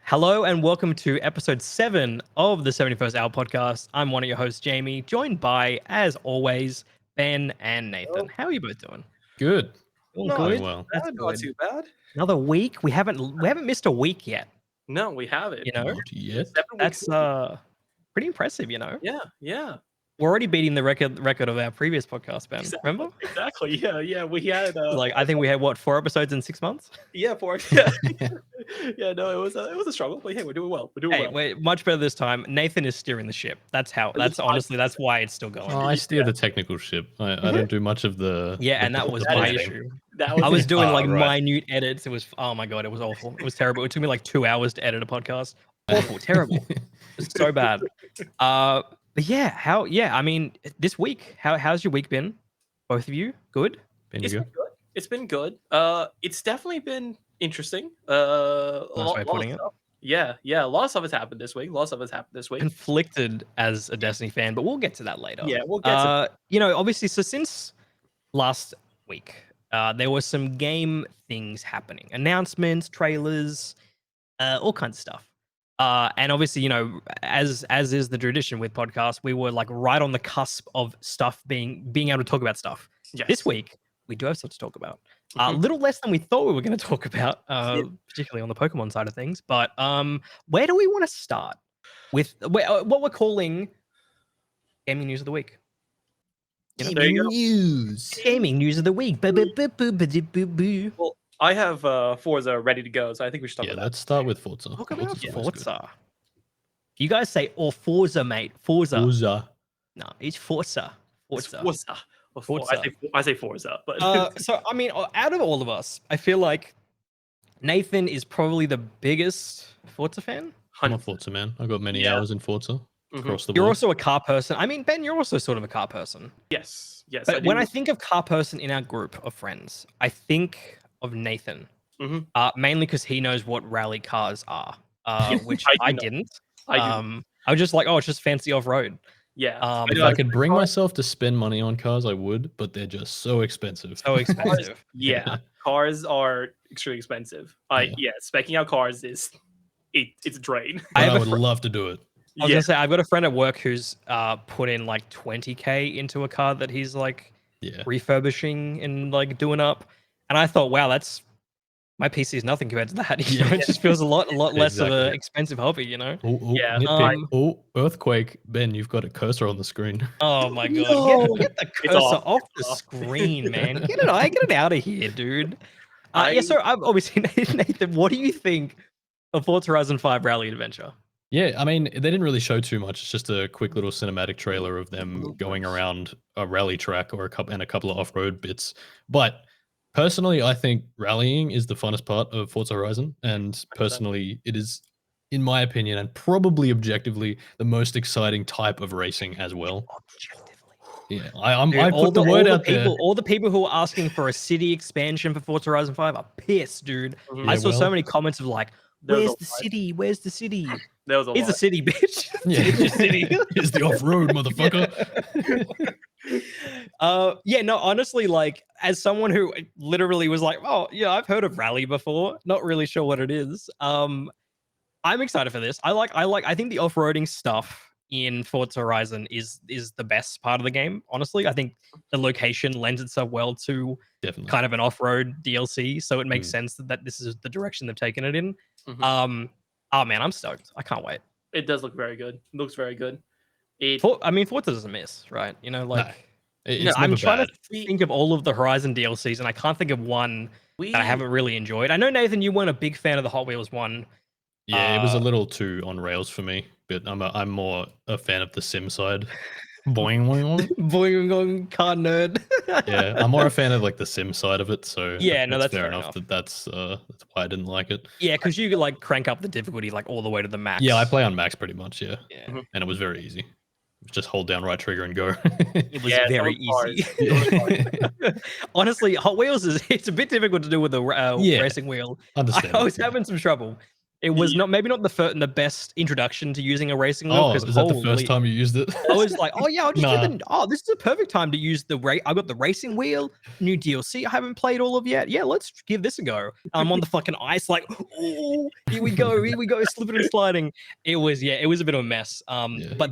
Hello and welcome to episode 7 of the 71st Hour podcast. I'm one of your hosts, Jamie, joined by, as always, Ben and Nathan. How are you both doing? Good. All Not good? well. That's Not good. too bad. Another week. We haven't missed a week yet, No, we haven't. you know? Not yet. 7 weeks. That's pretty impressive, you know? Yeah. We're already beating the record of our previous podcast, Ben. Exactly. Remember? Exactly. Yeah. We had I think we had 4 episodes in 6 months? yeah, yeah. No, it was a struggle, but hey, we're doing well. Hey, we're much better this time. Nathan is steering the ship. That's why it's still going. Oh, I steer the technical ship. I don't do much of the. Yeah, and that was my editing. issue. That was I was doing right. minute edits. It was oh my god, it was awful. It was terrible. It took me like 2 hours to edit a podcast. Awful, terrible. It's so bad. But I mean, this week, how's your week been? Both of you? Good? Been it's you been go? good. It's been good. It's definitely been interesting. Nice way of putting it. Yeah. A lot of stuff has happened this week. Conflicted as a Destiny fan, but we'll get to that later. Yeah, we'll get to obviously, so since last week, there were some game things happening. Announcements, trailers, all kinds of stuff. And obviously, as is the tradition with podcasts, we were like right on the cusp of stuff being able to talk about stuff. Yes. This week, we do have stuff to talk about. A little less than we thought we were going to talk about, particularly on the Pokemon side of things. But where do we want to start with what we're calling gaming news of the week? There you go. Gaming news of the week. Well, I have Forza ready to go, so I think we should talk about Let's start with Forza. Talk about Forza's always good. Forza. You guys say Forza, mate. Forza. Forza. No, it's Forza. It's Forza. Forza. I say Forza, but So I mean, out of all of us, I feel like Nathan is probably the biggest Forza fan. I'm a Forza man. I got many hours in Forza across the board. You're also a car person. I mean, Ben, you're also sort of a car person. yes. But when I think of car person in our group of friends, I think of Nathan. Mainly because he knows what rally cars are, which I didn't. I was just like, oh, it's just fancy off road. Yeah. If I could bring myself to spend money on cars, I would, but they're just so expensive. So expensive. Yeah, cars are extremely expensive. Speccing out cars it's a drain. I would love to do it. I was gonna say I've got a friend at work who's put in like 20K into a car that he's like refurbishing and like doing up, and I thought, wow, that's my PC is nothing compared to that. It just feels a lot less of an expensive hobby, Earthquake, Ben, you've got a cursor on the screen. Oh my god, get the cursor off the screen, man. Get it out of here, dude. So I'm obviously Nathan, what do you think of Forza Horizon 5 Rally Adventure? Yeah, I mean, they didn't really show too much. It's just a quick little cinematic trailer of them going around a rally track or a couple of off-road bits. But personally, I think rallying is the funnest part of Forza Horizon, and personally, it is, in my opinion, and probably objectively, the most exciting type of racing as well. Yeah, I put the word out there. All the people who are asking for a city expansion for Forza Horizon 5 are pissed, dude. I saw so many comments of like, "Where's the city? Where's the city?" It's a city, bitch. Yeah, it's a city. It's the off-road, motherfucker. Honestly, like as someone who literally was like, oh yeah, I've heard of Rally before, not really sure what it is. I'm excited for this. I think the off-roading stuff in Forza Horizon is the best part of the game. Honestly, I think the location lends itself well to kind of an off-road DLC, so it makes sense that this is the direction they've taken it in. Oh man, I'm stoked. I can't wait. It does look very good. It looks very good. Forza doesn't miss, right? I'm trying to think of all of the Horizon DLCs, and I can't think of one that I haven't really enjoyed. I know, Nathan, you weren't a big fan of the Hot Wheels one. Yeah, it was a little too on rails for me, but I'm more a fan of the sim side. Boing, boing, boing. Boing, boing, car nerd. Yeah, I'm more a fan of like the sim side of it. So that's fair enough. That's why I didn't like it. Yeah, because you could like crank up the difficulty like all the way to the max. Yeah, I play on max pretty much. Yeah. And it was very easy. Just hold down right trigger and go. It was very easy. Honestly, Hot Wheels it's a bit difficult to do with the racing wheel. Understand. I was having some trouble. It was not maybe not the best introduction to using a racing wheel. Oh, Because is that the first time you used it? I was like, oh yeah, I'll just Nah. do the. Oh, this is a perfect time to use the I got the racing wheel, new DLC I haven't played all of yet. Yeah, let's give this a go. I'm on the fucking ice, like, oh, here we go, slipping and sliding. It was a bit of a mess. Yeah. But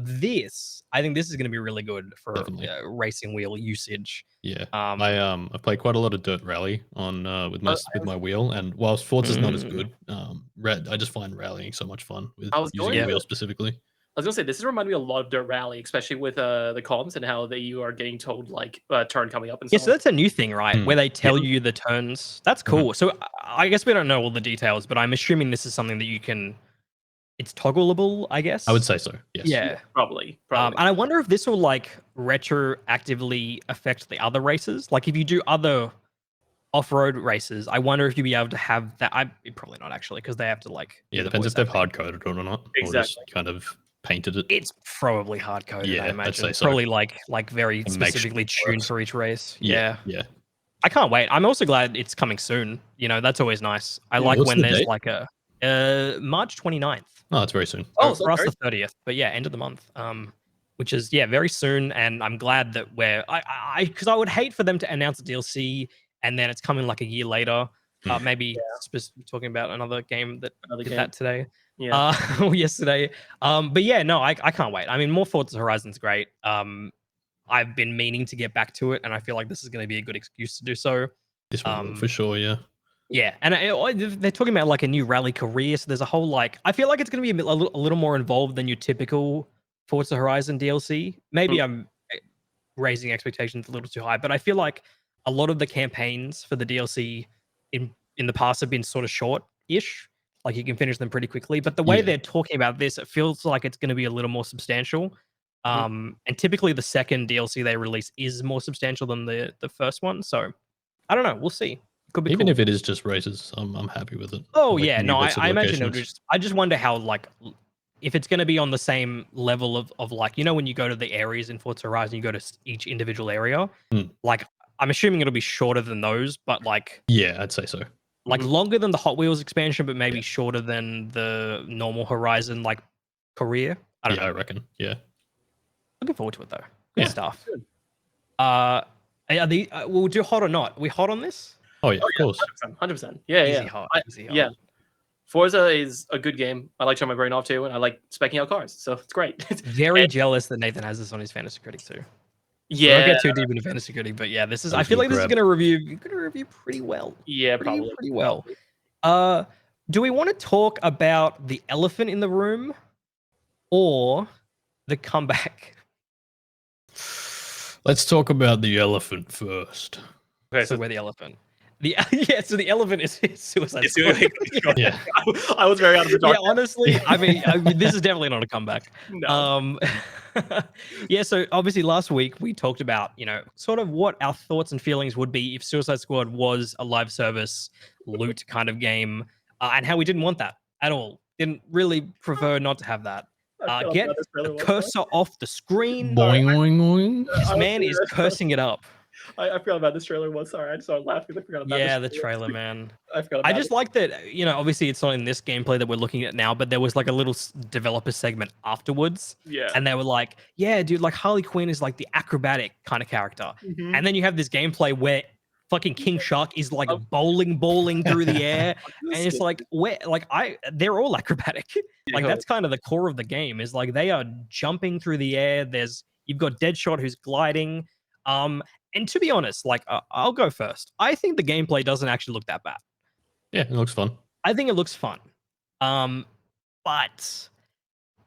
I think this is going to be really good for Definitely. racing wheel usage. Yeah. Um, I played quite a lot of Dirt Rally on with my wheel, and whilst Forza's not as good, I just find rallying so much fun with using the wheel specifically. I was gonna say, this is reminding me a lot of Dirt Rally, especially with the comms and how you are getting told like turn coming up and stuff. so that's a new thing, right? Where they tell you the turns. That's cool. So I guess we don't know all the details, but I'm assuming this is something that you can. It's toggleable, I guess. I would say so. Yes. Yeah, probably. And I wonder if this will like retroactively affect the other races. Like if you do other off-road races, I wonder if you'll be able to have that. Probably not actually, because they have to like. Yeah, depends if they've hard coded it or not. Exactly. Or just kind of painted it. It's probably hard coded. Yeah, I I'd imagine. say so. Probably like very specifically tuned for each race. Yeah. I can't wait. I'm also glad it's coming soon. You know, that's always nice. I like when there's like a March 29th. Oh, it's very soon. Oh, for us the 30th. But yeah, end of the month. Which is very soon, and I'm glad that because I would hate for them to announce a DLC and then it's coming like a year later. Maybe talking about another game that did that today. Yeah. Or yesterday. But yeah, no, I can't wait. I mean, more Forza Horizon's great. I've been meaning to get back to it, and I feel like this is going to be a good excuse to do so. This one will, for sure, yeah. Yeah, and they're talking about like a new rally career, so there's a whole like I feel like it's going to be a little more involved than your typical Forza Horizon DLC. Maybe I'm raising expectations a little too high, but I feel like a lot of the campaigns for the DLC in the past have been sort of short-ish. Like you can finish them pretty quickly, but the way they're talking about this, it feels like it's going to be a little more substantial. And typically the second DLC they release is more substantial than the first one. So I don't know. We'll see. Could be even cool. if it is just races, I'm happy with it. Oh like yeah, no, I imagine it just. I just wonder how like if it's going to be on the same level of like when you go to the areas in Forza Horizon, you go to each individual area. Like I'm assuming it'll be shorter than those, but like I'd say so. Like longer than the Hot Wheels expansion, but maybe shorter than the normal Horizon like career. I don't know. I reckon. Yeah. Looking forward to it though. Good stuff. We'll do hot or not. Are we hot on this? Oh yeah, of course. 100%. Yeah, easy hot. Yeah. Forza is a good game. I like showing my brain off too, and I like specking out cars, so it's great. Very jealous that Nathan has this on his Fantasy Critic too. Yeah, I don't get too deep into Fantasy Critic, but yeah, this is. I feel like this is going to review pretty well. Yeah, pretty well. Do we want to talk about the elephant in the room, or the comeback? Let's talk about the elephant first. Okay, so we're the elephant. So the elephant is Suicide Squad. Yeah. I was very out of the dark. Yeah, honestly, I mean, this is definitely not a comeback. No. Yeah, so obviously last week we talked about, sort of what our thoughts and feelings would be if Suicide Squad was a live service loot kind of game, and how we didn't want that at all. Didn't really prefer not to have that. Get the cursor off the screen. Boing, boing, boing. This man is cursing it up. I forgot about this trailer once. Sorry, I just started laughing. I forgot about this. Yeah, the trailer, man. I forgot about I just like that, obviously it's not in this gameplay that we're looking at now, but there was like a little developer segment afterwards. Yeah. And they were like, yeah, dude, like Harley Quinn is like the acrobatic kind of character. And then you have this gameplay where fucking King Shark is like balling through the air. And it's like, they're all acrobatic. Like that's kind of the core of the game is like they are jumping through the air. You've got Deadshot who's gliding. And to be honest, like I'll go first. I think the gameplay doesn't actually look that bad. Yeah, it looks fun. I think it looks fun. But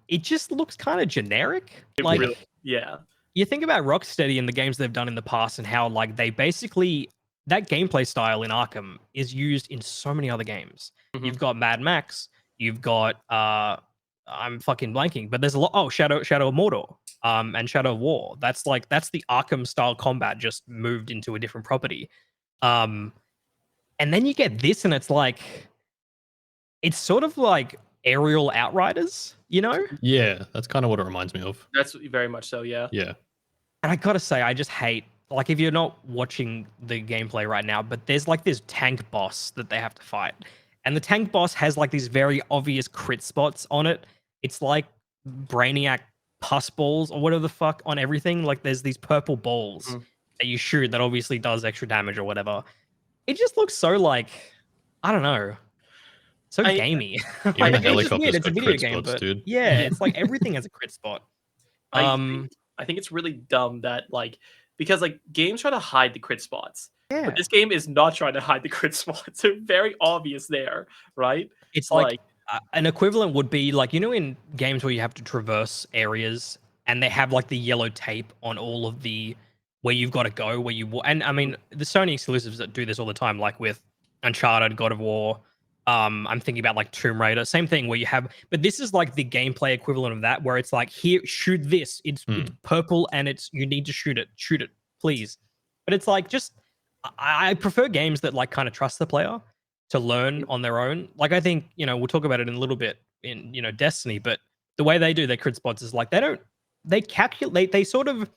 it just looks kind of generic. You think about Rocksteady and the games they've done in the past and how like they basically that gameplay style in Arkham is used in so many other games. You've got Mad Max, you've got I'm fucking blanking, but there's a lot. Oh, Shadow of Mordor, and Shadow of War. That's the Arkham style combat just moved into a different property. And then you get this, and it's sort of like aerial Outriders, Yeah, that's kind of what it reminds me of. That's very much so, yeah. Yeah. And I gotta say, I just hate like if you're not watching the gameplay right now, but there's like this tank boss that they have to fight. and the tank boss has like these very obvious crit spots on it. It's like Brainiac pus balls or whatever the fuck on everything. Like there's these purple balls that you shoot that obviously does extra damage or whatever. It just looks so like, I don't know, so gamey. Even the Like, it's just weird. helicopters It's a got video crit game, spots, but dude. yeah, it's like everything has a crit spot. I think it's really dumb that like because like games try to hide the crit spots, Yeah, but this game is not trying to hide the crit spots. They're very obvious there, right? it's like an equivalent would be like, you know, in games where you have to traverse areas and they have like the yellow tape on all of the where you've got to go, where you and I mean the Sony exclusives that do this all the time, like with Uncharted, God of War. I'm thinking about like Tomb Raider, same thing where you have, but this is like the gameplay equivalent of that, where it's like, here, shoot this. It's purple and it's you need to shoot it, please. But it's like just I prefer games that like kind of trust the player to learn on their own. Like I think, you know, we'll talk about it in a little bit in, you know, Destiny, but the way they do their crit spots is like they calculate, they sort of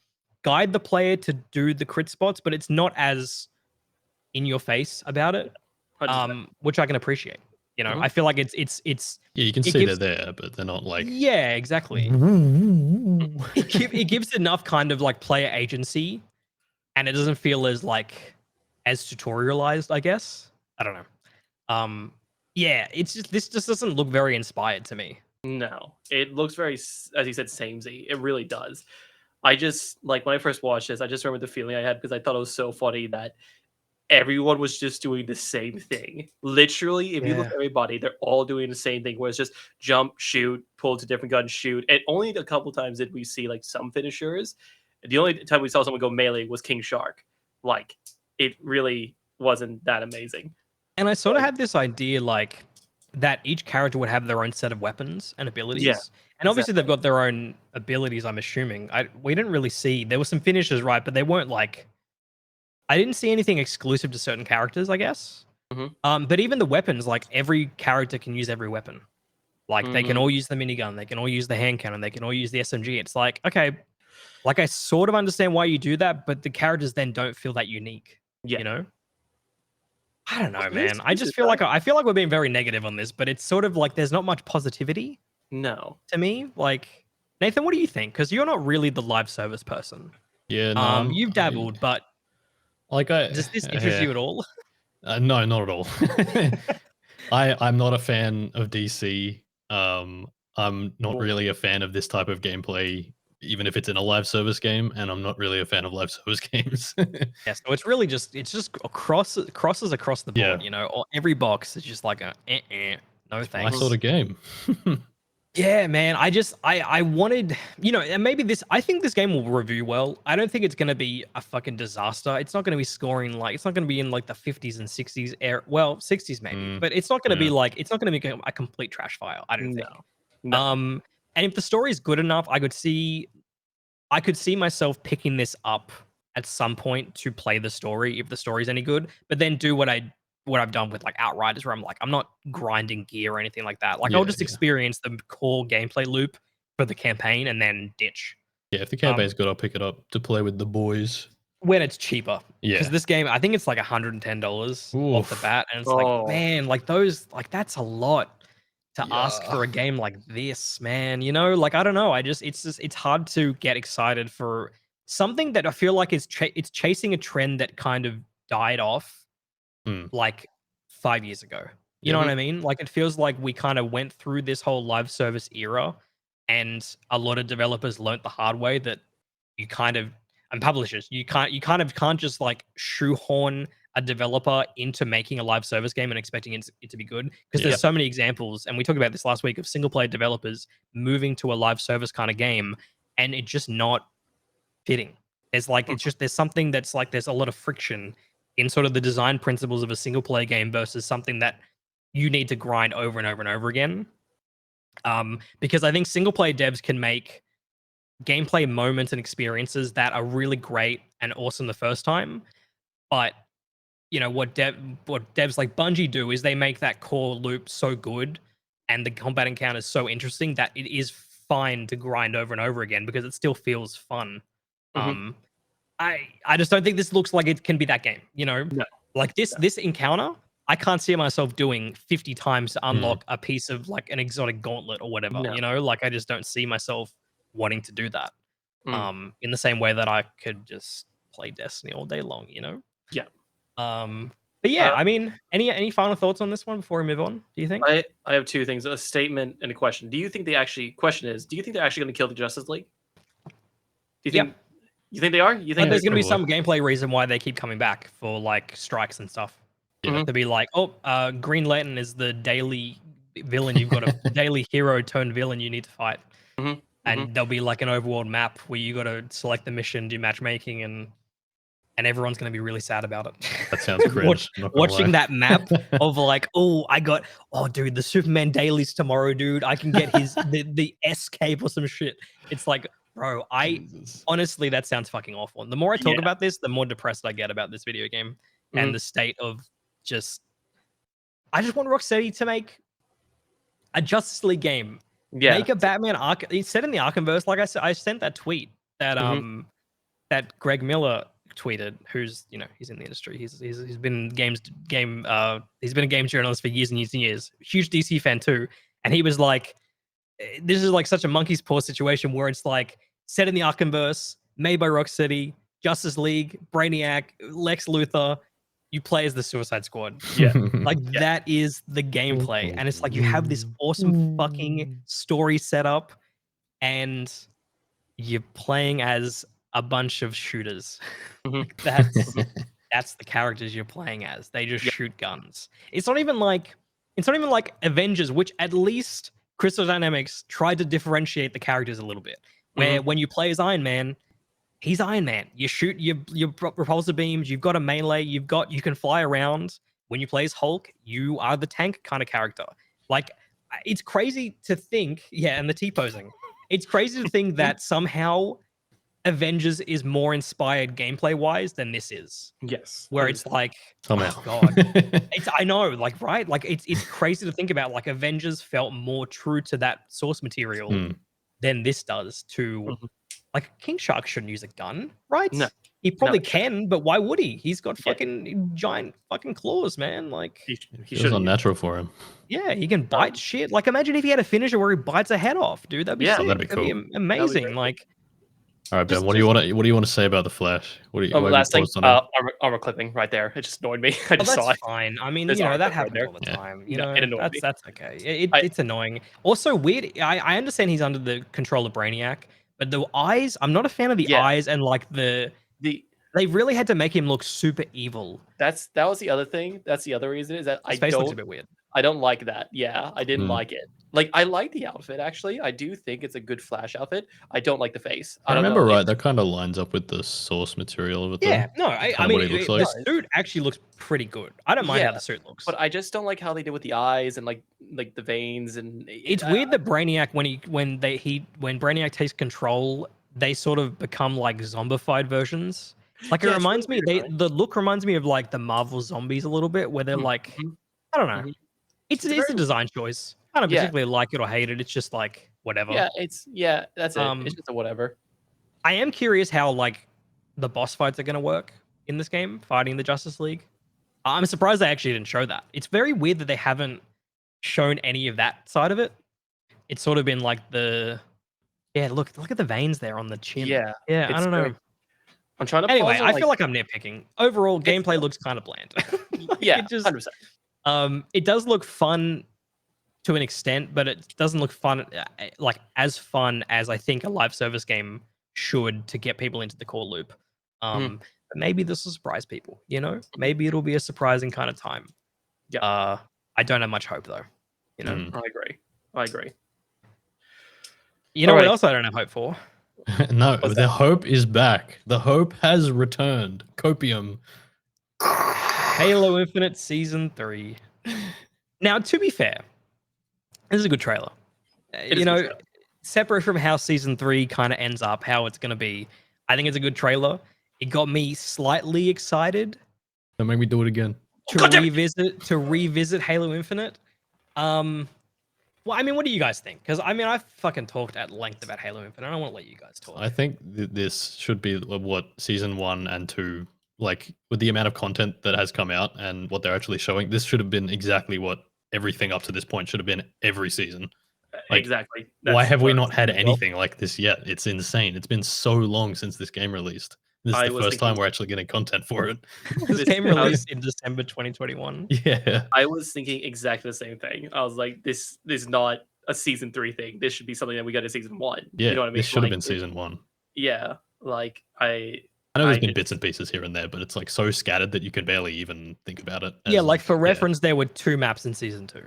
guide the player to do the crit spots, but it's not as in your face about it. 100%. Which I can appreciate. You know, I feel like it's Yeah, you can see they're there, but they're not like yeah, exactly. It gives enough kind of like player agency, and it doesn't feel as like as tutorialized, I guess. I don't know. Yeah, it's just this just doesn't look very inspired to me. No, it looks very, as you said, samey. It really does. I just like when I first watched this, I just remember the feeling I had because I thought it was so funny that everyone was just doing the same thing. Literally, if you look at everybody, they're all doing the same thing, where it's just jump, shoot, pull to different guns, shoot. And only a couple times did we see like some finishers. The only time we saw someone go melee was King Shark. Like, it really wasn't that amazing. And I sort of had this idea like that each character would have their own set of weapons and abilities. Yeah, and obviously they've got their own abilities, I'm assuming. We didn't really see, there were some finishers, right? But they weren't like, I didn't see anything exclusive to certain characters, I guess. But even the weapons, like every character can use every weapon. Like they can all use the minigun, they can all use the hand cannon, they can all use the SMG. It's like, okay, like I sort of understand why you do that, but the characters then don't feel that unique. Yeah. You know? I don't know, man. I just feel like we're being very negative on this, but it's sort of like there's not much positivity. No. To me, like Nathan, what do you think? Because you're not really the live service person. Yeah, no, you've dabbled, but like does this interest you at all? No, not at all. I'm not a fan of DC. I'm not really a fan of this type of gameplay, even if it's in a live service game, and I'm not really a fan of live service games. Yeah, so it's really just crosses across the board, you know, or every box is just like a no thanks. My sort of game. Yeah, man. I wanted, you know, and maybe I think this game will review well. I don't think it's going to be a fucking disaster. It's not going to be scoring like, it's not going to be in like the 50s and 60s era. Well, 60s maybe, but it's not going to be like, it's not going to be a complete trash file. I don't think. No. And if the story is good enough, I could see myself picking this up at some point to play the story if the story's any good, but then do what I've done with like Outriders, where I'm like, I'm not grinding gear or anything like that. Like I'll just experience the core gameplay loop for the campaign and then ditch. Yeah, if the campaign's good, I'll pick it up to play with the boys when it's cheaper. Yeah, because this game, I think it's like $110 off the bat, and it's like, man, like those, like that's a lot to ask for a game like this, man. You know, like I don't know. It's hard to get excited for something that I feel like it's chasing a trend that kind of died off like 5 years ago. You know what I mean? Like it feels like we kind of went through this whole live service era, and a lot of developers learnt the hard way that you kind of, and publishers, you kind of can't just like shoehorn a developer into making a live service game and expecting it to be good, because there's so many examples, and we talked about this last week, of single player developers moving to a live service kind of game and it just not fitting. There's like, it's just, there's something that's like, there's a lot of friction in sort of the design principles of a single player game versus something that you need to grind over and over and over again. Because I think single player devs can make gameplay moments and experiences that are really great and awesome the first time, but you know what devs like Bungie do is they make that core loop so good and the combat encounter is so interesting that it is fine to grind over and over again because it still feels fun. I just don't think this looks like it can be that game, you know? No. Like this encounter, I can't see myself doing 50 times to unlock a piece of like an exotic gauntlet or whatever. No. You know, like I just don't see myself wanting to do that. Mm. In the same way that I could just play Destiny all day long. You know. Yeah. But yeah, I mean, any final thoughts on this one before we move on? Do you think? I have two things: a statement and a question. Do you think they actually? Question is, do you think they're actually going to kill the Justice League? Do you think? You think they are? You But think there's going to be probably. some gameplay reason why they keep coming back for like strikes and stuff. Yeah. To be like, oh, Green Lantern is the daily villain. You've got a daily hero turned villain you need to fight, and there'll be like an overworld map where you got to select the mission, do matchmaking, and everyone's going to be really sad about it. That sounds cringe. Watching that map of like, dude, the Superman dailies tomorrow, dude. I can get his the S cape or some shit. It's like, bro, honestly, that sounds fucking awful. And the more I talk about this, the more depressed I get about this video game and the state of I just want Rocksteady to make a Justice League game. Yeah. Make a Batman Arc. It's set in the Arkhamverse. Like I said, I sent that tweet that that Greg Miller tweeted, who's he's in the industry. He's been he's been a game journalist for years and years and years. Huge DC fan too. And he was like, this is like such a monkey's paw situation where it's like set in the Arkhamverse, made by Rocksteady, Justice League, Brainiac, Lex Luthor. You play as the Suicide Squad. Yeah. That is the gameplay. And it's like you have this awesome fucking story set up and you're playing as a bunch of shooters. That's the characters you're playing as. They just shoot guns. It's not even like Avengers, which at least Crystal Dynamics tried to differentiate the characters a little bit. Where when you play as Iron Man, he's Iron Man. You shoot your repulsor beams. You've got a melee. You can fly around. When you play as Hulk, you are the tank kind of character. Like, it's crazy to think. Yeah, and the T-posing. It's crazy to think that somehow Avengers is more inspired gameplay wise than this is. Yes. Where it's like, oh god, I know, like, right? Like it's crazy to think about. Like Avengers felt more true to that source material than this does to. Like King Shark shouldn't use a gun, right? No. He probably can, but why would he? He's got fucking giant fucking claws, man. Like he feels unnatural for him. Yeah, he can bite shit. Like imagine if he had a finisher where he bites a head off, dude. That'd be sick. That'd be cool. That'd be amazing. Like, all right, Ben. What do you want to say about the Flash? What do you? Last thing, armor clipping right there. It just annoyed me. I just saw it. Fine. I mean, that happens all the time. You know, it annoyed me. That's okay. It's annoying. Also weird. I understand he's under the control of Brainiac. But the eyes, I'm not a fan of the eyes and like they really had to make him look super evil. That was the other thing. That's the other reason is that His face looks a bit weird. I don't like that. Yeah, I didn't like it. Like I like the outfit actually. I do think it's a good Flash outfit. I don't like the face. I remember right. That kind of lines up with the source material of it. Yeah, no, I mean the suit actually looks pretty good. I don't mind how the suit looks, but I just don't like how they did with the eyes and like the veins and. It's weird that Brainiac when Brainiac takes control, they sort of become like zombified versions. Like it reminds me, the look reminds me of like the Marvel zombies a little bit, where they're like, I don't know. It's a design choice. I don't particularly like it or hate it. It's just like whatever. Yeah, that's it. It's just a whatever. I am curious how like the boss fights are going to work in this game, fighting the Justice League. I'm surprised they actually didn't show that. It's very weird that they haven't shown any of that side of it. It's sort of been like look at the veins there on the chin. Yeah, I don't know. I'm trying to. Anyway, I feel like I'm nitpicking. Overall, gameplay looks kind of bland. Yeah, 100%. It does look fun to an extent, but it doesn't look fun like as fun as I think a live service game should to get people into the core loop. But maybe this will surprise people, Maybe it'll be a surprising kind of time. Yeah. I don't have much hope though. I agree. You know what else I don't have hope for? No, the hope is back. The hope has returned. Copium. Halo Infinite Season 3. Now, to be fair, this is a good trailer. Separate from how Season 3 kind of ends up, how it's going to be, I think it's a good trailer. It got me slightly excited. Don't make me do it again. To revisit Halo Infinite. Well, I mean, what do you guys think? Because I mean, I've fucking talked at length about Halo Infinite. I don't want to let you guys talk. I think this should be what Season 1 and 2 like with the amount of content that has come out and what they're actually showing, this should have been exactly what everything up to this point should have been every season. Like, exactly. why That's have we what I was not had thinking as well. anything like this yet? It's insane. It's been so long since this game released. This is I the was first time thinking- we're actually getting content for it. This This- game I was- released in December 2021. Yeah. I was thinking exactly the same thing. I was like, this is not a season 3 thing. This should be something that we got in season 1. Yeah. You know what I mean? This should have Like, been season 1. Yeah, like I know there's I been just- bits and pieces here and there, but it's like so scattered that you can barely even think about it. Yeah, as, like for yeah. reference, there were 2 maps in season 2.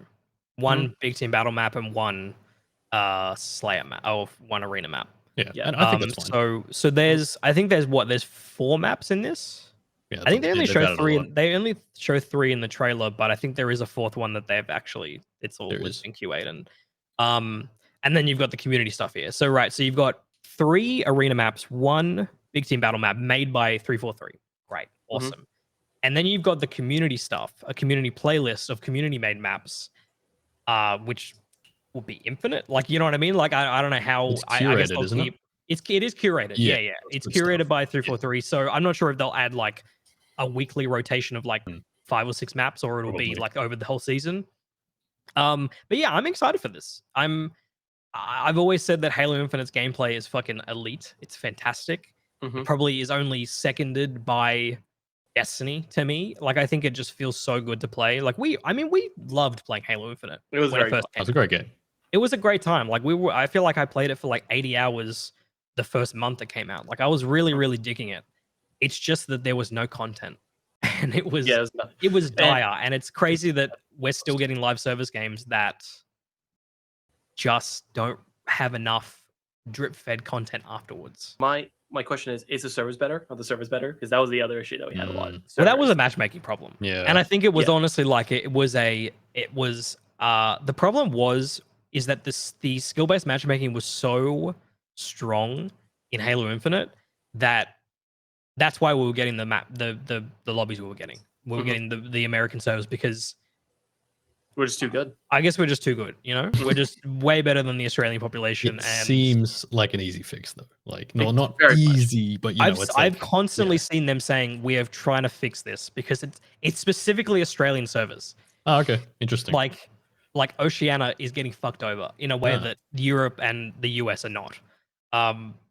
One big team battle map and one Slayer map, or one arena map. Yeah, Yeah, and I think that's fine. So there's, I think there's 4 maps in this. Yeah, I think they only they've show added a 3. lot. They only show 3 in the trailer, but I think there is a 4th one that they've actually it's all There is. in Q8 and then you've got the community stuff here. So so you've got 3 arena maps, 1 big team battle map made by 343. Great, awesome. And then you've got the community stuff, a community playlist of community made maps, which will be infinite. Like, you know what I mean? Like, I don't know how. It's I guess curated, they'll isn't it? keep. It is curated. Yeah, Yeah. It's good stuff. curated by 343. So I'm not sure if they'll add like a weekly rotation of like 5 or 6 maps, or it'll be Probably. like over the whole season. But yeah, I'm excited for this. I've always said that Halo Infinite's gameplay is fucking elite. It's fantastic. Mhm. It probably is only seconded by Destiny to me. Like, I think it just feels so good to play. Like, we loved playing Halo Infinite. It was when very first fun. came That was a great game. It was a great time. Like, I feel like I played it for like 80 hours the first month it came out. Like, I was really, really digging it. It's just that there was no content. And it was nothing. it was dire. And it's crazy that we're still getting live service games that just don't have enough drip fed content afterwards. My question is the servers better? Are the servers better? Because that was the other issue that we had a lot. Well, that was a Servers. matchmaking problem. Yeah. And I think it was Yeah. honestly like the problem is that the skill-based matchmaking was so strong in Halo Infinite that's why we were getting the lobbies we were getting. We were getting the American servers because We're just too good. I guess we're just too good, you know? We're just way better than the Australian population. It and seems like an easy fix though. Like, no, It's not very much. easy, but you know, it's I've like, constantly yeah. seen them saying we are trying to fix this because it's specifically Australian servers. Oh, okay, interesting. Like Oceania is getting fucked over in a way Yeah. that Europe and the US are not.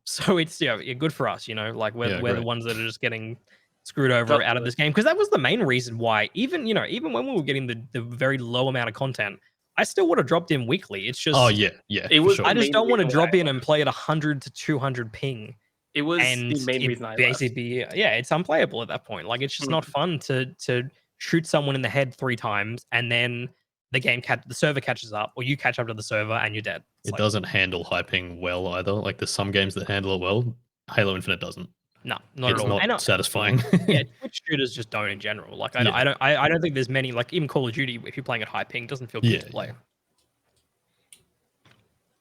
So it's good for us, you know, like we're the great. ones that are just getting screwed over out of Definitely. this game, because that was the main reason why even when we were getting the very low amount of content, I still would have dropped in weekly. It's just Oh yeah, It for was- sure. I just main don't want to reason drop why- in and play at 100 to 200 ping. It was And the main it reason I left. basically it's unplayable at that point. Like, it's just not fun to shoot someone in the head 3 times and then the server catches up, or you catch up to the server and you're dead. It's It like, doesn't handle hyping well either. Like, there's some games that handle it well. Halo Infinite doesn't. no, not It's at all. not And satisfying. yeah, Twitch shooters just don't in general. Like, Yeah. I don't think there's many, like even Call of Duty, if you're playing at high ping, doesn't feel good to Yeah, play.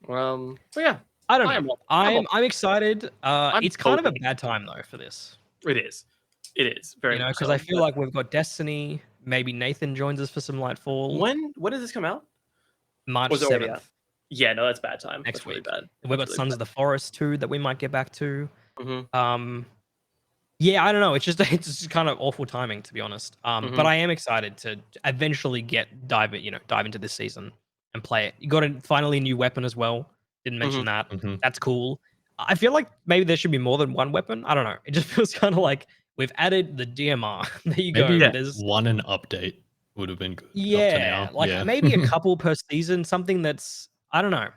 So yeah, I don't I know. am- I'm excited. It's kind of a hoping. bad time though for this. it is. It is very You know, much because so, I feel but like we've got Destiny. Maybe Nathan joins us for some Lightfall. when does this come out? March Was it already 7th. out? Yeah, no, that's bad time. Next That's really week. bad. We've got really Sons of the Forest too that we might get back to. Mhm. Yeah, I don't know. It's just kind of awful timing, to be honest. Mhm. But I am excited to eventually dive into this season and play it. You got finally a new weapon as well. Didn't mention that. Mhm. That's cool. I feel like maybe there should be more than one weapon. I don't know. It just feels kind of like we've added the DMR. There you Maybe go. There's one an update would have been good. up to yeah, now. like yeah. maybe a couple per season. Something that's I don't know.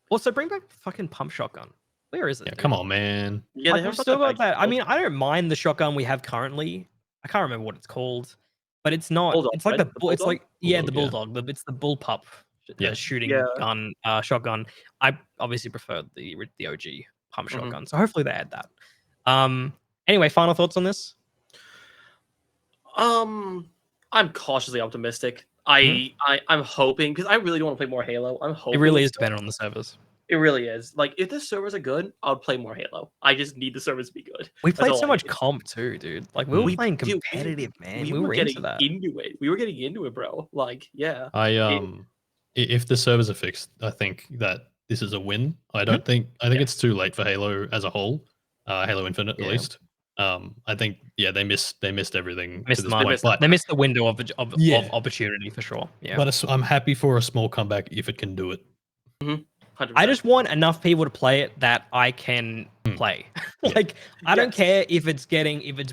Also, bring back fucking pump shotgun. Where is it? Yeah, dude? come on, man. Yeah, Like, they we've have still got back that. I still. mean, I don't mind the shotgun we have currently. I can't remember what it's called, but it's not. Bulldog, it's like right? the The bull. It's Bulldog? like the Bulldog, yeah. bulldog. It's the bullpup Yeah. shooting Yeah. gun, shotgun. I obviously prefer the OG pump Mhm. shotgun. So hopefully they add that. Anyway, final thoughts on this? I'm cautiously optimistic. I'm hoping, because I really don't want to play more Halo. I'm hoping It really is dependent on the servers. It really is. Like, if the servers are good, I would play more Halo. I just need the servers to be good. We That's played all so I much need. comp too, dude. Like we were We- playing dude, competitive, man. We We were were getting into that. into it. We were getting into it, bro. Like, yeah. If the servers are fixed, I think that this is a win. I think Yeah. it's too late for Halo as a whole. Halo Infinite, Yeah. at least. I think they missed everything Missed to the this mark. point. But They missed the window of Yeah. opportunity for sure. Yeah. but I'm happy for a small comeback if it can do it. 100%. I just want enough people to play it that I can play. Like I don't Yes. care if it's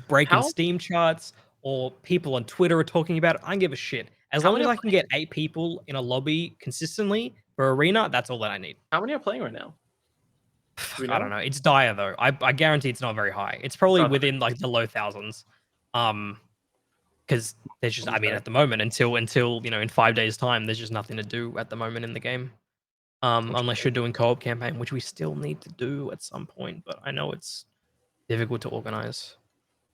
breaking How- Steam charts or people on Twitter are talking about it. I don't give a shit. As How long many as are I can get 8 people in a lobby consistently for arena, that's all that I need. How many are playing right now? Do we I don't know? know. It's dire though. I guarantee it's not very high. It's probably not that within like the low thousands. Because there's just, I mean, Okay. at the moment, until in 5 days' time, there's just nothing to do at the moment in the game. Unless you're doing co-op campaign, which we still need to do at some point, but I know it's difficult to organize.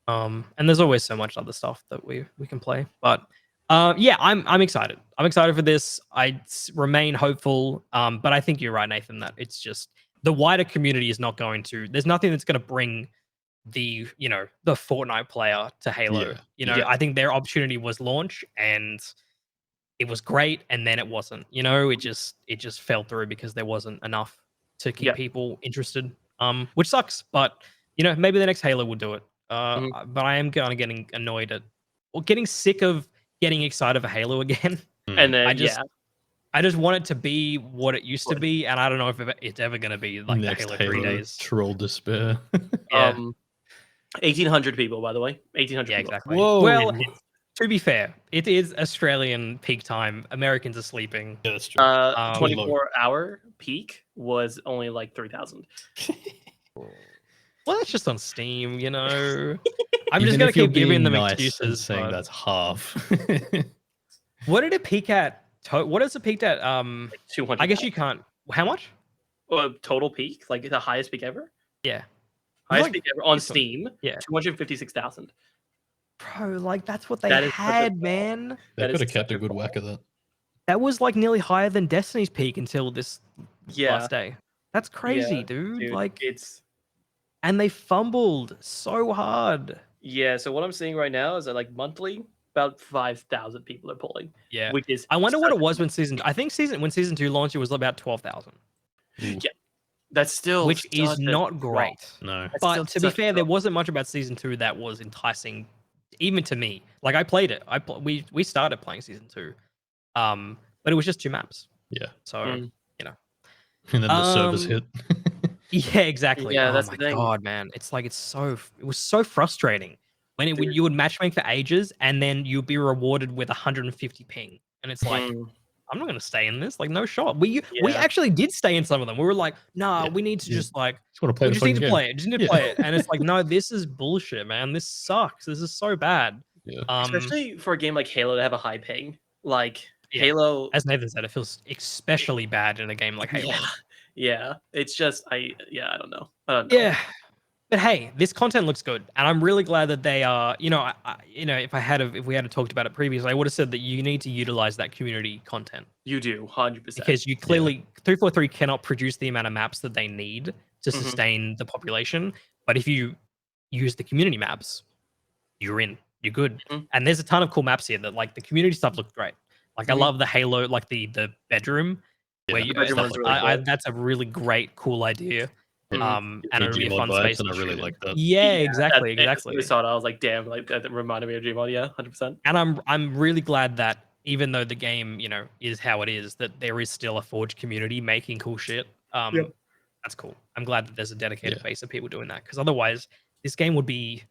And there's always so much other stuff that we can play. But yeah, I'm excited. I'm excited for this. Remain hopeful. But I think you're right, Nathan, that it's just the wider community is not going to. There's nothing that's going to bring the Fortnite player to Halo. Yeah. I think their opportunity was launch and it was great, and then it wasn't. It just fell through because there wasn't enough to keep Yeah. people interested. Which sucks, but maybe the next Halo will do it. But I am kind of getting annoyed at, or getting sick of getting excited for Halo again. And then I just want it to be what it used to What? be, and I don't know if it's ever going to be like Next the Halo 3 days. troll despair. Yeah. 1,800 people, by the way. 1,800 Yeah, people. exactly. Whoa. Well, to be fair, it is Australian peak time. Americans are sleeping. Yeah, that's true. 24-hour peak was only like 3,000. Well, that's just on Steam, I'm Even just gonna if you're keep giving being them nice and excuses. saying but- that's half. What did it peak at? What is it peaked at? 200. I guess you can't. How much? Total peak, like the highest peak ever. Yeah, Highest like- peak ever on it's on- Steam. yeah. 256,000. Bro, like that's what they That is such a had, fall. man. They That could have is kept such a a good fall. whack of that. That was like nearly higher than Destiny's peak until this Yeah, last day. That's crazy, Yeah, dude. dude, Like, it's and they fumbled so hard. yeah. So what I'm seeing right now is that like monthly, about 5,000 people are pulling. Yeah. Which is I wonder what such it was when season 2 launched. It was about 12,000, Ooh, That's still which is such a not drop. great. no. That's still But to be such a fair, there drop. wasn't much about season 2 that was enticing, even to me. Like I played it. We started playing season 2, but it was just 2 maps. Yeah. So Mm. And then the servers Um, hit. yeah, exactly. Yeah, Oh that's my the thing. god, man! It was so frustrating when you would matchmake for ages and then you'd be rewarded with 150 ping, and it's like, Mm, I'm not gonna stay in this. Like, no shot. We Yeah. actually did stay in some of them. We were like, nah, Yeah, we need to yeah. just like. Just want to play We the just need fucking to game. play it. Just need to Yeah. play it. And it's like, no, this is bullshit, man. This sucks. This is so bad. Yeah. especially for a game like Halo to have a high ping. Like Yeah. Halo. As Nathan said, it feels especially bad in a game like Halo. Yeah. It's just I don't know. I don't know. Yeah. But hey, this content looks good, and I'm really glad that they are. If we had talked about it previously, I would have said that you need to utilize that community content You do 100%. because you clearly 343 cannot produce the amount of maps that they need to Mhm. sustain the population. But if you use the community maps, you're in. You're good. Mhm. And there's a ton of cool maps here that like the community stuff looks great. Like I Mhm. love the Halo, like the bedroom. Where Yeah, you, The bedroom stuff one's like- really cool. that's a really great, cool idea. Mhm. And it'll be a Gmod fun vibes, space. and to I really shoot in. like that. Yeah, As exactly, soon as exactly. I saw it, I was like, damn, like that reminded me of Gmod. Yeah, 100%. And I'm really glad that even though the game, is how it is, that there is still a Forge community making cool shit. Yep. That's cool. I'm glad that there's a dedicated Yeah. base of people doing that because otherwise, this game would be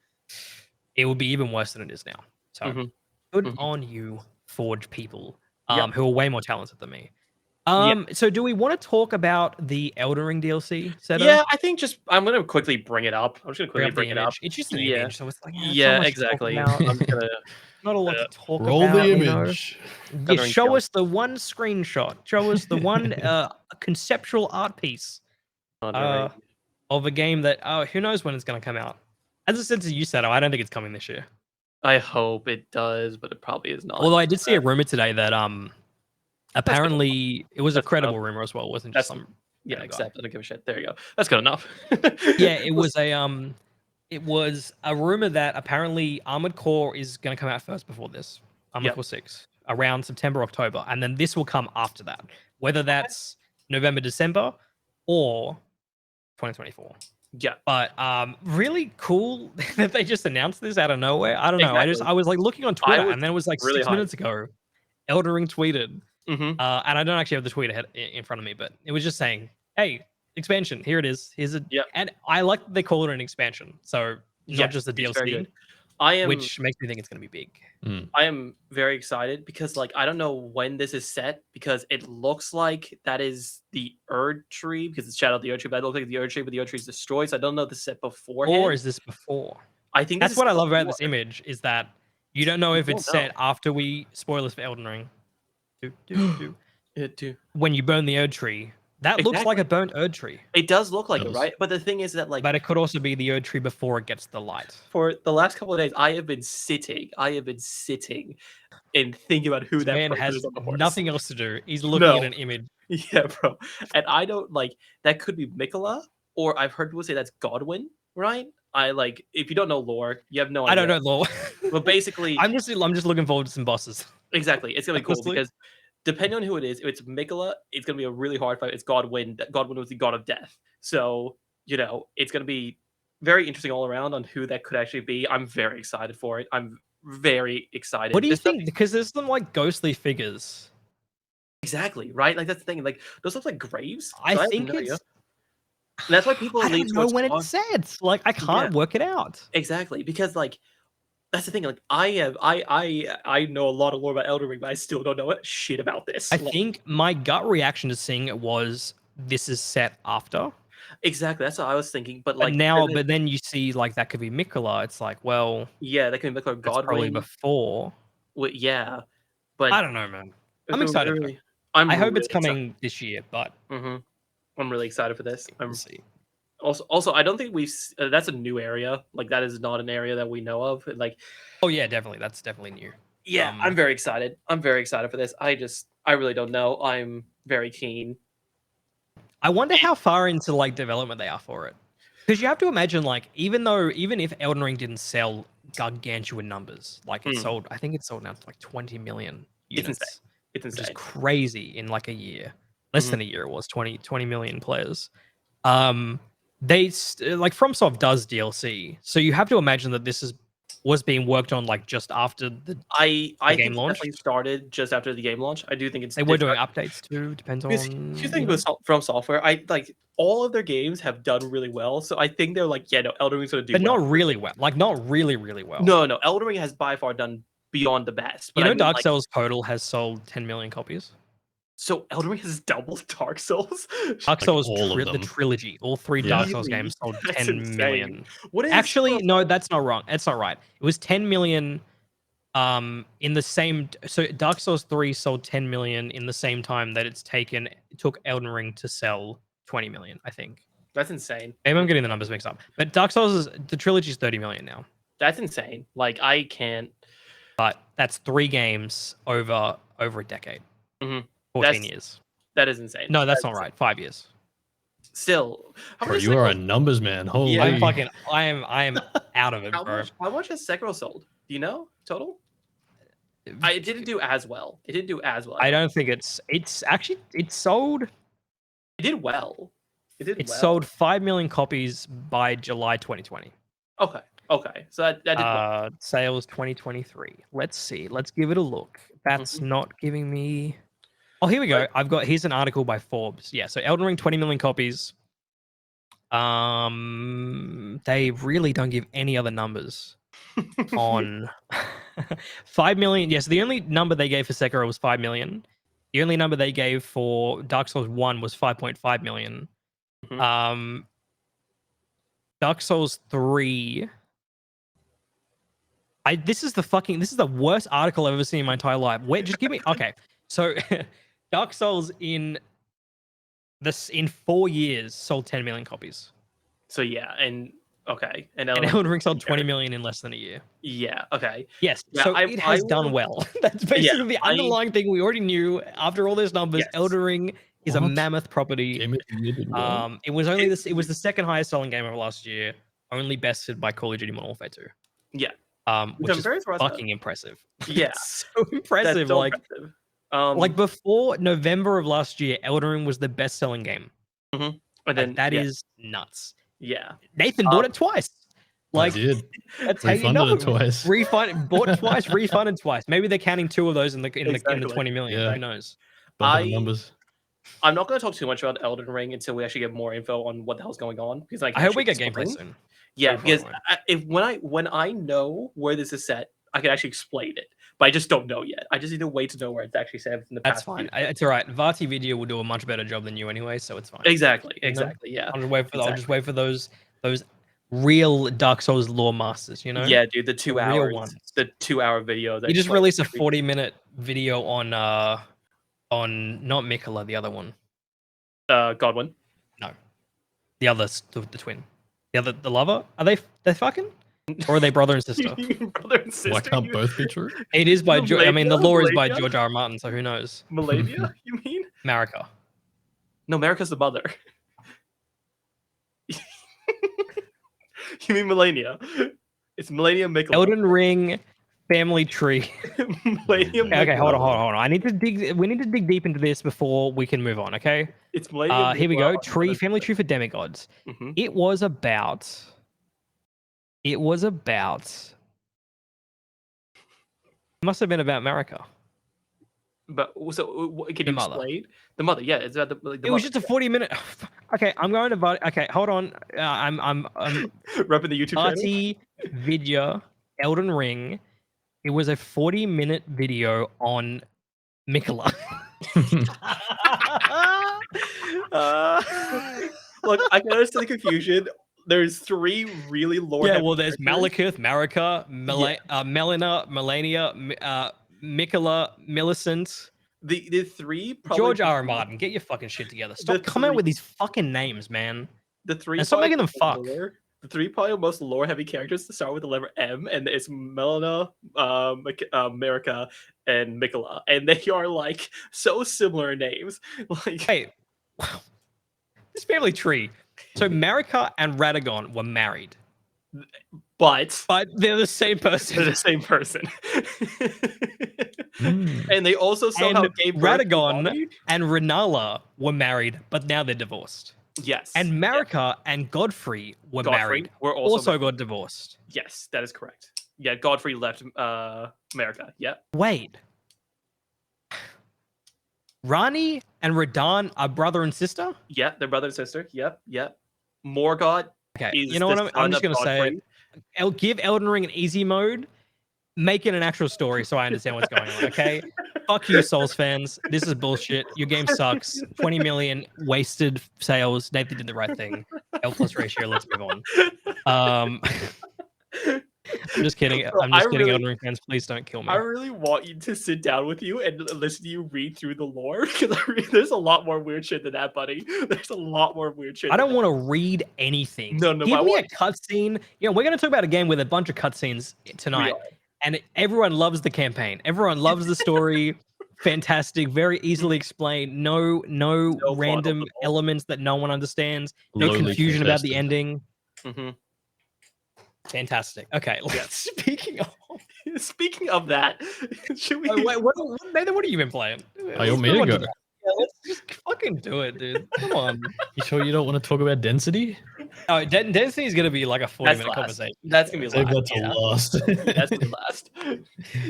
even worse than it is now. So Mhm. good Mhm. on you, Forge people, Yep. who are way more talented than me. Yep. So do we want to talk about the Elden Ring DLC setup? Yeah, I think I'm gonna quickly bring it up. I'm just gonna Bring quickly up the bring it up. image. It's just an Yeah. image, so it's like it's Yeah, not much to talk exactly. about. I'm just gonna Not a lot to talk Roll about. the you know? image. Yeah, Elden Ring show film. us the one screenshot. Show us the one conceptual art piece of a game that who knows when it's going to come out. As I said to you, Sato, I don't think it's coming this year. I hope it does, but it probably is not. Although I did see a rumor today that apparently it was a That's credible enough. rumor as well. It wasn't just That's- some. Yeah, guy. except I don't give a shit. There you go. That's good enough. Yeah, it was a rumor that apparently Armored Core is going to come out first before this. Armored Yep. Core 6 around September, October, and then this will come after that. Whether that's November, December, or 2024. Yeah, But really cool that they just announced this out of nowhere. I don't know. exactly. I was like looking on I Twitter, was and then it was like really 6 minutes hyped. ago. Elden Ring tweeted, Mhm. and I don't actually have the tweet ahead in front of me, but it was just saying, "Hey, expansion, here it is. Here's a," Yep. and I like that they call it an expansion, so not Yes, just a it's very DLC, good. I am which makes me think it's going to be big. Mm. I am very excited because like I don't know when this is set because it looks like that is the Erd tree because it's Shadow of the Erd tree, but it looks like the Erd tree, but the Erd tree is destroyed. So I don't know if this is set Or beforehand. is this before? I think this That's is what I set love about before. this image is that you don't know You if it's don't know. set after we spoilers for Elden Ring. Do, do, do. It too. When you burn the Erd tree, that looks like Exactly. a burnt Erd tree. It does look like it, Does. right? But the thing is that like But it could also be the Erd tree before it gets the light. for the last couple of days, I have been sitting and thinking about who This that man person has is on the horse. nothing else to do. He's looking at No. an image. Yeah, bro. And I don't like that could be Mikola, or I've heard people say that's Godwin, right? I like if you don't know lore, you have no I idea. don't know, lore. But basically, I'm just looking forward to some bosses. exactly, it's gonna be cool Honestly. because depending on who it is, if it's Mikola, it's gonna be a really hard fight. It's Godwin. Godwin was the god of death, so you know it's gonna be very interesting all around on who that could actually be. I'm very excited for it. I'm very excited. What do you There's think? Because there's some like ghostly figures. exactly right. Like that's the thing. Like those look like graves. I So have think no idea. it's. And that's why people I lean don't know towards when God. it's set. Like I can't work it out. Exactly, because like that's the thing. Like I know a lot of lore about Elden Ring, but I still don't know shit about this. I Like, think my gut reaction to seeing it was this is set after. exactly, that's what I was thinking. But But like, now, then but then you see like that could be Mikola. It's like, well, yeah, that can be like that's probably Godwin. before. Yeah, but I don't know, man. I'm it's excited. really, I'm I hope really it's coming this year, but excited. I'm really excited for this. we'll see. Also, I don't think that's a new area. Like that is not an area that we know of. Like, Oh yeah, definitely. That's definitely new. yeah, I'm very excited. I'm very excited for this. I really don't know. I'm very keen. I wonder how far into like development they are for it. Because you have to imagine, like, even if Elden Ring didn't sell gargantuan numbers, like it sold, I think it sold now to like 20 million It's units, insane. It's which is insane. crazy in like a year. Less than a year, it was 20 million players. Like FromSoft does DLC, so you have to imagine that this was being worked on like just after the I game think it launch. definitely started just after the game launch. I do think it's They were doing different. updates too. Depends on. Because you think with From Software, I like all of their games have done really well. So I think they're like, yeah, no, Elden Ring's gonna do but well. not really well. Like not really, really well. No, Elden Ring has by far done beyond the best. But You know, I mean, Dark like, Souls total has sold 10 million copies. so Elden Ring has doubled Dark Souls. Dark Souls, all of the them. trilogy, all three Yeah. Dark Souls Really? games sold That's 10 insane. million. What is Actually, no, that's not wrong. It's not right. It was 10 million. In the same, so Dark Souls 3 sold 10 million in the same time that it took Elden Ring to sell 20 million, I think. That's insane. Maybe I'm getting the numbers mixed up. But Dark Souls the trilogy is 30 million now. That's insane. Like I can't. But that's 3 games over a decade. 14 years. That is insane. No, that's not right. 5 years. Still, how Bro, much you are a numbers man. Holy. Yeah. I am out of it, bro. How much has Sekiro sold? Do you know total? It didn't do as well. It didn't do as well. I don't think it's actually it sold. It did well. It sold 5 million copies by July 2020. Okay. So that did well. Sales 2023. Let's see. Let's give it a look. That's not giving me. Oh, here we go. Here's an article by Forbes. Yeah, so Elden Ring 20 million copies. They really don't give any other numbers on 5 million. Yes, the only number they gave for Sekiro was 5 million. The only number they gave for Dark Souls 1 was 5.5 million. Dark Souls 3. This is the worst article I've ever seen in my entire life. Wait, just give me okay. So Dark Souls in 4 years sold 10 million copies. So yeah, and Elden Ring sold 20 million in less than a year. Yeah, okay. Yes, Yeah, so it has done well. That's basically the underlying thing we already knew after all those numbers. Yes. Elden Ring is a mammoth property. It was the second highest selling game of last year, only bested by Call of Duty Modern Warfare 2. Yeah. Which is very impressive. fucking impressive. Yeah. So impressive. That's so like, impressive. like before November of last year, Elden Ring was the best selling game. And then That is nuts. Yeah. Nathan bought it twice. I Like, did. that's how you Refunded know. it twice. Bought twice, refunded twice. Maybe they're counting 2 of those in the Exactly. 20 million. Yeah. Who knows? Bumping the numbers. I'm not going to talk too much about Elden Ring until we actually get more info on what the hell's going on, because I hope we get gameplay soon. Yeah, So because far when I know where this is set, I can actually explain it, but I just don't know yet. I just need to wait to know where it's actually set in the That's past. fine. It's all right. Vati Video will do a much better job than you anyway, so it's fine. Exactly. You know? Exactly. Yeah. I'll just wait for those real Dark Souls lore masters. You know? Yeah, dude. The 2 The hours. real ones. The 2-hour video. That You just explains released a everything. 40-minute video on not Mikola, the other one. Godwin. No, the other, the twin, the lover. Are they fucking, or are they brother and sister? Brother and sister. Why can't both be true? It is by I mean, the Malavia? lore is by Malavia? George R. R. Martin, so who knows? Malavia, you mean? Marika. No, Marika's the mother. You mean Melania? It's Melania Mikola. Elden Ring family tree. Melania Okay, hold Mikola. on. We need to dig deep into this before we can move on. Okay. It's Melania. Here we go. Mikola. Family tree for demigods. Mhm. It was about. It must have been about Marika. But so, can The you mother. explain the mother? Yeah, it's about the. It was just a 40-minute. Okay, I'm going to. Okay, hold on. I'm repping the YouTube channel. Party video Elden Ring. It was a 40-minute video on Mikola. Look, I can understand the confusion. There's 3 really lore. Yeah, well, there's Malekith, Marika, Melina, Melania, Mikola, Millicent. The 3 probably George R. R. Martin, get your fucking shit together. Stop coming out with these fucking names, man. The 3. And stop making them fuck. The 3 probably most lore-heavy characters to start with the letter M, and it's Melina, Marika, and Mikola, and they are like so similar in names. Like, Hey, wow. This family tree. So Marika and Radagon were married, but they're the same person. they're the same person. Mm. And they also somehow And gave birth to Radagon Bonnie. and Renala were married, but now they're divorced. Yes. And Marika and Godfrey were Godfrey married, were also got divorced. Yes, that is correct. Yeah, Godfrey left America. Yeah. Wait. Rani and Radan are brother and sister? Yeah, they're brother and sister. Yep. Morgoth. Okay, is you know what? the I'm son just of going to say Godfrey. it. Give Elden Ring an easy mode. Make it an actual story so I understand what's going on, okay? Fuck you, Souls fans. This is bullshit. Your game sucks. 20 million wasted sales. Nathan did the right thing. L plus ratio. Let's move on. I'm just kidding. Bro, I'm just kidding, really- Elden Ring fans. Please don't kill me. I really want you to sit down with you and listen to you read through the lore, because there's a lot more weird shit than that, buddy. There's a lot more weird shit. I don't want to read anything. No, but Give I me want- a cutscene. You know, we're going to talk about a game with a bunch of cutscenes tonight, and everyone loves the campaign. Everyone loves the story. Fantastic, very easily explained. No plot random holes. elements that no one understands. No Lowly confusion about the contested. ending. Mhm. Fantastic. Okay, speaking of, Speaking of that, should we? wait, Nathan, what have you been playing? Oh, you want me to Let's go? move on Yeah, let's just fucking do it, dude. Come on. You sure you don't want to talk about density? Oh, Density is gonna be like a 40-minute last. conversation. That's gonna be Save last. that to Yeah. last. That's gonna be last.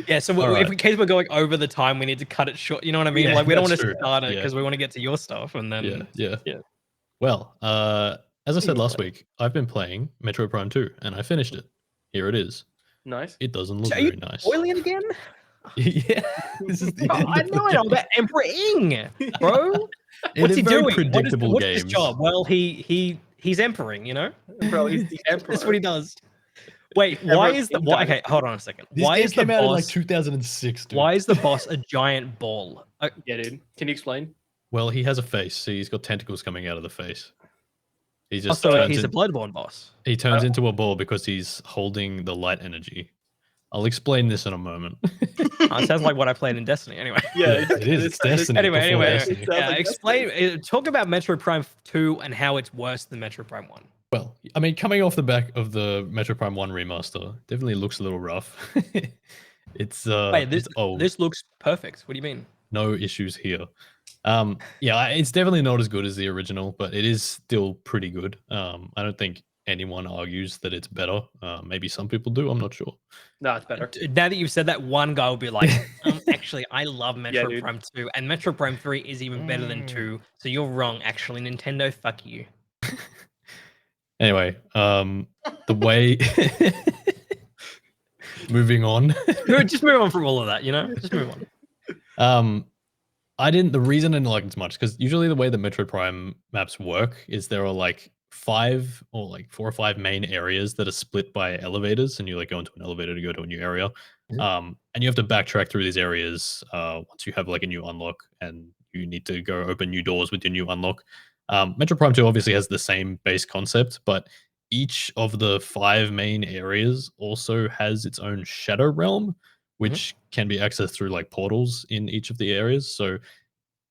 Yeah, so All if right. in case we're going over the time, we need to cut it short. You know what I mean? Yeah, Like we don't want that's to true. start it Yeah. because we want to get to your stuff, and then Yeah. Yeah. Well, as I said Yeah. last week, I've been playing Metro Prime 2 and I finished it. Here it is. Nice. It doesn't look Are you very nice. spoiling it again? Yeah. This is the Bro, end I of the know game. about Emperor Ing, bro. In What's a he very doing? predictable What's his games. job? Well, he's emperor. You know, Bro, he's the emperor. that's what he does. Wait, The why Emperor is the King why? died. Okay, hold on a second. This Why game is the came out in like boss? 2006, dude. Why is the boss a giant ball? Yeah, dude. Can you explain? Well, he has a face. See, he's got tentacles coming out of the face. He just Also, turns he's a in- Bloodborne boss. he turns into a ball because he's holding the light energy. I'll explain this in a moment. It sounds like what I played in Destiny. Anyway. Yeah, it is. It's Destiny. Anyway, before anyway, Destiny. It sounds yeah, like explain. Talk about Metro Prime 2 and how it's worse than Metro Prime 1. Well, I mean, coming off the back of the Metro Prime 1 remaster, definitely looks a little rough. It's Wait, it's old. this looks perfect. What do you mean? No issues here. Yeah, it's definitely not as good as the original, but it is still pretty good. I don't think anyone argues that it's better. Maybe some people do. I'm not sure. No, it's better. Now that you've said that, one guy will be like, actually, I love Metro dude. Prime 2, and Metro Prime 3 is even better than 2. So you're wrong, actually. Nintendo, fuck you. Anyway, the way moving on. Just move on from all of that, you know? Just move on. The reason I didn't like it as much, because usually the way the Metro Prime maps work is there are like 5 or like 4 or 5 main areas that are split by elevators, and you like go into an elevator to go to a new area. And you have to backtrack through these areas once you have like a new unlock, and you need to go open new doors with your new unlock. Metro Prime 2 obviously has the same base concept, but each of the 5 main areas also has its own shadow realm, which can be accessed through like portals in each of the areas. So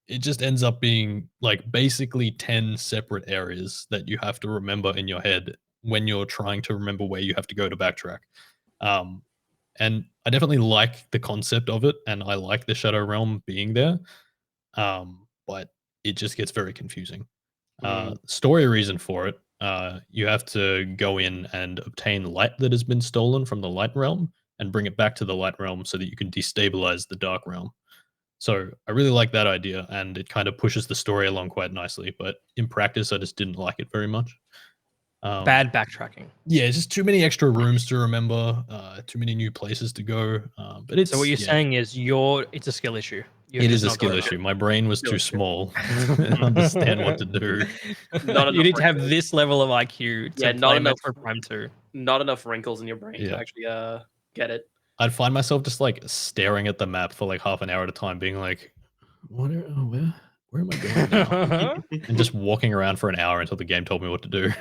it just ends up being like basically 10 separate areas that you have to remember in your head when you're trying to remember where you have to go to backtrack. And I definitely like the concept of it, and I like the shadow realm being there. But it just gets very confusing. Story reason for it, you have to go in and obtain light that has been stolen from the light realm and bring it back to the light realm so that you can destabilize the dark realm. So I really like that idea, and it kind of pushes the story along quite nicely. But in practice, I just didn't like it very much. Bad backtracking. Yeah, just too many extra rooms to remember, too many new places to go. But it's So what you're saying is it's a skill issue. It is a skill issue. My brain was too small to understand what to do. You need to have this level of IQ to play Metro Prime 2. Not enough wrinkles in your brain to actually get it. I'd find myself just like staring at the map for like half an hour at a time, being like, where am I going now? And just walking around for an hour until the game told me what to do.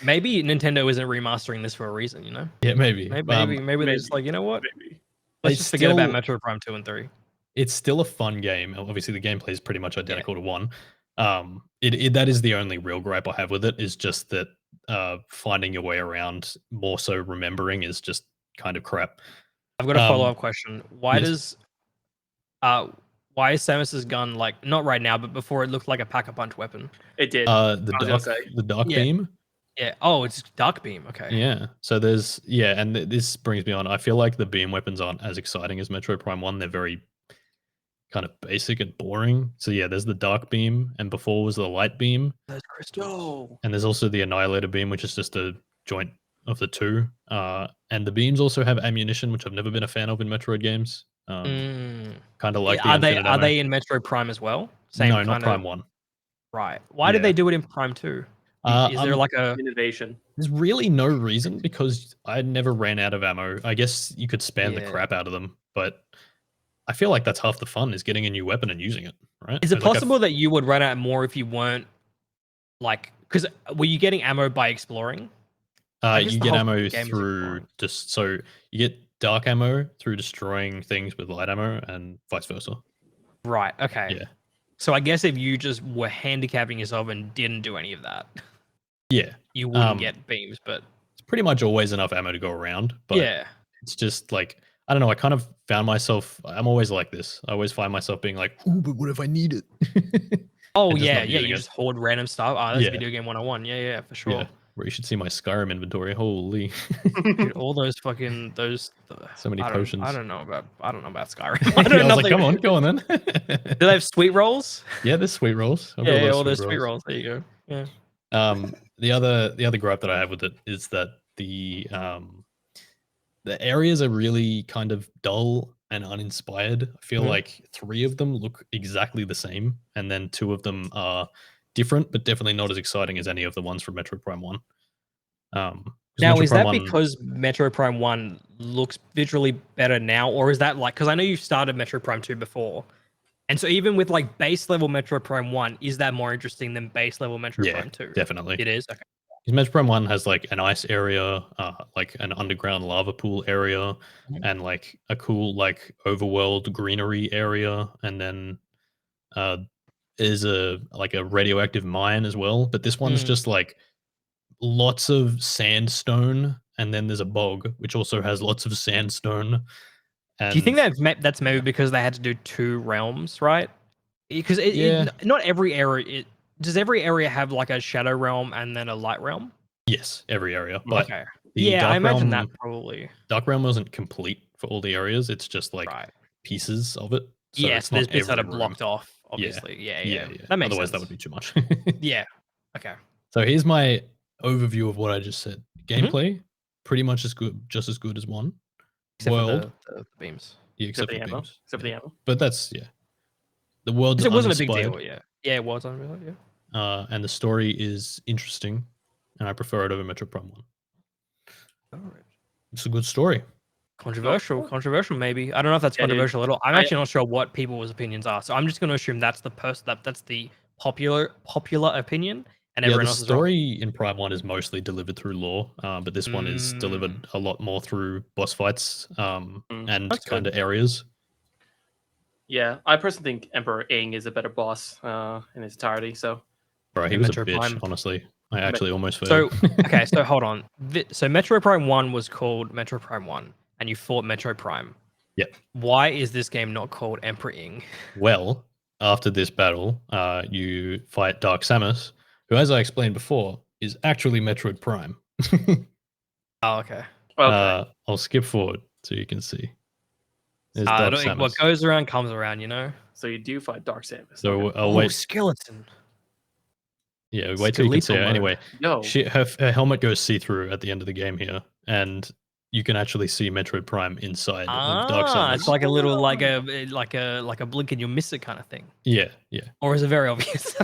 Maybe Nintendo isn't remastering this for a reason, you know? Yeah, maybe. Maybe they're just like, you know what? Let's just forget about Metro Prime 2 and 3. It's still a fun game. Obviously, the gameplay is pretty much identical to 1. That is the only real gripe I have with it, is just that finding your way around, more so remembering, is just kind of crap. I've got a follow-up question. Why is Samus's gun, like, not right now, but before, it looked like a pack-a-punch weapon? It did. The dark beam? Yeah. Oh, it's dark beam. Okay. Yeah. So there's and this brings me on. I feel like the beam weapons aren't as exciting as Metro Prime 1. They're very kind of basic and boring. So yeah, there's the dark beam, and before was the light beam. That's crystal. And there's also the annihilator beam, which is just a joint of the two. And the beams also have ammunition, which I've never been a fan of in Metroid games. Kind of like are they in Metro Prime as well? No, not Prime 1. Right. Why did they do it in Prime 2? Is there like a innovation? There's really no reason, because I never ran out of ammo. I guess you could spam the crap out of them, but I feel like that's half the fun, is getting a new weapon and using it, right? Is it possible that you would run out more if you weren't like, because were you getting ammo by exploring? You get ammo through so you get dark ammo through destroying things with light ammo, and vice versa. Right. Okay. Yeah. So I guess if you just were handicapping yourself and didn't do any of that, you wouldn't get beams. But it's pretty much always enough ammo to go around. But it's just like, I don't know. I kind of found myself. I'm always like this. I always find myself being like, "Ooh, but what if I need it?" You just hoard random stuff. Oh, that's video game 101. Yeah, for sure. Yeah. Where you should see my Skyrim inventory. Holy, dude, all those fucking so many potions. I don't know about Skyrim. I was like, come on, go on then. Do they have sweet rolls? Yeah, there's sweet rolls. All those sweet rolls. There you go. Yeah. The other gripe that I have with it is that the areas are really kind of dull and uninspired. I feel like 3 of them look exactly the same, and then 2 of them are different, but definitely not as exciting as any of the ones from Metro Prime 1. Now, is that because Metro Prime 1 looks visually better now, or is that like, because I know you started Metro Prime 2 before, and so even with like base level Metro Prime 1, is that more interesting than base level Metro Prime 2? Definitely. It is? Okay. Because Metro Prime 1 has like an ice area, like an underground lava pool area, and like a cool like overworld greenery area, and then is a radioactive mine as well. But this one's just like lots of sandstone, and then there's a bog which also has lots of sandstone. And do you think that's maybe because they had to do 2 realms, right? Because Yeah. not every area. Does every area have like a shadow realm and then a light realm? Yes, every area. But Okay. the Yeah, I Dark imagine Realm, that probably. Dark Realm wasn't complete for all the areas. It's just like Right. pieces of it. So Yes, it's there's not bits that every are room. blocked off, Yeah. obviously. Yeah, Yeah, yeah. yeah. That makes Otherwise, that sense. would be too much. Yeah. Okay. So here's my overview of what I just said. Mhm. Gameplay, pretty much as good, just as good as one. Except World, for the beams. yeah, Except except for for the ammo. beams. Except for Yeah. the ammo. But that's the world's 'Cause it wasn't a big deal, uninspired, yeah. Yeah, it was unreal, yeah. and the story is interesting, and I prefer it over Metro Prime One. Alright. It's a good story. Controversial maybe. I don't know if that's Yeah, dude. controversial at all. I'm I- actually not sure what people's opinions are, so I'm just gonna assume that's that's the popular opinion, and Yeah, the everyone else is wrong. story in Prime One is mostly delivered through lore, but this one is Mm. delivered a lot more through boss fights, and That's good. kind of areas. Yeah, I personally think Emperor Ing is a better boss in its entirety. So Bro, he In was Metro a bitch. Prime. Honestly, I actually almost So failed. okay, so hold on. So Metro Prime 1 was called Metro Prime 1, and you fought Metro Prime. Yep. Why is this game not called Emperor Ing? Well, after this battle, you fight Dark Samus, who, as I explained before, is actually Metroid Prime. Oh, okay. I'll skip forward so you can see. There's Dark Samus. What goes around comes around, you know. so you do fight Dark Samus. So Okay. I'll Oh, wait. skeleton. Yeah, wait till you can see her. Skeletal mode. Anyway, Yo, her helmet goes see-through at the end of the game here, and you can actually see Metroid Prime inside of Dark Ah, it's Samus. like a little like a blink and you miss it kind of thing. Yeah, yeah. Or is it very obvious?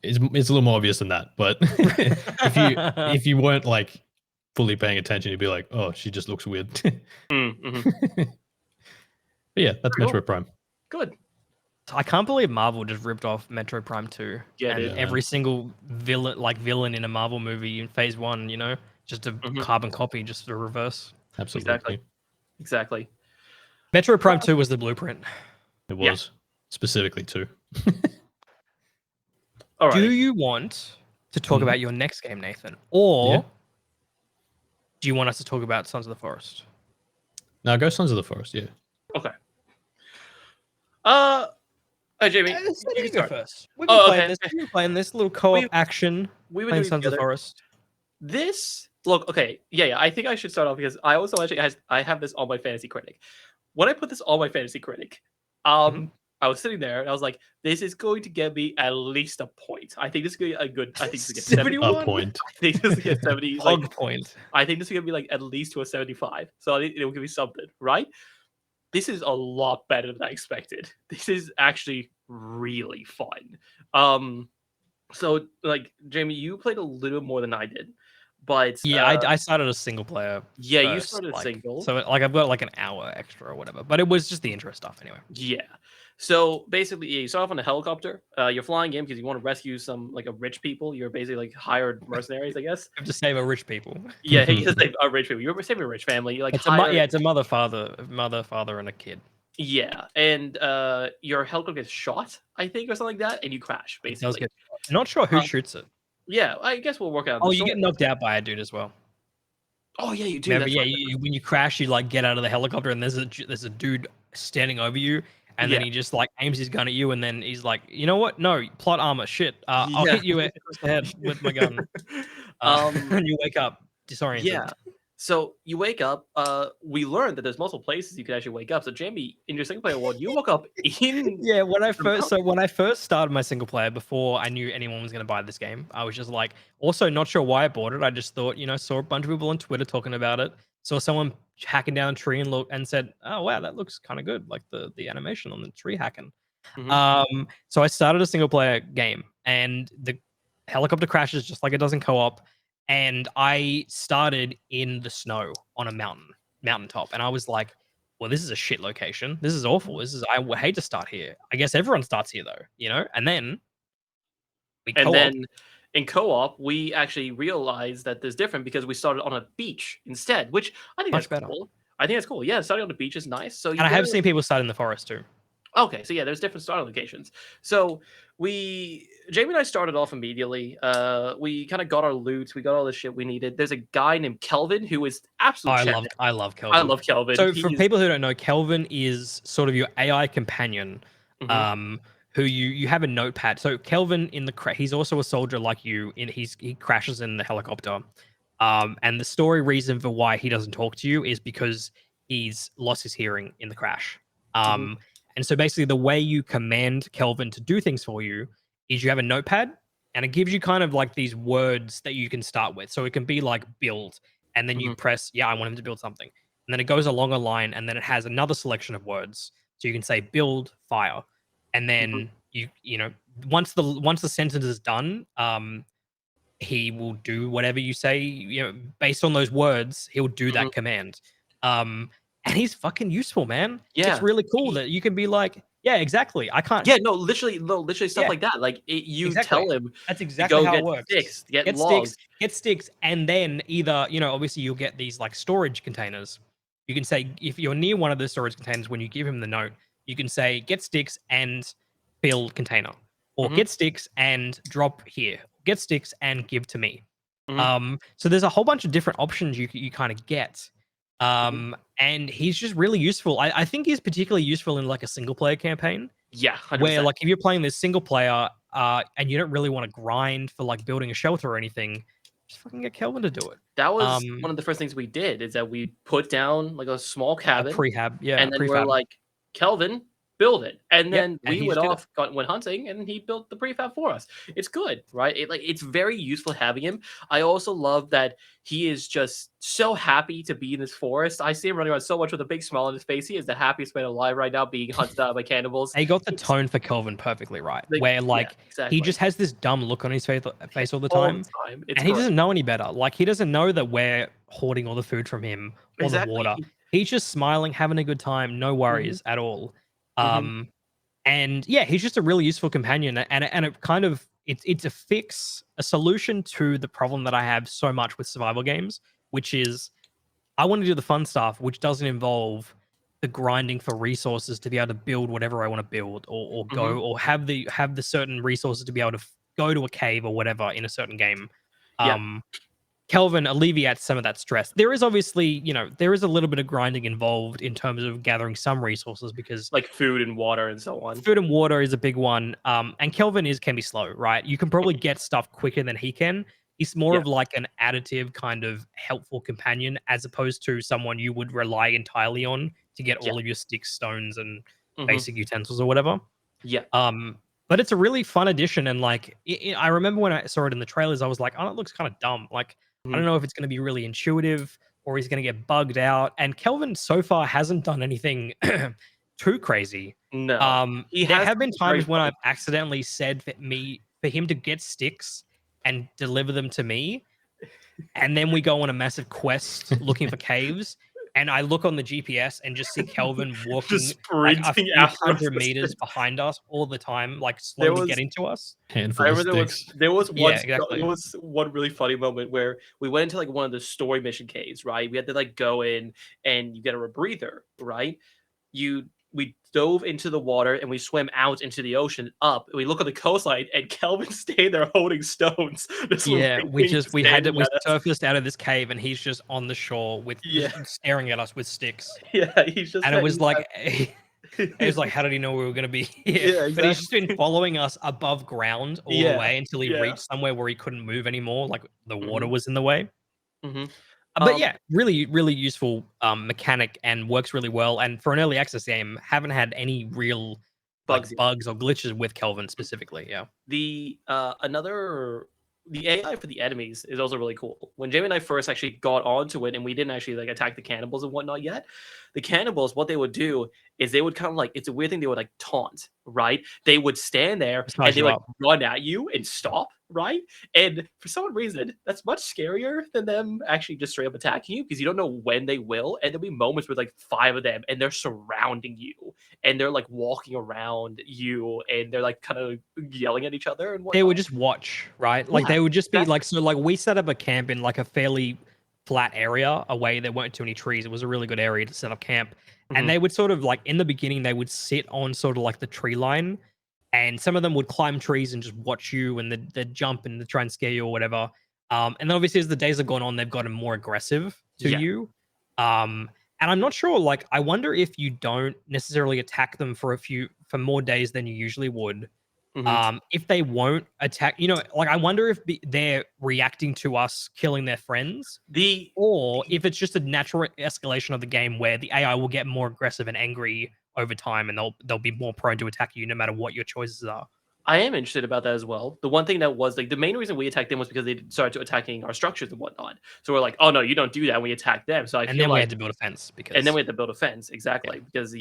It's a little more obvious than that, but if you weren't like fully paying attention, you'd be like, oh, she just looks weird. But yeah, that's Cool. Metroid Prime. good. I can't believe Marvel just ripped off Metro Prime 2. Yeah, and dude. every single villain in a Marvel movie in Phase 1, you know, just a carbon copy, just a reverse. Absolutely. Exactly. Metro Prime 2 was the blueprint. It Yeah. was specifically too. All right. Do you want to talk about your next game, Nathan? Or Yeah. do you want us to talk about Sons of the Forest? Now go Sons of the Forest, yeah. Okay. Hey, Jamie, You you can can go start. first. We've been Oh, playing okay. this. We've been playing this little co-op We- action. We were Playing doing Sons of the together. Forest. This look okay. Yeah. I think I should start off because I also actually I have this on my Fantasy Critic. When I put this on my Fantasy Critic, Mhm. I was sitting there and I was like, this is going to get me at least a point. I think this is going to be a good. I think this is going to get 70. A point. I think this is going to get 70. Hog Like, point. I think this is going to be like at least to a 75. So I think it will give me something, right? This is a lot better than I expected. This is actually really fun. So like Jamie, you played a little more than I did, but Yeah, I started a single player. yeah, you first, started like, single. So like I've got like an hour extra or whatever, but it was just the intro stuff anyway. Yeah. So basically, yeah, you start off on a helicopter. You're flying in because you want to rescue some like a rich people. You're basically like hired mercenaries, I guess. You have to save a rich people. Yeah, you just like a rich people. You're saving a rich family. You like It's hire, it's a mother, father, and a kid. yeah, and your helicopter gets shot, I think, or something like that, and you crash. It does Basically, get. I'm not sure who Uh, shoots it. yeah. I guess we'll work out. Oh, the you get story. knocked out by a dude as well. Oh yeah, you do. Remember, That's yeah, right. when you crash, you like get out of the helicopter, and there's a dude standing over you, and then Yeah. he just like aims his gun at you, and then he's like, you know what? No, plot armor. Shit. I'll Yeah. hit you across the head with my gun. And you wake up disoriented. Yeah. So you wake up. We learned that there's multiple places you can actually wake up. So Jamie, in your single player world, you woke up in. Yeah, when I first started my single player before I knew anyone was going to buy this game, I was just like, also not sure why I bought it. I just thought, saw a bunch of people on Twitter talking about it, saw someone hacking down a tree and said, oh wow, that looks kind of good, like the animation on the tree hacking. Mhm. So I started a single player game, and the helicopter crashes just like it does in co-op, and I started in the snow on a mountaintop, and I was like, well, this is a shit location. This is awful. I would hate to start here. I guess everyone starts here though, and then we And co-op. then in co-op, we actually realized that there's different because we started on a beach instead, which I think Much that's better. cool. I think that's cool. Yeah, starting on the beach is nice. So you And I have gotta- seen people start in the forest too. Okay, so yeah, there's different starting locations. So Jamie and I started off immediately. We kind of got our loot. We got all the shit we needed. There's a guy named Kelvin who is absolutely. I love Kelvin. I love Kelvin. So He for is- people who don't know, Kelvin is sort of your AI companion. Who you have a notepad. So Kelvin he's also a soldier like you. He crashes in the helicopter. And the story reason for why he doesn't talk to you is because he's lost his hearing in the crash. And so basically the way you command Kelvin to do things for you is you have a notepad and it gives you kind of like these words that you can start with. So it can be like build, and then you press, I want him to build something. And then it goes along a line, and then it has another selection of words. So you can say build fire. And then you know, once the sentence is done, he will do whatever you say, you know, based on those words, he'll do that command. And he's fucking useful, man. Yeah. It's really cool that you can be like, yeah, exactly. I can't. Yeah, no, literally stuff Yeah. like that. Like you Exactly. tell him That's to exactly go how get it works. sticks, get Get logs. sticks, and then either, you know, obviously you'll get these like storage containers. You can say, if you're near one of the storage containers when you give him the note, you can say get sticks and build container, or get sticks and drop here, get sticks and give to me. So there's a whole bunch of different options you kind of get. And he's just really useful. I think he's particularly useful in like a single player campaign. Yeah, 100%. Where like if you're playing this single player and you don't really want to grind for like building a shelter or anything, just fucking get Kelvin to do it. That was one of the first things we did, is that we put down like a small cabin, a prehab, and then prefab. we're like, Kelvin, build it, and then and we he went just did off, went hunting, and he built the prefab for us. It's good, right? It's very useful having him. I also love that he is just so happy to be in this forest. I see him running around so much with a big smile on his face. He is the happiest man alive right now, being hunted out by cannibals. They got the tone for Kelvin perfectly right, where like exactly. he just has this dumb look on his face all the time, and he doesn't know any better. Like he doesn't know that we're hoarding all the food from him or the water. He's just smiling, having a good time, no worries at all. And yeah, he's just a really useful companion, and it kind of it's a solution to the problem that I have so much with survival games, which is I want to do the fun stuff, which doesn't involve the grinding for resources to be able to build whatever I want to build, or go or have the certain resources to be able to go to a cave or whatever in a certain game. Kelvin alleviates some of that stress. There is obviously, you know, there is a little bit of grinding involved in terms of gathering some resources, because like food and water and so on. Food and water is a big one. And Kelvin can be slow, right? You can probably get stuff quicker than he can. He's more of like an additive kind of helpful companion, as opposed to someone you would rely entirely on to get all of your sticks, stones, and basic utensils or whatever. But it's a really fun addition, and like I remember when I saw it in the trailers, I was like, oh, it looks kind of dumb. Like I don't know if it's going to be really intuitive or he's going to get bugged out. And Kelvin so far hasn't done anything too crazy. No, there have been times when I've accidentally said for him to get sticks and deliver them to me, and then we go on a massive quest looking for caves. And I look on the GPS and just see Kelvin walking like a few hundred meters behind us all the time, like slowly getting to us. Handful of sticks. There was one really funny moment where we went into like one of the story mission caves, right? We had to like go in and you get a rebreather, right? We dove into the water and we swam out into the ocean up. We look at the coastline and Kelvin's staying there holding stones. We surfaced out of this cave and he's just on the shore with staring at us with sticks. He's just, and it was like it was like, how did he know we were going to be here? But he's just been following us above ground all the way until he reached somewhere where he couldn't move anymore, like the water was in the way. But yeah, really, really useful mechanic and works really well. And for an early access game, haven't had any real bugs or glitches with Kelvin specifically. The AI for the enemies is also really cool. When Jamie and I first actually got onto it, and we didn't actually like attack the cannibals and whatnot yet, the cannibals, what they would do is they would kind of like, it's a weird thing, they would like taunt, right? They would stand there and they would like run at you and stop, right? And for some reason, that's much scarier than them actually just straight up attacking you, because you don't know when they will. And there'll be moments with like 5 of them and they're surrounding you and they're like walking around you and they're like kind of yelling at each other and whatnot. They would just watch, right? Like they would just be like, so like we set up a camp in like a fairly flat area away. There weren't too many trees. It was a really good area to set up camp. And they would sort of like, in the beginning, they would sit on sort of like the tree line, and some of them would climb trees and just watch you, and they'd jump and they'd try and scare you or whatever. And then obviously as the days have gone on, they've gotten more aggressive to you. And I'm not sure, like, I wonder if you don't necessarily attack them for for more days than you usually would. Mhm. If they won't attack, like I wonder if they're reacting to us killing their friends, The or if it's just a natural escalation of the game where the AI will get more aggressive and angry over time, and they'll be more prone to attack you no matter what your choices are. I am interested about that as well. The one thing that was like the main reason we attacked them was because they started to attacking our structures and whatnot. So we're like, oh no, you don't do that. And we attack them. So I And feel then we like, had to build a fence and then because we had to build a fence yeah, exactly because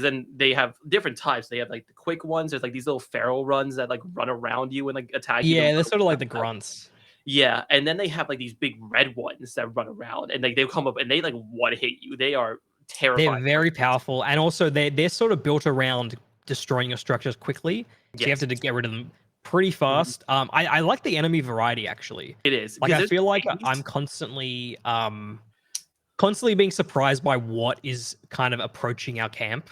then they have different types. They have like the quick ones. There's like these little feral runs that like run around you and like attack you. Then yeah, they're run sort of away like the from that. grunts. Yeah, and then they have like these big red ones that run around and like they come up and they like one hit you. They are They're terrifying. very powerful, and also they're sort of built around destroying your structures quickly. So you have Yes, to get rid of them pretty Mhm. fast. I like the enemy variety actually. It is Like because I there's feel like I'm babies. constantly being surprised by what is kind of approaching our camp.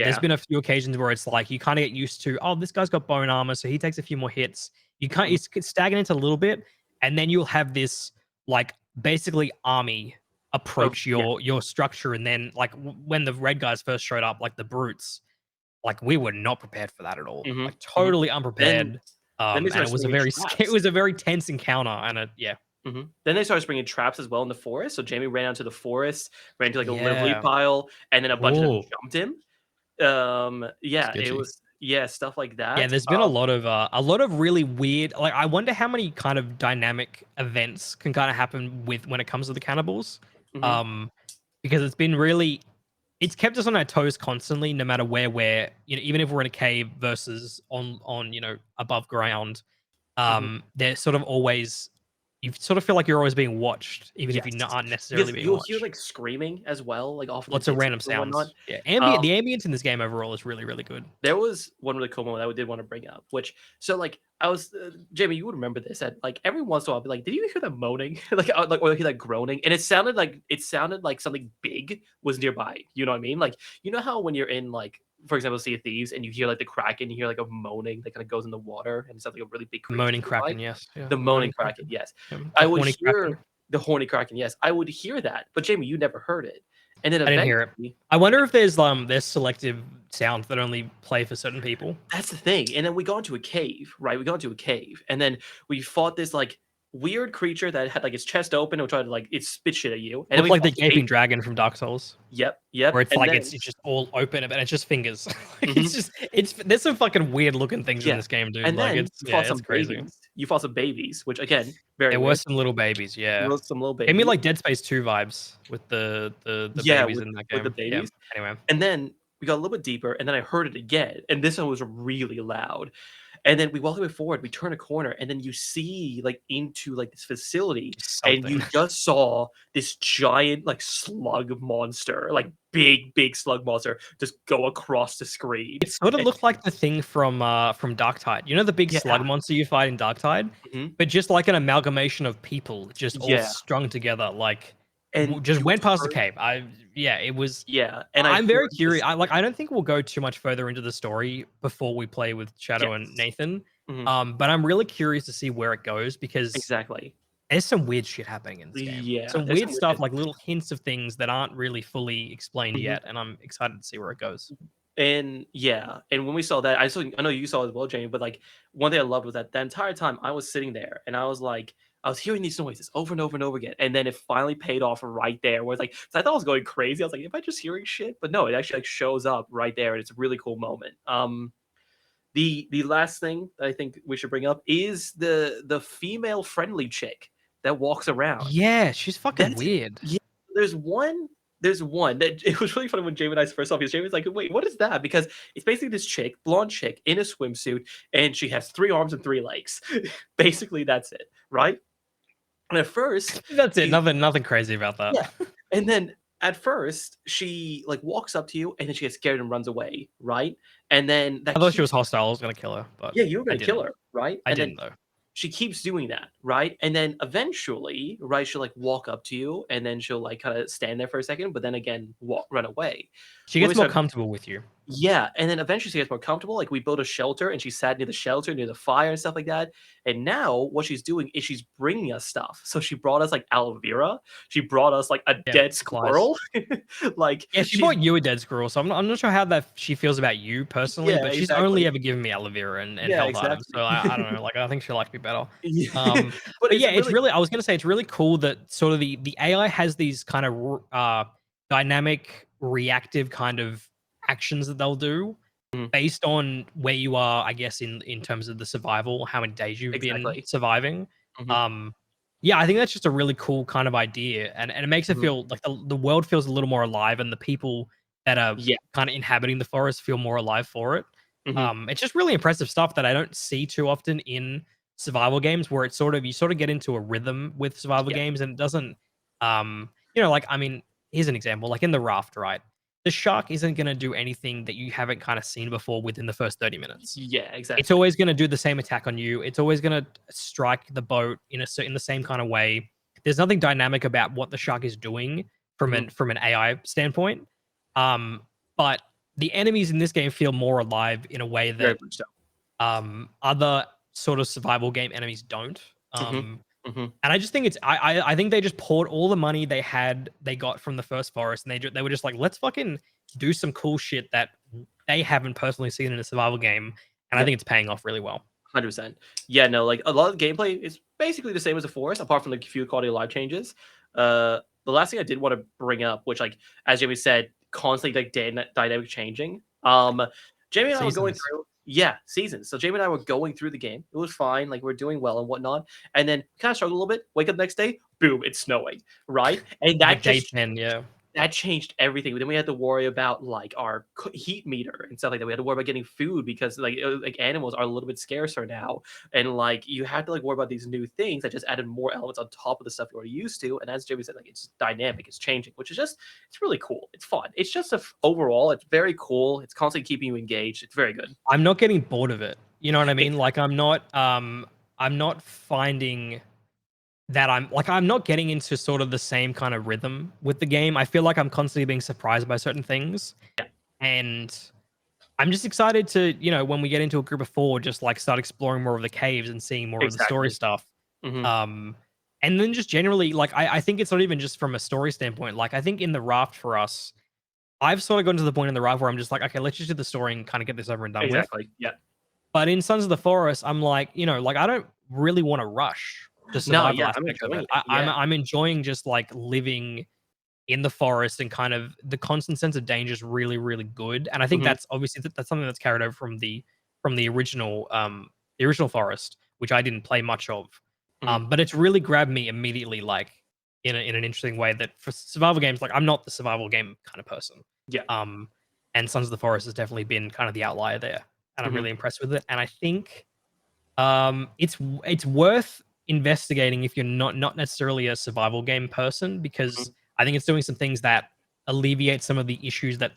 There's Yeah. been a few occasions where it's like you kind of get used to, oh, this guy's got bone armor, so he takes a few more hits. You can't Mhm. it's stagnant a little bit, and then you'll have this like basically army Of approach yeah. your structure, and then like when the red guys first showed up, like the brutes, like we were not prepared for that at all, Mhm. like Mhm. totally Then unprepared. then they And started it was a springing very it traps. was a very tense encounter, and yeah, Then they started springing traps as well in the forest. So Jamie ran out to the forest, ran into like a livery yeah. pile, and then a bunch of them Oh, jumped him. Yeah, it sketchy. was yeah, stuff like Yeah, that. there's been a lot of really weird, like I wonder how many kind of dynamic events can kind of happen with when it comes to the cannibals. Mhm, Um because it's kept us on our toes constantly no matter where we're, even if we're in a cave versus on, above ground. mhm. They're sort of always, you sort of feel like you're always being watched even if Yes, you aren't necessarily because being you'll hear watched. like screaming as well, like off in the Lots of distance random and whatnot. sounds. Yeah. Um The ambience in this game overall is really, really good. There was one really cool moment I did want to bring up, which so like I was Jamie, you would remember this. That like every once in a while, I'll be like, "Did you hear that moaning?" like or hear that groaning, and it sounded like something big was nearby. You know what I mean? Like you know how when you're in like for example, Sea of Thieves, and you hear like the kraken, you hear like a moaning that kind of goes in the water, and it sounds like a really big creature Moaning nearby. Kraken, yes. Yeah. The The moaning moaning kraken, Kraken. yes. The I would horny Kraken. hear the horny kraken, yes. I would hear that, but Jamie, you never heard it, and then I didn't hear it. eventually I wonder if there's selective sounds that only play for certain people. that's the thing, and then we got into a cave, right? We got into a cave, and then we fought this, like, weird creature that had, like, its chest open and would try to, like it spit shit at you, and then Looked we like fought the the baby. gaping dragon from Dark Souls, Yep, where yep, it's and like then it's just all open and it's just fingers. Like mhm, it's there's some fucking weird looking things in yeah, this game, dude. and Like then it's you yeah, fought it's some crazy. babies. You fought some babies, which, again, very There were weird. some little babies, You yeah. fought some little Gave me babies. like Dead Space 2 vibes with the Yeah, babies with in that the game. Yeah. babies, Anyway. and then we got a little bit deeper, and then I heard it again, and this one was really loud. And then we walk a bit forward, we turn a corner, and then you see like into like this facility, and Something. you just saw this giant like slug monster, like big slug monster, just go across the screen. It sort of And looked like the thing from Darktide. You know the big yeah, slug monster you fight in Darktide? mhm, But just like an amalgamation of people just all yeah, strung together, like and just you went past the heard cave. Yeah, it was. yeah, and I I'm very heard curious. this I don't think we'll go too much further into the story before we play with Shadow and yes, Nathan. mhm, But I'm really curious to see where it goes because exactly. there's some weird shit happening in this game. Yeah, Some there's weird some weird stuff, shit. like little hints of things that aren't really fully explained Mhm. yet, and I'm excited to see where it goes. And yeah, and when we saw that, I know you saw it as well, Jamie, but like one thing I loved was that the entire time I was sitting there and I was like, I was hearing these noises over and over and over again. And then it finally paid off right there. Where it's like, 'cause I thought I was going crazy. I was like, am I just hearing shit? But no, it actually like shows up right there, and it's a really cool moment. The last thing that I think we should bring up is the female friendly chick that walks around. Yeah, she's fucking That's weird. yeah, there's one that it was really funny when Jamie and I first saw because Jamie was like, "Wait, what is that?" Because it's basically this chick, blonde chick in a swimsuit, and she has 3 arms and 3 legs. Basically, that's it, right? And at first, That's it. she Nothing crazy about that. yeah, and then at first, she, like, walks up to you, and then she gets scared and runs away, right? And then I that thought she was keeps hostile. I was gonna kill her, but yeah, you were I gonna kill didn't. her, right? I And then didn't though. she keeps doing that, right? And then eventually, right, she'll like walk up to you and then she'll like kind of stand there for a second, but then again run away. She When gets we more start comfortable with you. Yeah, and then eventually she gets more comfortable. Like we built a shelter, and she sat near the shelter, near the fire, and stuff like that. And now what she's doing is she's bringing us stuff. So she brought us like aloe vera. She brought us like a Yeah, dead supplies. squirrel. Like Yeah, she she's bought you a dead squirrel, so I'm not sure how that she feels about you personally, yeah, but she's only exactly. ever given me aloe vera and Yeah, health items, so exactly. I don't know, like I think she likes me better. Yeah. Um, But but it's yeah, it's really really I was gonna say it's really cool that sort of the AI has these kind of dynamic, reactive kind of actions that they'll do Mhm, based on where you are, I guess, in terms of the survival, how many days you've been exactly. surviving. Mhm, Um, yeah, I think that's just a really cool kind of idea, and it makes it mhm. feel like the world feels a little more alive, and the people that are Yeah. kind of inhabiting the forest feel more alive for it. Mhm. It's just really impressive stuff that I don't see too often in survival games, where it's sort of you sort of get into a rhythm with survival Yeah. games, and it doesn't, like I mean, here's an example, like in the raft, right? The shark isn't going to do anything that you haven't kind of seen before within the first 30 minutes. Yeah, It's exactly. always going to do the same attack on you. It's always going to strike the boat in the same kind of way. There's nothing dynamic about what the shark is doing Mhm. from an AI standpoint. But the enemies in this game feel more alive in a way Very that much so. other sort of survival game enemies don't. Mhm. Um, Mhm. and I just think I think they just poured all the money they got from the first forest, and they were just like, let's fucking do some cool shit that they haven't personally seen in a survival game, and I Yep. think it's paying off really well. 100%. Yeah, no, like a lot of the gameplay is basically the same as the Forest, apart from like a few quality of life changes. The last thing I did want to bring up, which like as Jamie said, constantly like dynamic changing. Jamie and I were going Seasons. through yeah seasons. So Jamie and I were going through the game. It was fine, like we're doing well and whatnot. And then kind of struggled a little bit. Wake up the next day, boom, it's snowing, right? And Like that day just 10, yeah. that changed everything. Then we had to worry about like our heat meter and stuff like that. We had to worry about getting food because like animals are a little bit scarcer now, and like you had to like worry about these new things that just added more elements on top of the stuff you already used to. And as Jamie said, like it's dynamic, it's changing, which is just it's really cool. It's fun. It's just overall, it's very cool. It's constantly keeping you engaged. It's very good. I'm not getting bored of it. You know what I mean? Exactly. Like I'm not finding that I'm not getting into sort of the same kind of rhythm with the game. I feel like I'm constantly being surprised by certain things, Yeah. and I'm just excited to, when we get into a group of four, just like start exploring more of the caves and seeing more of the story Exactly. stuff. Hmm. Um, and then just generally, like, I think it's not even just from a story standpoint. Like, I think in the raft for us, I've sort of gotten to the point in the raft where I'm just like, okay, let's just do the story and kind of get this over and done with. Exactly. Yeah. But in Sons of the Forest, I'm like, like I don't really want to rush the No. survival Yeah. I'm aspect of enjoying it. it. Yeah. I'm enjoying just like living in the forest, and kind of the constant sense of danger is really really good, and I think Hmm. that's obviously that's something that's carried over from the original forest, which I didn't play much of. Hmm. But it's really grabbed me immediately, like in an interesting way, that for survival games, like I'm not the survival game kind of person. Yeah. um and Sons of the Forest has definitely been kind of the outlier there, and I'm Hmm. really impressed with it, and I think it's worth investigating if you're not necessarily a survival game person, because Hmm. I think it's doing some things that alleviate some of the issues that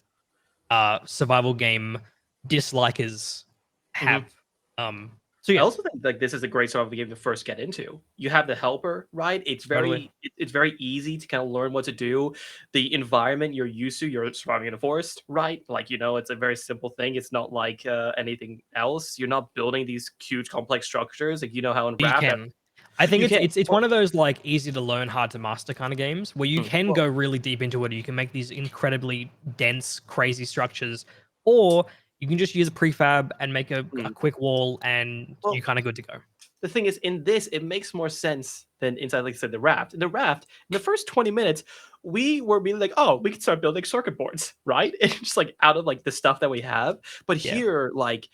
survival game dislikers have. Hmm. So I yeah, also think like this is a great survival game to first get into. You have the helper, right? totally. It's very easy to kind of learn what to do. The environment you're used to, you're surviving in a forest, right? Like it's a very simple thing. It's not like anything else. You're not building these huge complex structures. Like how in You Raft can. I think you it's can. it's it's one of those like easy to learn, hard to master kind of games where you can Well, go really deep into it. You can make these incredibly dense, crazy structures, or you can just use a prefab and make a mm, quick wall, and well, you're kind of good to go. the thing is, in this, it makes more sense than inside, like I said, the Raft. In the Raft, in the first 20 minutes, we were being like, oh, we can start building circuit boards, right? And just like out of like the stuff that we have. But Yeah. here, like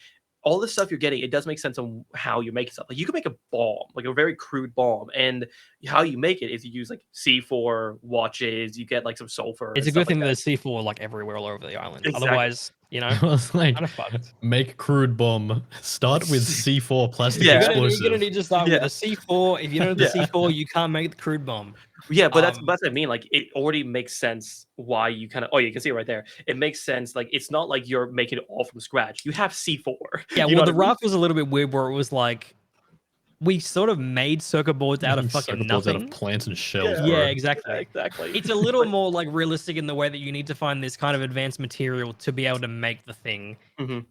all the stuff you're getting, it does make sense on how you make stuff. Like you can make a bomb, like a very crude bomb. And how you make it is you use like C4 watches, you get like some sulfur It's and a good stuff like thing that that. there's C4 like everywhere all over the island. Exactly. Otherwise, I was like, kind of fucked. make crude bomb. Start with C4 plastic Yeah. You're gonna explosive. need to start with Yeah. a C4. If you don't have the Yeah. C4, you can't make the crude bomb. Yeah, but that's Um, that's what I mean. Like it already makes sense why you kind of you can see it right there. It makes sense. Like it's not like you're making it all from scratch. You have C4. yeah, You well, know what the I mean? raft was a little bit weird, where it was like we sort of made circuit boards out of fucking Circuit boards out nothing. of plants and shells, Yeah. Yeah, bro. exactly. Exactly. It's a little more like realistic in the way that you need to find this kind of advanced material to be able to make the thing.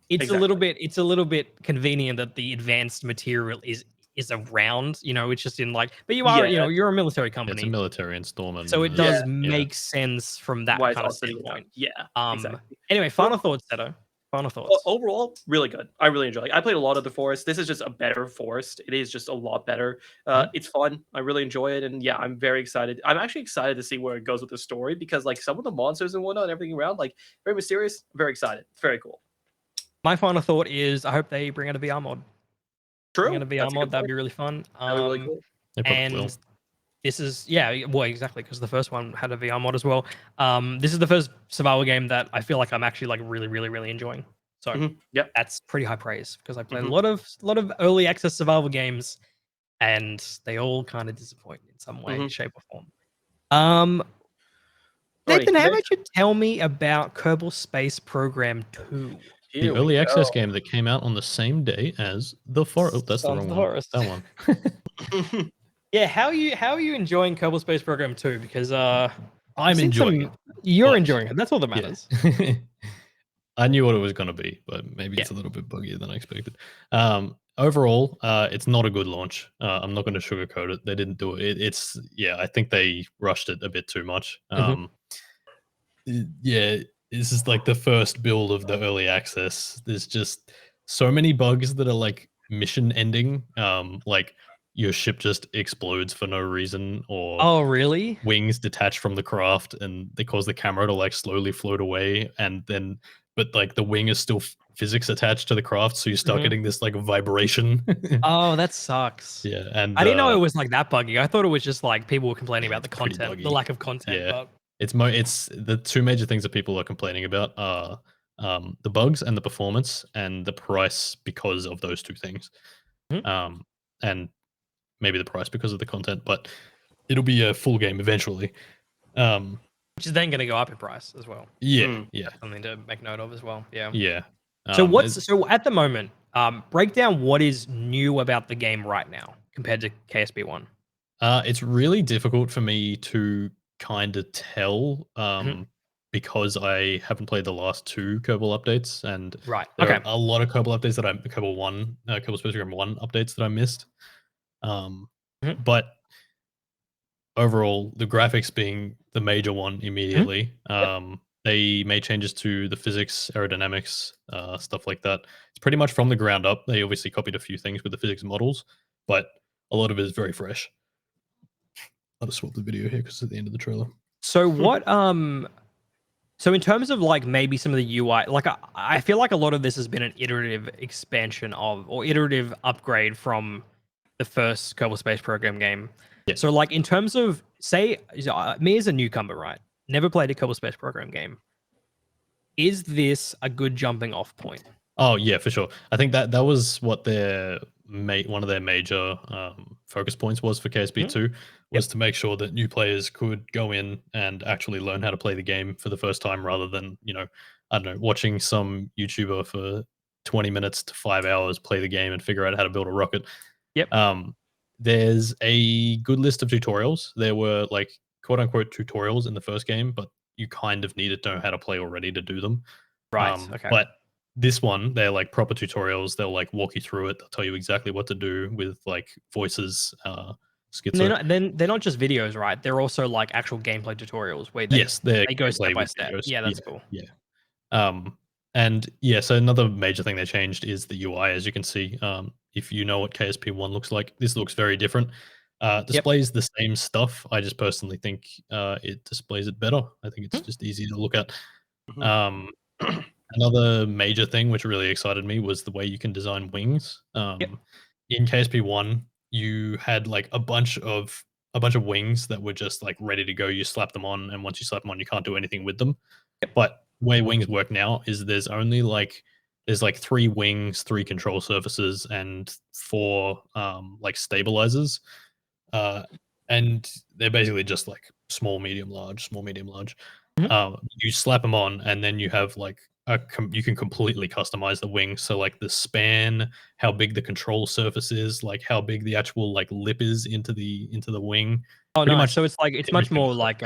It's a little bit convenient that the advanced material is around, it's just in like, but you are, Yeah. you're a military It's a company, military installment. so it and does Yeah. make sense from that Why it's kind all of sitting around. standpoint. Yeah. Exactly. Anyway, final thoughts, Seto. Final Well, thoughts. overall, really good. I really enjoy it. I played a lot of the Forest. This is just a better Forest. It is just a lot better. It's fun. I really enjoy it, and yeah, I'm very excited. I'm actually excited to see where it goes with the story because like some of the monsters and whatnot and everything around, like very mysterious. I'm very excited. It's very cool. My final thought is I hope they bring out a VR mod. Bring True. out a VR That's a mod. good That'd point. be really fun. That'd be really cool. They probably will. And this is well, exactly, because the first one had a VR mod as well. This is the first survival game that I feel like I'm actually like really, really, really enjoying. So Yep. that's pretty high praise because I played a lot of early access survival games, and they all kind of disappoint in some way, shape, or form. Nathan, how about you tell me about Kerbal Space Program 2? The early access game that came out on the same day as the Forest. Oh, that's the Sons of wrong the one. Forest. That one. Yeah, how are you enjoying Kerbal Space Program 2? Because I'm enjoying it. You're but- enjoying it. That's all that matters. Yeah. I knew what it was going to be, but maybe it's a little bit buggier than I expected. Overall, it's not a good launch. I'm not going to sugarcoat it. They didn't do it. I think they rushed it a bit too much. This is like the first build of the early access. There's just so many bugs that are like mission ending. Like your ship just explodes for no reason, or Oh, really? wings detach from the craft and they cause the camera to like slowly float away, and then but like the wing is still physics attached to the craft, so you start getting this like vibration. Oh, that sucks. Yeah, and I didn't know it was like that buggy. I thought it was just like people were complaining about the it's pretty content, the buggy. lack of content. Yeah. But It's the two major things that people are complaining about are the bugs and the performance and the price because of those two things. And maybe the price because of the content, but it'll be a full game eventually. which is then going to go up in price as well. Yeah. Something to make note of as well. Yeah. Yeah. So at the moment, break down what is new about the game right now compared to KSP 1. It's really difficult for me to kind of tell because I haven't played the last two Kerbal updates, and Right. there are a lot of Kerbal updates that Kerbal Space Program 1 updates that I missed. But overall, the graphics being the major one immediately, they made changes to the physics, aerodynamics, stuff like that. It's pretty much from the ground up. They obviously copied a few things with the physics models, but a lot of it is very fresh. I'll just swap the video here because it's at the end of the trailer. So what so in terms of like maybe some of the UI, like I feel like a lot of this has been an iterative expansion of or iterative upgrade from the first Kerbal Space Program game. Yeah. So like in terms of say me as a newcomer, right? Never played a Kerbal Space Program game. Is this a good jumping off point? Oh yeah, for sure. I think that was what one of their major focus points was for KSP2 was to make sure that new players could go in and actually learn how to play the game for the first time, rather than I don't know, watching some YouTuber for 20 minutes to 5 hours play the game and figure out how to build a rocket. There's a good list of tutorials. There were like quote unquote tutorials in the first game, but you kind of needed to know how to play already to do them. Right. Okay. But this one, they're like proper tutorials. They'll like walk you through it. They'll tell you exactly what to do with like voices. They're not just videos, right? They're also like actual gameplay tutorials where they go step by step. Videos. Yeah, that's cool. Yeah. And yeah, so another major thing they changed is the UI. As you can see, if you know what KSP1 looks like, this looks very different. Displays the same stuff. I just personally think it displays it better. I think it's just easy to look at. Another major thing which really excited me was the way you can design wings. In KSP1, you had like a bunch of wings that were just like ready to go. You slap them on, and once you slap them on, you can't do anything with them. But the way wings work now is there's like 3 wings, 3 control surfaces, and 4 like stabilizers. And they're basically just like small, medium, large. You slap them on, and then you have like you can completely customize the wing. So like the span, how big the control surface is, like how big the actual like lip is into the wing. Oh, Pretty nice. much So it's like it's much everything. more like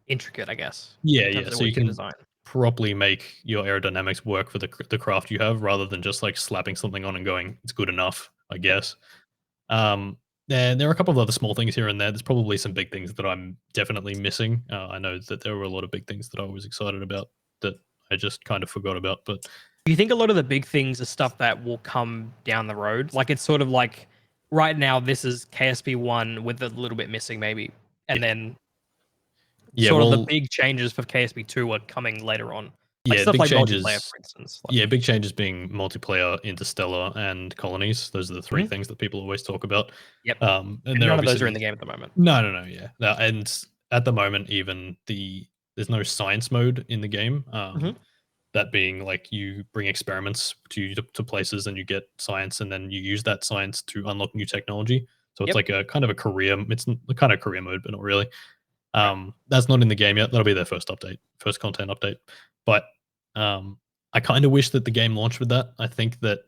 intricate, I guess. Yeah, in yeah. terms of So what you you can can design. properly make your aerodynamics work for the craft you have, rather than just like slapping something on and going, it's good enough, I guess. Um, there are a couple of other small things here and there. There's probably some big things that I'm definitely missing. I know that there were a lot of big things that I was excited about that I just kind of forgot about. But Do you think a lot of the big things are stuff that will come down the road? Like it's sort of like right now, this is KSP 1 with a little bit missing, maybe, and then yeah, sort of the well, big changes for KSP 2 are coming later on. Like yeah, stuff big like multiplayer, changes. for instance. Yeah, big changes being multiplayer, interstellar, and colonies. Those are the 3 things that people always talk about. Yep. And And they're none of those are in obviously the game at the moment. no, yeah. And at the moment, even there's no science mode in the game. That being like you bring experiments to places and you get science, and then you use that science to unlock new technology. So it's Yep. like a kind of a career. It's a kind of career mode, but not really. That's not in the game yet. That'll be their first update, first content update. But I kind of wish that the game launched with that. I think that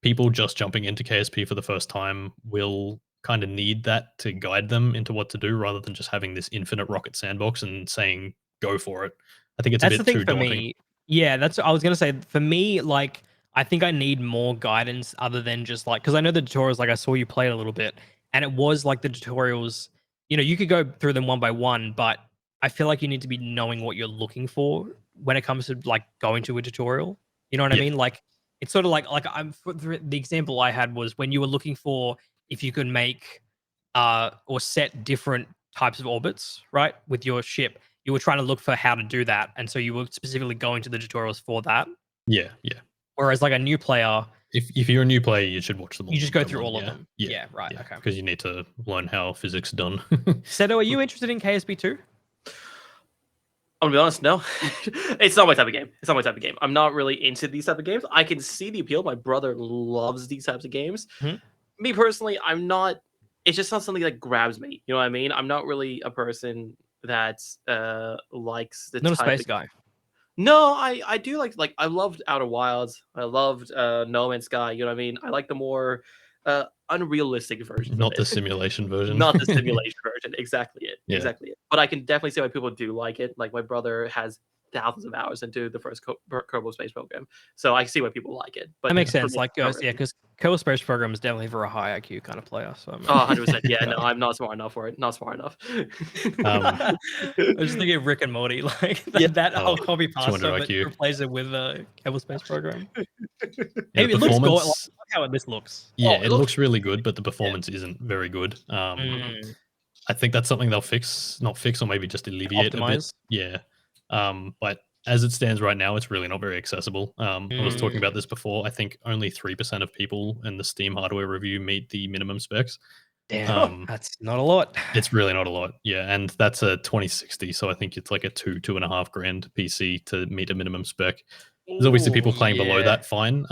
people just jumping into KSP for the first time will kind of need that to guide them into what to do, rather than just having this infinite rocket sandbox and saying go for it. I think it's a That's the bit thing too for daunting. me. Yeah, that's I was gonna say. For me, like I think I need more guidance other than just like because I know the tutorials. Like I saw you play it a little bit, and it was like the tutorials. You know, you could go through them one by one, but I feel like you need to be knowing what you're looking for when it comes to like going to a tutorial. You know what I Yeah, mean? Like it's sort of like I'm for the example I had was when you were looking for if you could make or set different types of orbits, right, with your ship. You were trying to look for how to do that, and so you were specifically going to the tutorials for that. yeah. Whereas like a new player, If you're a new player, you should watch them all. you just go one by through one, all of yeah. them. Yeah, Yeah, right. yeah, Okay. because you need to learn how physics done. Seto, are you interested in KSP 2? I'm gonna be honest, no. It's not my type of game. It's not my type of game. I'm not really into these type of games. I can see the appeal. My brother loves these types of games. Mhm. Me personally, I'm not. It's just not something that grabs me. You know what I mean? I'm not really a person that likes the Not a type space of. guy. No, I do like I loved Outer Wilds. I loved No Man's Sky. You know what I mean? I like the more unrealistic versions of Not the it. simulation version. Not the simulation version. Exactly it. Yeah. Exactly it. But I can definitely see why people do like it. Like my brother has thousands of hours into the first Kerbal Space Program, so I see why people like it. But That makes for sense. me, Like, not yeah, really. because Kerbal Space Program is definitely for a high IQ kind of player. So, I mean, Oh, 100%. Yeah, no, I'm not smart enough for it. Not smart enough. I was just thinking of Rick and Morty, like Yeah. that whole Oh, copy 200 pasta, but IQ. replace it with a Kerbal Space Program. Yeah, Hey, the it looks good. Like, performance. look how this looks. Yeah, Oh, it looks really good, but the performance isn't very good. Mm, I think that's something they'll fix, not fix, or maybe just alleviate a bit. optimize. Yeah. But as it stands right now, it's really not very accessible. I was talking about Mm, this before. I think only 3% of people in the Steam hardware review meet the minimum specs. damn, that's not a lot. It's really not a lot. Yeah. And that's a 2060. So I think it's like a 2.5 grand PC to meet a minimum spec. There's obviously people playing below Yeah. that, fine.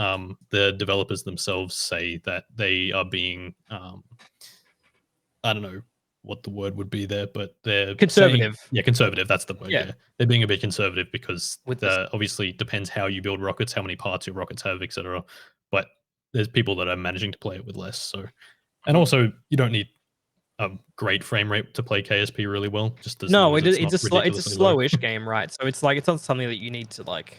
The developers themselves say that they are being, I don't know what the word would be there, but they're Conservative. saying, yeah, conservative. That's the word. Yeah. Yeah, they're being a bit conservative because With this. obviously depends how you build rockets, how many parts your rockets have, etc. But there's people that are managing to play it with less. So, and also you don't need a great frame rate to play KSP really well. Just as long No, as it's not it's a ridiculously low. slowish game, right? So it's like it's not something that you need to like.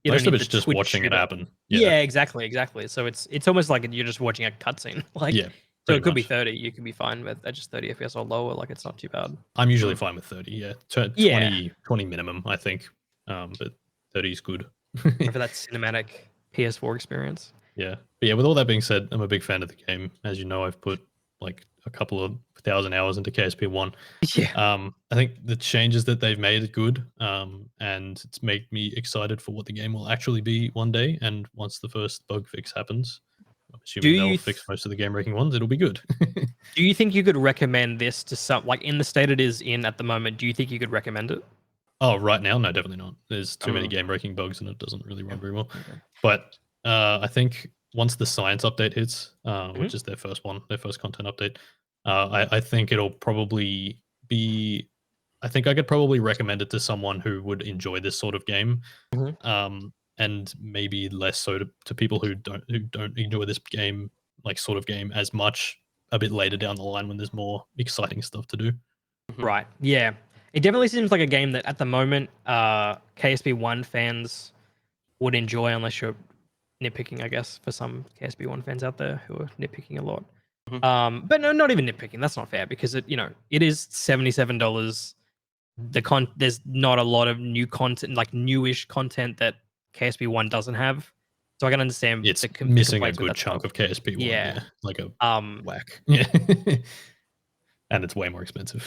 You don't Most of need it's the just Twitch watching it shooter. happen. Yeah, exactly. So it's almost like you're just watching a cutscene. Like, Yeah, so pretty it could be much. 30. You could be fine with at just 30 FPS or lower. Like, it's not too bad. I'm usually fine with 30. Yeah, Yeah, 20 minimum, I think. But 30 is good. for that cinematic PS4 experience. Yeah. But yeah, with all that being said, I'm a big fan of the game. As you know, I've put like a couple of thousand hours into KSP1. Yeah. I think the changes that they've made are good. And it's made me excited for what the game will actually be one day. And once the first bug fix happens, I'm Do assuming they'll you fix most of the game breaking ones, it'll be good. do you think you could recommend this to some like in the state it is in at the moment? Do you think you could recommend it? Oh, right now? No, definitely not. There's too many Oh, game breaking bugs and it doesn't really run very well. okay. But I think once the science update hits, which Mhm. is their first one, their first content update, I think it'll probably be. I think I could probably recommend it to someone who would enjoy this sort of game. Mhm. and maybe less so to people who don't enjoy this game, like sort of game, as much a bit later down the line when there's more exciting stuff to do. Right. Yeah. It definitely seems like a game that at the moment KSP1 fans would enjoy, unless you're nitpicking, I guess, for some KSP1 fans out there who are nitpicking a lot. But no, not even nitpicking. That's not fair, because it is $77. There's not a lot of new content, like newish content, that KSP1 doesn't have. So I can understand It's the missing a complaints with good that chunk stuff. of KSP1. Yeah. Yeah, like a Um, whack. Yeah. And it's way more expensive.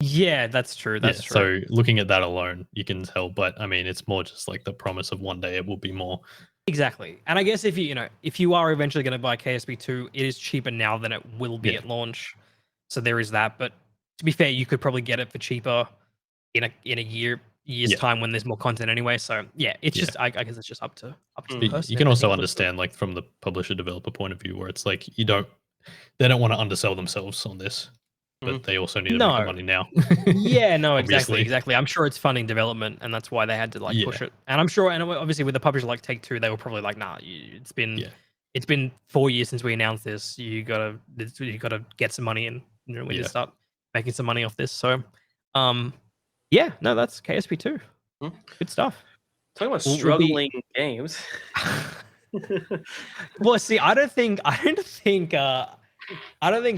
yeah, that's true. That's true. So looking at that alone, you can tell. But I mean, it's more just like the promise of one day it will be more. Exactly. And I guess if you are eventually going to buy KSP2, it is cheaper now than it will be Yeah. at launch. So there is that. But to be fair, you could probably get it for cheaper in a year's Yeah. time when there's more content anyway. So yeah, it's Yeah. just I guess it's just up to the But person you if can they also think it looks good. understand, like, from the publisher developer point of view, where it's like they don't want to undersell themselves on this, but they also need to make the No. money now. Yeah, no, Obviously. exactly. I'm sure it's funding development, and that's why they had to push Yeah. it. And I'm sure, and obviously with a publisher like Take-Two, they were probably like, nah, it's been 4 years since we announced this. You gotta get some money in. We need to start making some money off this. So, yeah, no, that's KSP2. Good stuff. Talking about struggling games. Well, see, I don't think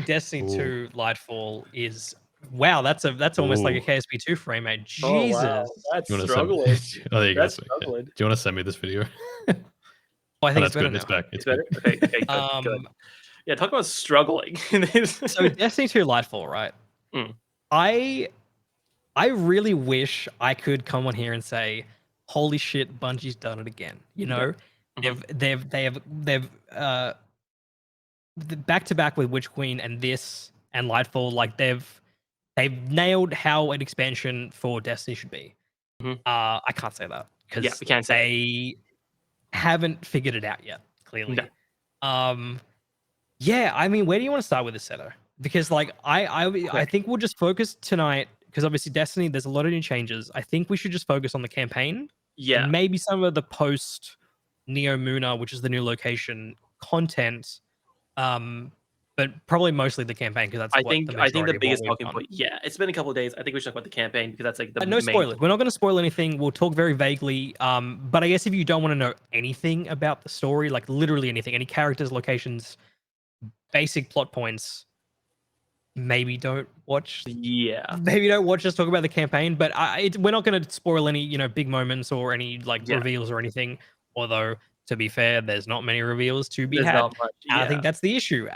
Destiny 2 Lightfall is. Wow, that's almost like a KSP2 frame, mate. Jesus. Oh, wow. That's You wanna struggling. oh, there you That's go. struggling. Do you want to send me this video? I think Oh, it's that's better good. It's now. back. It's better? Okay, good. Yeah, talk about struggling. So Destiny 2 Lightfall, right? I really wish I could come on here and say, holy shit, Bungie's done it again. They've back to back with Witch Queen and this and Lightfall, like they've nailed how an expansion for Destiny should be. I can't say that because we can't say they haven't figured it out yet, clearly. No. Yeah, I mean, where do you want to start with this, Seto? Because like I think we'll just focus tonight, because obviously Destiny, there's a lot of new changes. I think we should just focus on the campaign. Yeah. And maybe some of the post Neo Muna, which is the new location, content. But probably mostly the campaign, because that's I think the biggest talking point. Yeah, it's been a couple of days. I think we should talk about the campaign, because that's like the no spoilers. We're not going to spoil anything. We'll talk very vaguely. But I guess if you don't want to know anything about the story, like literally anything, any characters, locations, basic plot points, maybe don't watch. Yeah. Maybe don't watch us talk about the campaign. But we're not going to spoil any big moments or any reveals or anything. Although, to be fair, there's not many reveals to be had. Not much, yeah. I think that's the issue.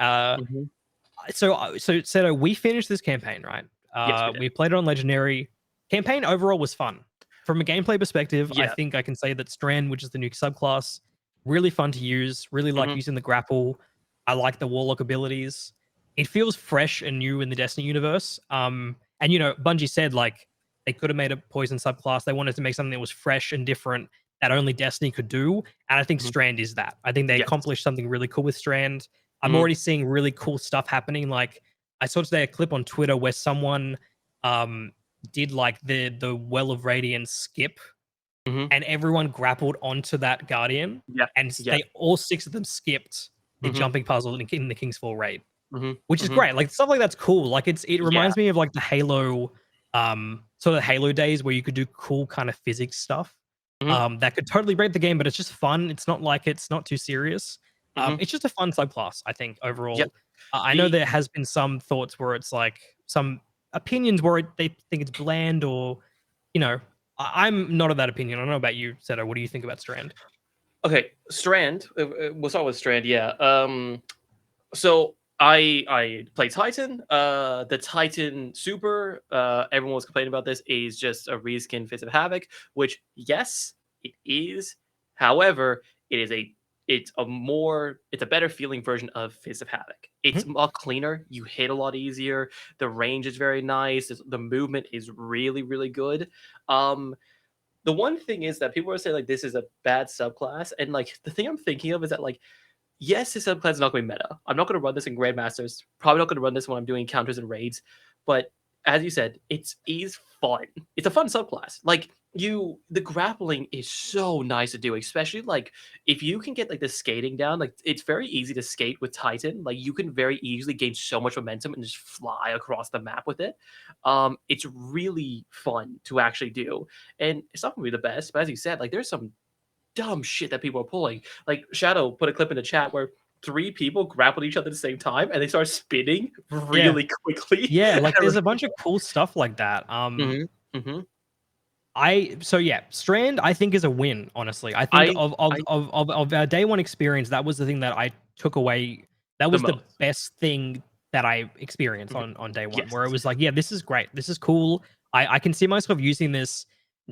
So Seto, we finished this campaign, right? Yes, we played it on Legendary. Campaign overall was fun. From a gameplay perspective, I think I can say that Strand, which is the new subclass, really fun to use. Really like using the grapple. I like the Warlock abilities. It feels fresh and new in the Destiny universe. And Bungie said like they could have made a poison subclass. They wanted to make something that was fresh and different that only Destiny could do. And I think Strand is that. I think they accomplished something really cool with Strand. I'm already seeing really cool stuff happening. Like I saw today a clip on Twitter where someone did like the Well of Radiance skip, and everyone grappled onto that Guardian. And they all 6 of them skipped the jumping puzzle in the King's Fall raid. Which is great. Like stuff like that's cool. Like it reminds me of like the Halo sort of Halo days where you could do cool kind of physics stuff. That could totally break the game, but it's just fun. It's not too serious. It's just a fun subclass, I think, overall. I know there has been some thoughts where it's like some opinions where they think it's bland, or I'm not of that opinion. I don't know about you, Seto. What do you think about Strand? Okay, Strand. We'll start with Strand. Yeah. So I play Titan. The Titan Super, everyone was complaining about this, is just a reskin Fist of Havoc, which yes, it is. However, it's a better feeling version of Fist of Havoc. It's a lot cleaner. You hit a lot easier. The range is very nice. The movement is really, really good. The one thing is that people are saying like this is a bad subclass, and like the thing I'm thinking of is that like, yes, this subclass is not going to be meta. I'm not going to run this in Grandmasters. Probably not going to run this when I'm doing encounters and raids. But as you said, it is fun. It's a fun subclass. Like the grappling is so nice to do, especially like if you can get like the skating down, like it's very easy to skate with Titan. Like you can very easily gain so much momentum and just fly across the map with it. It's really fun to actually do. And it's not gonna be the best, but as you said, like there's some dumb shit that people are pulling. Like Shadow put a clip in the chat where three people grappled each other at the same time and they start spinning really quickly. Yeah, like there's a bunch of cool stuff like that. Mm-hmm. Strand I think is a win. Honestly, I think of our day one experience, that was the thing that I took away. That was the most. best thing that I experienced Mhm. on day one, Yes. where it was like, yeah, this is great, this is cool. I can see myself using this,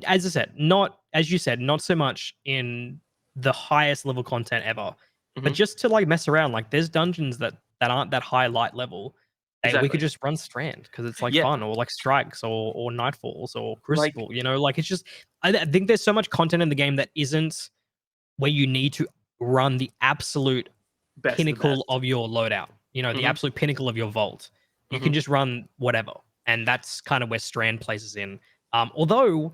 as I said, not as you said, not so much in the highest level content ever, but Mhm. just to like mess around. Like there's dungeons that aren't that high light level. Hey, we could Exactly. just run Strand because it's like Yeah. fun, or like Strikes, or Nightfalls, or Like Crucible. You know, like it's just. I think there's so much content in the game that isn't where you need to run the absolute best the pinnacle best. of your loadout. You know, the Mhm. absolute pinnacle of your vault. You can Mhm. just run whatever, and that's kind of where Strand places in. Although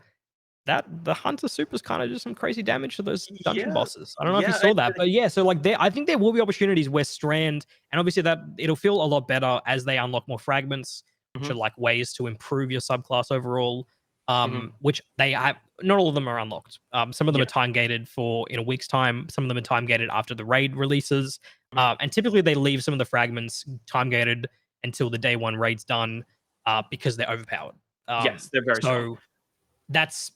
that the Hunter Super's kind of just some crazy damage to those dungeon Yeah. bosses. I don't know if you Yeah, saw that, but yeah. So like, I think there will be opportunities where Strand, and obviously that it'll feel a lot better as they unlock more fragments, which are Mhm. like ways to improve your subclass overall. Mhm. Which they have. Not all of them are unlocked. Some of them Yeah. are time gated for in a week's time. Some of them are time gated after the raid releases. Mhm. And typically they leave some of the fragments time gated until the day one raid's done, because they're overpowered. Yes, they're very strong. So that's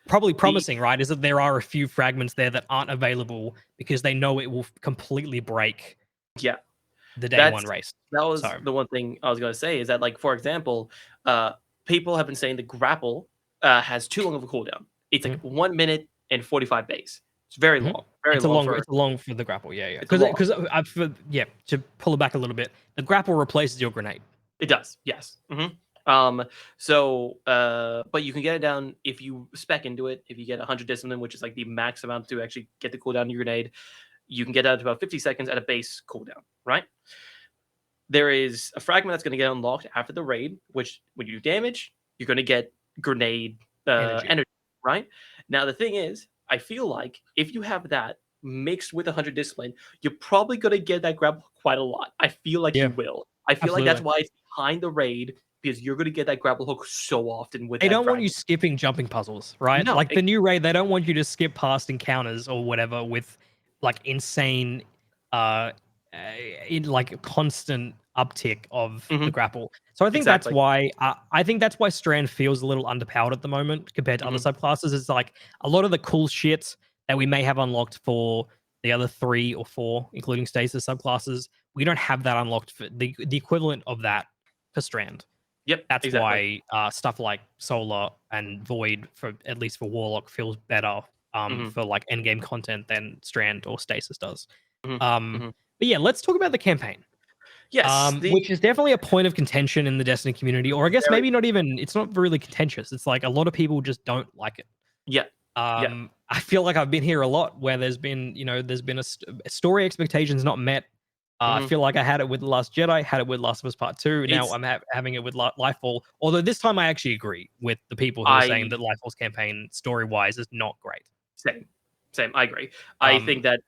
probably The promising, right? Is that there are a few fragments there that aren't available because they know it will completely break yeah. the day That's one race. that was So the one thing I was gonna say is that, like, for example, people have been saying the grapple has too long of a cooldown. It's like Mhm. 1 minute and 45 days. It's very Mhm. long, very long for It's a long for the grapple. Yeah. it's a long. To pull it back a little bit, the grapple replaces your grenade. It does, yes. But you can get it down if you spec into it. If you get 100 discipline, which is like the max amount to actually get the cooldown of your grenade, you can get down to about 50 seconds at a base cooldown, right? There is a fragment that's going to get unlocked after the raid, which when you do damage, you're going to get grenade Energy. energy, right? Now, the thing is, I feel like if you have that mixed with 100 discipline, you're probably going to get that grapple quite a lot. I feel like Yeah, you will. I feel like that's absolutely. why it's behind the raid, because you're going to get that grapple hook so often with They that don't want you fragment. skipping jumping puzzles, right? No, Like the new raid, they don't want you to skip past encounters or whatever with like insane, uh, in like a constant uptick of the mhm, grapple. So I think that's exactly. why Strand feels a little underpowered at the moment compared to other Mhm, subclasses. It's like a lot of the cool shit that we may have unlocked for the other 3 or 4, including stasis subclasses. We don't have that unlocked for the equivalent of that for Strand. yep, That's exactly. why stuff like Solar and Void, for at least for Warlock, feels better Mhm, for like endgame content than Strand or Stasis does. mhm, Um, mhm. but yeah, let's talk about the campaign, Yes, which is definitely a point of contention in the Destiny community, or I guess very, maybe not even. It's not really contentious. It's like a lot of people just don't like it. yeah, yeah. I feel like I've been here a lot where there's been story expectations not met. I Mhm. feel like I had it with The Last Jedi, had it with Last of Us Part 2. Now It's I'm having it with Lightfall. Although this time I actually agree with the people who are saying I that Lightfall's campaign, story-wise, is not great. Same. Same. I agree. I think Um,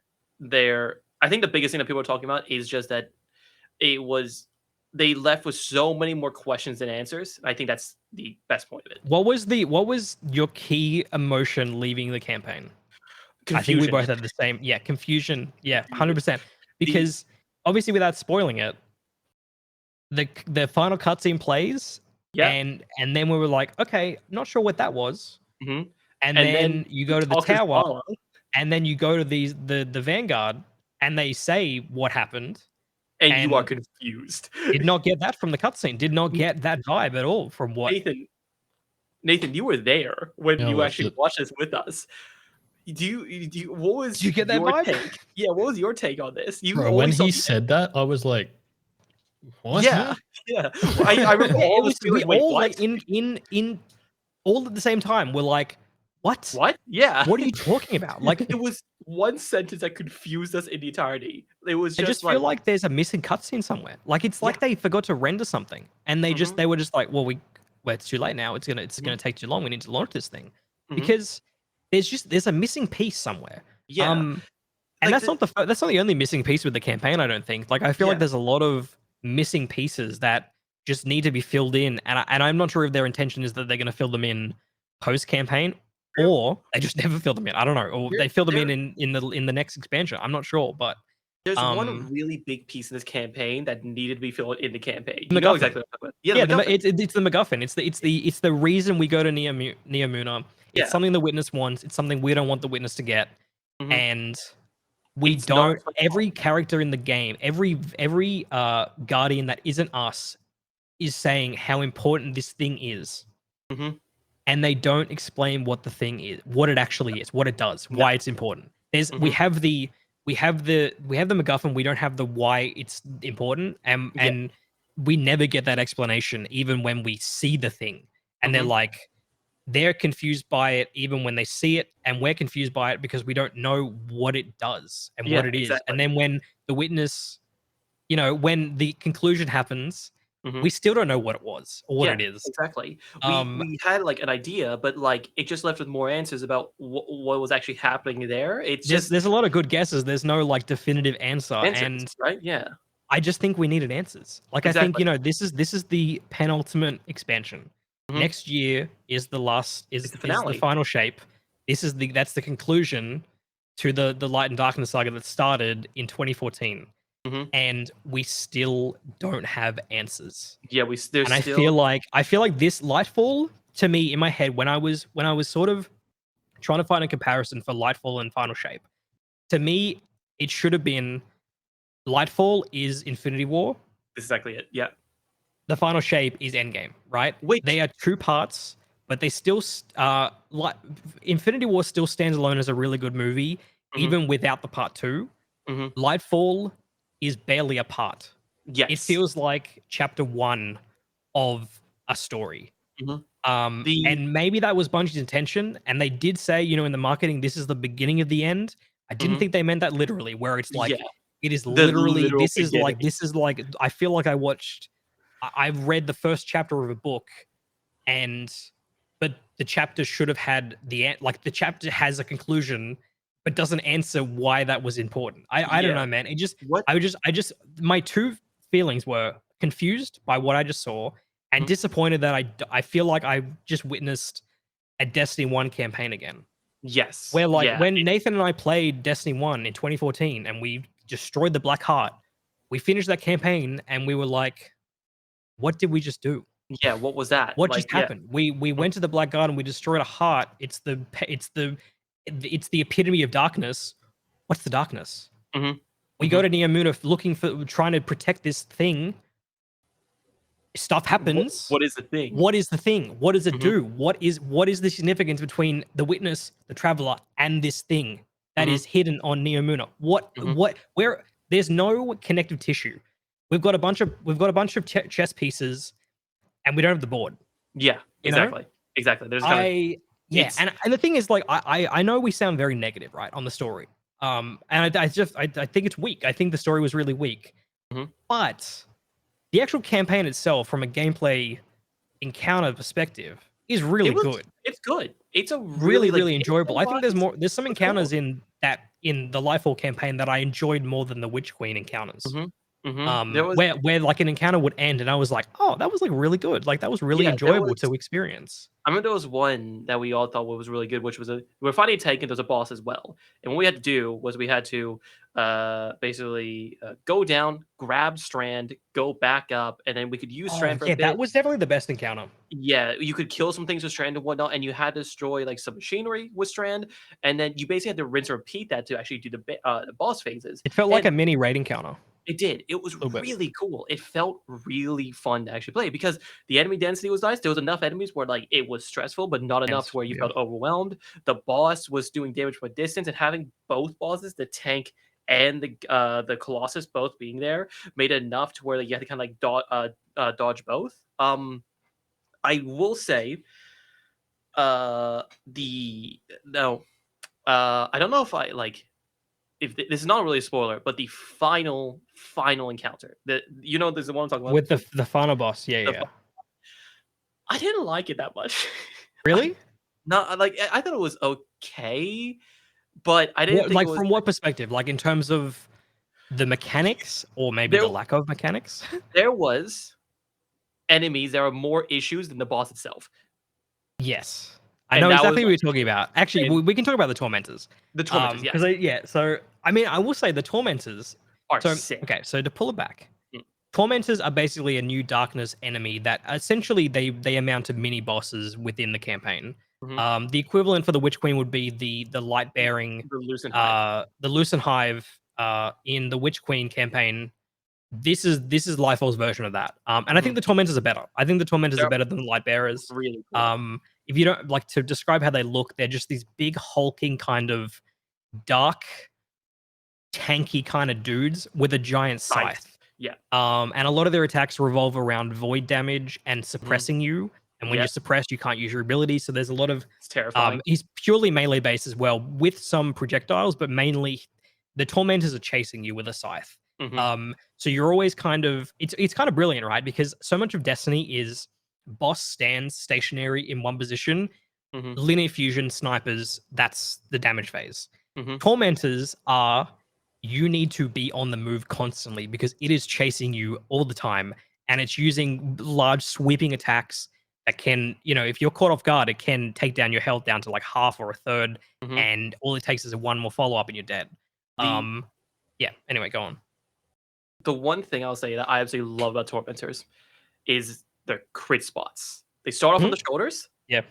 that I think the biggest thing that people are talking about is just that it was they left with so many more questions than answers. I think that's the best point of it. what was your key emotion leaving the campaign? I think we Confusion. both had the same. Yeah, confusion. Yeah, Confusion. 100%. The Because obviously, without spoiling it, the final cutscene plays, yeah. and then we were like, okay, not sure what that was. Mhm. And And then then you you go to the talk to tower, Zala, and then you go to the Vanguard, and they say what happened, and you are and confused. did not get that from the cutscene. Did not get that vibe at all from what. Nathan, Nathan, you were there when Yeah, I you watched actually it. watched this with us. What Did was you get that your vibe? take? Yeah, what was your take on this? You Bro, when only saw he the said that, I was like, what? yeah, yeah. I remember Yeah, all it of us was. being We like, "Wait, all what? like in all at the same time. We're like, what? What?" Yeah. What are you talking about? Like, It was one sentence that confused us in entirety. It was I just just feel like, like there's a missing cutscene somewhere. Like it's yeah, like they forgot to render something, and mhm, they were just like, well, it's too late now. It's gonna mhm, take too long. We need to launch this thing. because there's a missing piece somewhere. Yeah. And Like that's not that's not the only missing piece with the campaign, I don't think. Like I feel like Yeah. there's a lot of missing pieces that just need to be filled in, and I'm not sure if their intention is that they're going to fill them in post campaign, or they just never fill them in. I don't know, or they fill them in the next expansion. I'm not sure, but there's one really big piece in this campaign that needed to be filled in the campaign. The You know MacGuffin. exactly what I'm talking about. yeah, the MacGuffin. it's the MacGuffin. It's the reason we go to Neomuna. Yeah. It's something the witness wants. It's something we don't want the witness to get, Mhm. and we It's not don't. explained. Every character in the game, every guardian that isn't us, is saying how important this thing is, Mhm. and they don't explain what the thing is, what it actually is, what it does, No. why it's important. We Mhm. have the MacGuffin. We don't have the why it's important, Yeah. and we never get that explanation, even when we see the thing, and Mhm. they're confused by it even when they see it, and we're confused by it because we don't know what it does and what Yeah, it is. exactly. And then when the witness, when the conclusion happens, Mhm. we still don't know what it was or what Yeah, it is. exactly. Um, We had like an idea, but like it just left with more answers about what was actually happening there. It's just there's a lot of good guesses. There's no like definitive answer, answers, and right? Yeah, I just think we needed answers. Like I think exactly. this is the penultimate expansion. Mhm. Next year is the last It's the is the finale. final shape. That's the conclusion to the Light and Darkness saga that started in 2014, Mhm. and we still don't have answers. Yeah, there's And still I feel like this Lightfall, to me, in my head, when I was sort of trying to find a comparison for Lightfall and Final Shape, to me it should have been Lightfall is Infinity War, exactly it. Yeah. the Final Shape is Endgame, right? Which They are two parts, but they still like Infinity War still stands alone as a really good movie, Mhm. even without the part two. Mhm. Lightfall is barely a part. It Yes. feels like chapter one of a story. Mhm. And maybe that was Bungie's intention, and they did say, in the marketing, this is the beginning of the end. I didn't Mhm. think they meant that literally, where it's like Yeah, it is the literally literal beginning. this is like I feel like I've read the first chapter of a book, and but the chapter should have had like the chapter has a conclusion, but doesn't answer why that was important. I don't Yeah. know, man. It just What? I just my two feelings were confused by what I just saw and Mhm. disappointed that I feel like I just witnessed a Destiny 1 campaign again. Yes. Where like Yeah. when Nathan and I played Destiny 1 in 2014 and we destroyed the Black Heart, we finished that campaign and we were like, what did we just do? Yeah. What was that? What Like, just yeah. happened? We went to the Black Garden, we destroyed a heart. It's the epitome of darkness. What's the darkness? Mhm. We go to Neomuna looking for trying to protect this thing. Stuff happens. What is the thing? What is the thing? What does it Mhm. do? What is the significance between the witness, the traveler, and this thing that Mhm. is hidden on Neomuna? Mhm. Where there's no connective tissue. We've got a bunch of chess pieces, and we don't have the board. Yeah. You know, Exactly. Exactly. There's kind of Yeah, it's and the thing is, like, I know we sound very negative, right, on the story. And I think it's weak. I think the story was really weak, Mhm. but the actual campaign itself, from a gameplay encounter perspective, is really it was good. it's good. It's a Really, really like really enjoyable. I think gameplay-wise, there's some it was cool. encounters in the Lightfall campaign that I enjoyed more than the Witch Queen encounters. Mhm. Mhm. There was Where like an encounter would end, and I was like, oh, that was like really good. Like that was really yeah, there enjoyable was to experience. I remember there was one that we all thought was really good, which was we were fighting a tank and there's a boss as well. And what we had to do was we had to basically go down, grab Strand, go back up, and then we could use Oh Strand for a yeah, that bit. was definitely the best encounter. Yeah, you could kill some things with Strand and whatnot, and you had to destroy like some machinery with Strand, and then you basically had to rinse and repeat that to actually do the boss phases. It felt like And a mini raid encounter. it did. It was A little bit. really cool. It felt really fun to actually play because the enemy density was nice. There was enough enemies where like it was stressful, but not enough to where you Yeah. felt overwhelmed. The boss was doing damage from a distance, and having both bosses, the tank and the Colossus, both being there, made it enough to where like, you had to kind of like dodge both. I will say, the no, I don't know if I like if this is not really a spoiler, but the final encounter, there's the one I'm talking about. With the final boss. Yeah, The yeah. I didn't like it that much. I Really? not like I thought it was okay, but I didn't What, think it like was from what perspective? Like in terms of the mechanics, or maybe there. the lack of mechanics? There was enemies. There are more issues than the boss itself, Yes. I and know that was exactly what my you're talking issue. about. Actually, And we can talk about the tormentors. the tormentors, yes, Because yeah, so I mean, I will say the tormentors. are So sick. okay, so to pull it back, Mm. tormentors are basically a new darkness enemy that essentially they amount to mini bosses within the campaign. Mhm. The equivalent for the Witch Queen would be the light bearing, The Lucent Hive. the Lucent Hive in the Witch Queen campaign. This is Lightfall's version of that. And I think Mhm. the tormentors are better. I think the tormentors are They're better than the light bearers. really cool. If you don't like to describe how they look, they're just these big hulking kind of dark, tanky kind of dudes with a giant Nice. scythe. Yeah. And a lot of their attacks revolve around void damage and Mhm. suppressing you. And when you're Yep. suppressed, you can't use your abilities. So there's a lot of It's terrifying. he's purely melee based as well, with some projectiles, but mainly the tormentors are chasing you with a scythe. Mhm. So you're always kind of it's kind of brilliant, right? Because so much of Destiny is boss stands stationary in one position, Mhm. linear fusion snipers, that's the damage phase. Mhm. Tormentors are you need to be on the move constantly because it is chasing you all the time, and it's using large sweeping attacks that can, if you're caught off guard, it can take down your health down to like half or a third, Mhm. and all it takes is a one more follow up and you're dead. The Yeah. Anyway, go on. the one thing I'll say that I absolutely love about tormentors is their crit spots. They start off on Mhm. the shoulders, Yeah.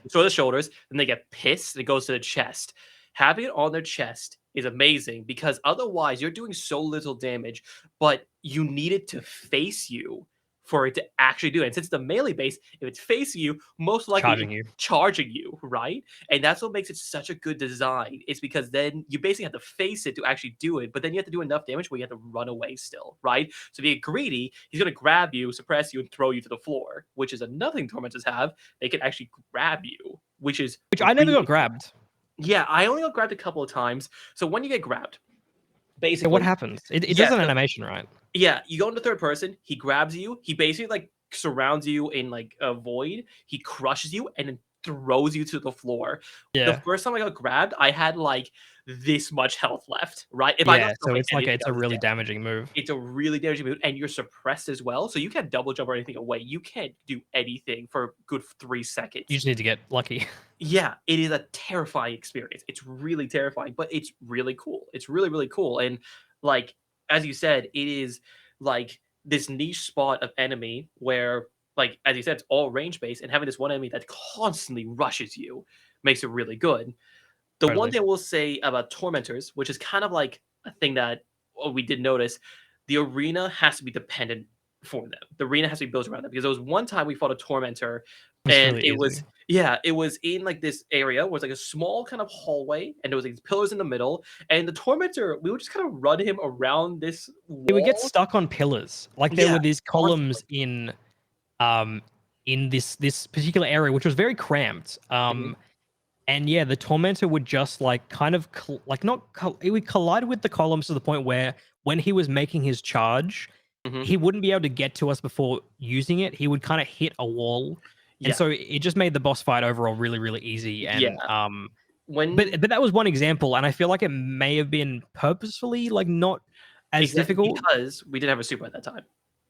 then they get pissed, and it goes to the chest. Having it on their chest is amazing because otherwise you're doing so little damage, but you need it to face you for it to actually do it. And since it's a melee base, if it's facing you, most likely Charging it's you. charging you, right? And that's what makes it such a good design. It's because then you basically have to face it to actually do it, but then you have to do enough damage where you have to run away still, right? So if you get greedy, he's gonna grab you, suppress you, and throw you to the floor, which is another thing tormentors have. They can actually grab you, which is Which I never got really grabbed. yeah, I only got grabbed a couple of times. So when you get grabbed, So what basically, happens? It yeah, does an so animation, right? yeah, you go into third person, he grabs you, he basically like surrounds you in like a void, he crushes you and then throws you to the floor. The Yeah. first time I got grabbed, I had like this much health left, right? If I got Yeah. struck So by it's like anything, it's I a was really dead. damaging move. It's a really damaging move, and you're suppressed as well, so you can't double jump or anything away. You can't do anything for a good 3 You seconds. just need to get lucky. Yeah, it is a terrifying experience. It's really terrifying, but it's really cool. It's really, really cool. And like as you said, it is like this niche spot of enemy where, like as you said, it's all range based, and having this one enemy that constantly rushes you makes it really good. The one Totally. thing I will say about tormentors, which is kind of like a thing that we did notice, the arena has to be dependent for them. The arena has to be built around them because there was one time we fought a tormentor, It's and really it easy. was yeah, it was in like this area where it's like a small kind of hallway, and there was these pillars in the middle, and the tormentor we would just kind of run him around this He would get wall. stuck on pillars. Like there Yeah, were these constantly. columns in this particular area, which was very cramped. Mhm, And yeah, the tormentor would just like kind of like not it would collide with the columns to the point where when he was making his charge, mhm. he wouldn't be able to get to us before using it. He would kind of hit a wall, and Yeah, so it just made the boss fight overall really really easy. And yeah. When but that was one example, and I feel like it may have been purposefully like not as exactly difficult. because we didn't have a super at that time.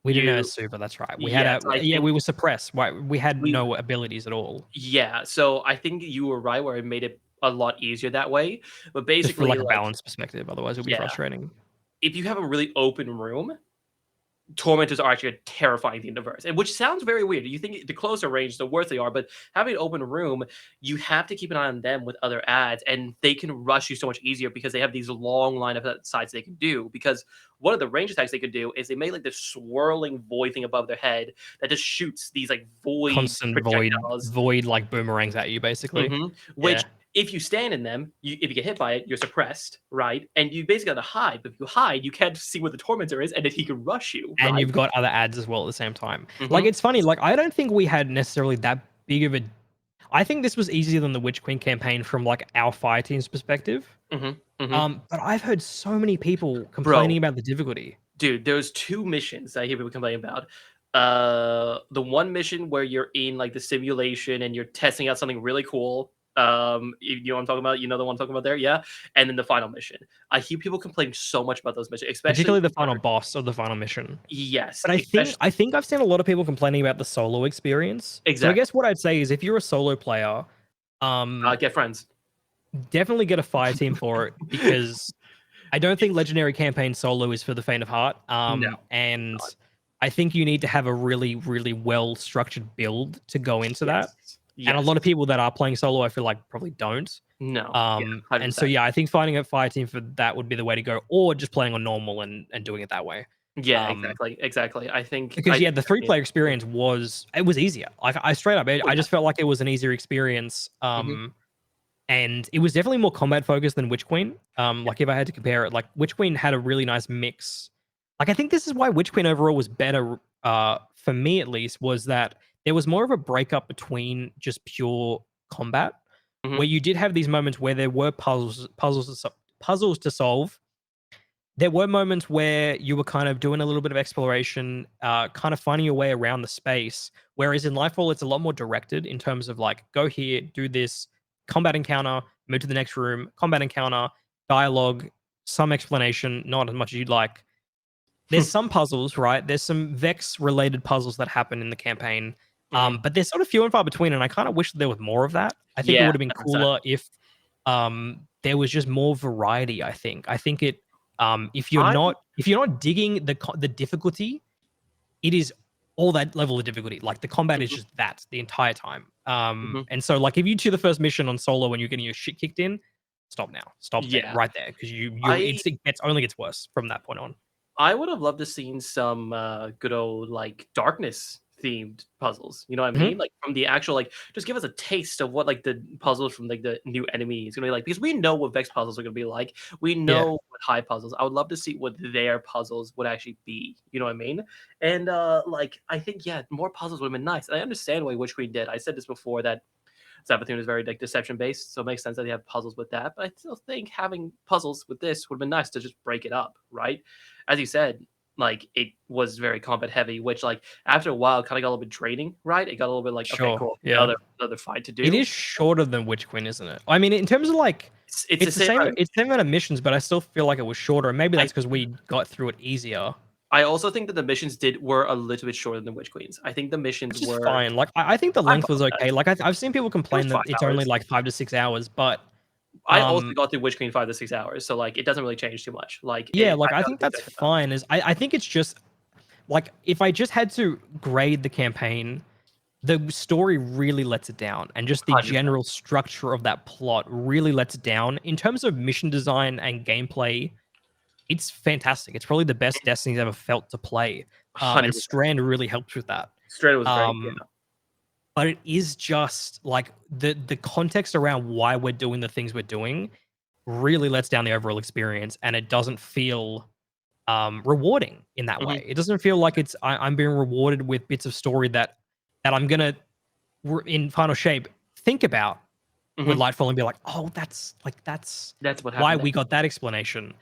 We didn't have a You super. That's right. We had yeah, a so I yeah. think We were suppressed. Right. We had we no abilities at all. yeah, so I think you were right where it made it a lot easier that way. But Just for basically, like a like, balance perspective. Otherwise, it would be yeah, frustrating. if you have a really open room, tormentors are actually a terrifying thing to verse, and which sounds very weird. You think the closer range, the worse they are, but having an open room, you have to keep an eye on them with other ads, and they can rush you so much easier because they have these long line of sides they can do. Because one of the range attacks they could do is they make like this swirling void thing above their head that just shoots these like void Constant projectiles. void like boomerangs at you basically. Which Yeah. if you stand in them, if you get hit by it, you're suppressed, right? And you basically got to hide. But if you hide, you can't see where the tormentor is, and then he can rush you, And right? you've got other ads as well at the same time. Like hmm it's funny, like I don't think we had necessarily that big of a I think this was easier than the Witch Queen campaign from like our fire team's perspective. hmm hmm But I've heard so many people complaining Bro, about the difficulty. dude, there's two missions that I hear people complain about. The one mission where you're in like the simulation and you're testing out something really cool. You know what I'm talking about? You know the one I'm talking about there, yeah. And then the final mission. I hear people complaining so much about those missions, especially particularly the final boss of the final mission. Yes, But I think I've seen a lot of people complaining about the solo experience. So I exactly. guess what I'd say is if you're a solo player, Get friends. definitely get a fire team for it because I don't think Legendary Campaign solo is for the faint of heart. No, And I think you need to have a really, really well structured build to go into that. Yes. And a lot of people that are playing solo, I feel like probably don't. No. And so yeah, I think finding a fire team for that would be the way to go, or just playing on normal and doing it that way. Yeah, exactly. I think because the 3-player experience was easier. Like I straight up, I just felt like it was an easier experience. And it was definitely more combat focused than Witch Queen. Like if I had to compare it, like Witch Queen had a really nice mix. Like I think this is why Witch Queen overall was better, for me at least, was that there was more of a breakup between just pure combat, where you did have these moments where there were puzzles to solve. There were moments where you were kind of doing a little bit of exploration, kind of finding your way around the space. Whereas in Lightfall, it's a lot more directed in terms of like, go here, do this, combat encounter, move to the next room, combat encounter, dialogue, some explanation, not as much as you'd like. There's some puzzles, right? There's some Vex related puzzles that happen in the campaign. But they're sort of few and far between, and I kind of wish there was more of that. I think it would have been cooler if there was just more variety. I think it if you're not digging the difficulty, it is all that level of difficulty. Like the combat is just that the entire time. And so like if you do the first mission on solo when you're getting your shit kicked in, stop now. Stop there, right there, because it only gets worse from that point on. I would have loved to seen some good old like darkness themed puzzles. You know what I mean? Like from the actual like, just give us a taste of what like the puzzles from like the new enemy is gonna be like, because we know what Vex puzzles are gonna be like. We know what high puzzles. I would love to see what their puzzles would actually be. You know what I mean? And like I think more puzzles would have been nice. And I understand why Witch Queen did. I said this before that Savathûn is very like deception based, so it makes sense that they have puzzles with that. But I still think having puzzles with this would have been nice to just break it up, right? As you said, like it was very combat heavy, which like after a while kind of got a little bit draining, right? It got a little bit like okay, cool, another fight to do. It is shorter than Witch Queen, isn't it? I mean, in terms of like, it's the same. It's the same amount of missions, but I still feel like it was shorter. And maybe that's because we got through it easier. I also think that the missions were a little bit shorter than Witch Queen's. I think the missions were fine. Like I think the length was okay. Like I've seen people complain that it's only like 5 to 6 hours, but I also got through Witch Queen 5 to 6 hours, so like it doesn't really change too much. Like I think that's fine. I think it's just like if I just had to grade the campaign, the story really lets it down, and just the 100%. General structure of that plot really lets it down in terms of mission design and gameplay. It's fantastic. It's probably the best Destiny's ever felt to play. And Strand really helps with that. Strand was great, but it is just like the context around why we're doing the things we're doing really lets down the overall experience, and it doesn't feel rewarding in that way. It doesn't feel like I'm being rewarded with bits of story that I'm gonna in Final Shape think about with Lightfall and be like, oh, that's what happened why we got that explanation.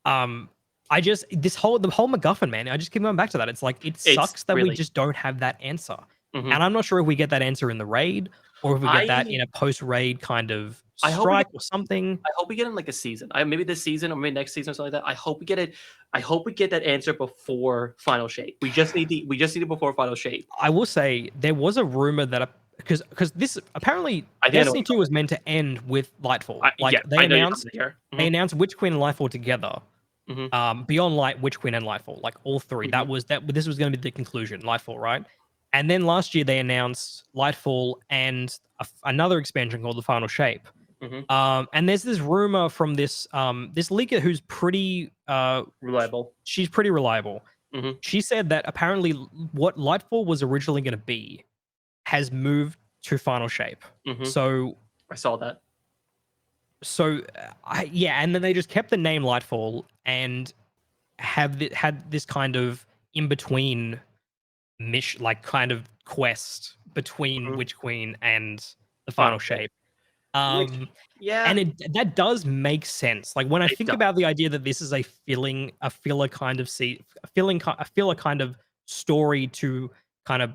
I just the whole MacGuffin, man. I just keep going back to that. It's like it sucks that we just don't have that answer, and I'm not sure if we get that answer in the raid or if we get that in a post-raid kind of strike or something. I hope we get in like a season. Maybe this season or maybe next season or something like that. I hope we get it. I hope we get that answer before Final Shape. We just need it before Final Shape. I will say there was a rumor that because this apparently Destiny 2 was meant to end with Lightfall. They announced Witch Queen and Lightfall together. Beyond Light, Witch Queen, and Lightfall, like all three. This was going to be the conclusion, Lightfall, right? And then last year they announced Lightfall and another expansion called the Final Shape. And there's this rumor from this leaker who's pretty reliable. She's pretty reliable. She said that apparently what Lightfall was originally going to be has moved to Final Shape. So I saw that. So and then they just kept the name Lightfall and had this kind of in between mission, like kind of quest between Witch Queen and the Final Shape. And that does make sense. Like when I think about the idea that this is a filler kind of story to kind of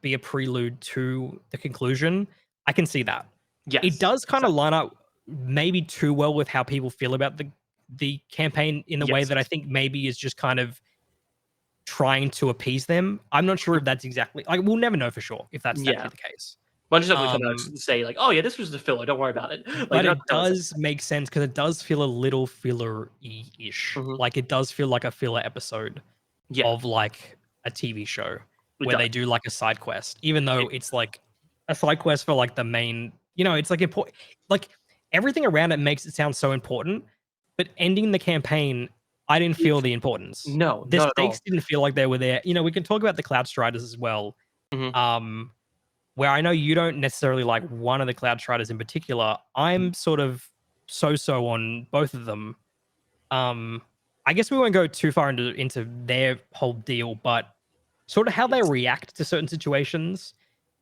be a prelude to the conclusion, I can see that. Yes, it does kind of exactly. line up maybe too well with how people feel about the campaign in a way Yes. that I think maybe is just kind of trying to appease them. I'm not sure if that's exactly like we'll never know for sure if that's Yeah. actually the case. Bunch of stuff would come out Um, and say like, "Oh yeah, this was the filler. Don't worry about it." Like but they're not it telling us does make sense because it does feel a little filler-ish. Mhm. Like it does feel like a filler episode Yeah, of like a TV show it where does. they do like a side quest, even though It it's like a side quest for like the main, it's like important. Like everything around it makes it sound so important, but ending the campaign, I didn't feel it's the importance. no, The not at stakes all. didn't feel like they were there. We can talk about the Cloud Striders as well. Mhm. Um, where I know you don't necessarily like one of the Cloud Striders in particular. I'm sort of so on both of them. Um, I guess we won't go too far into their whole deal, but sort of how they Yes. react to certain situations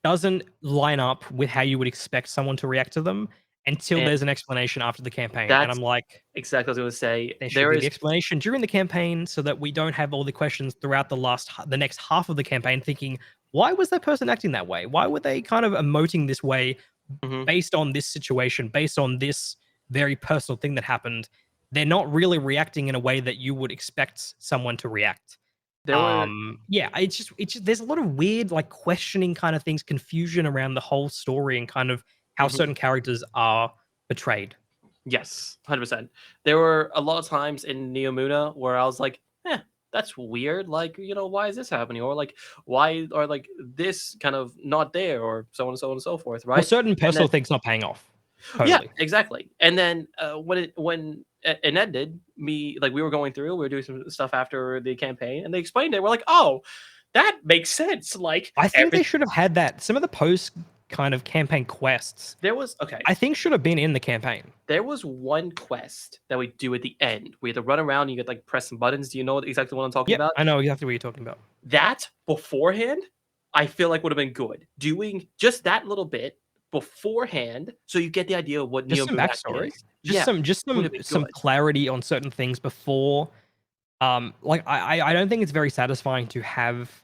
doesn't line up with how you would expect someone to react to them until And there's an explanation after the campaign. And that's I'm like, exactly what I was gonna say. there should There be is the explanation during the campaign so that we don't have all the questions throughout the next half of the campaign thinking, why was that person acting that way? Why were they kind of emoting this way Mhm. based on this situation, based on this very personal thing that happened? They're not really reacting in a way that you would expect someone to react. There were Yeah, it's just there's a lot of weird like questioning kind of things, confusion around the whole story and kind of how Mhm. certain characters are portrayed. Yes, 100%. There were a lot of times in Neomuna where I was like, that's weird. Like, why is this happening? Or like, why are like this kind of not there, or so on and so on and so forth, Well, right? certain And then personal things not paying off. yeah, Totally. exactly. And then when it ended, we were going through, we were doing some stuff after the campaign, and they explained it. We're like, oh, that makes sense. Like I think they everything should have had that. Some of the post kind of campaign quests, there was okay. I think should have been in the campaign. There was one quest that we do at the end. We had to run around and you could like press some buttons. Do you know exactly what I'm talking Yep, about? I know exactly what you're talking about. That beforehand, I feel like would have been good. Doing just that little bit beforehand, so you get the idea of what Just Neo some Moon actually backstory. is. Just Yeah, some just would some have been some good. clarity on certain things before. Like I don't think it's very satisfying to have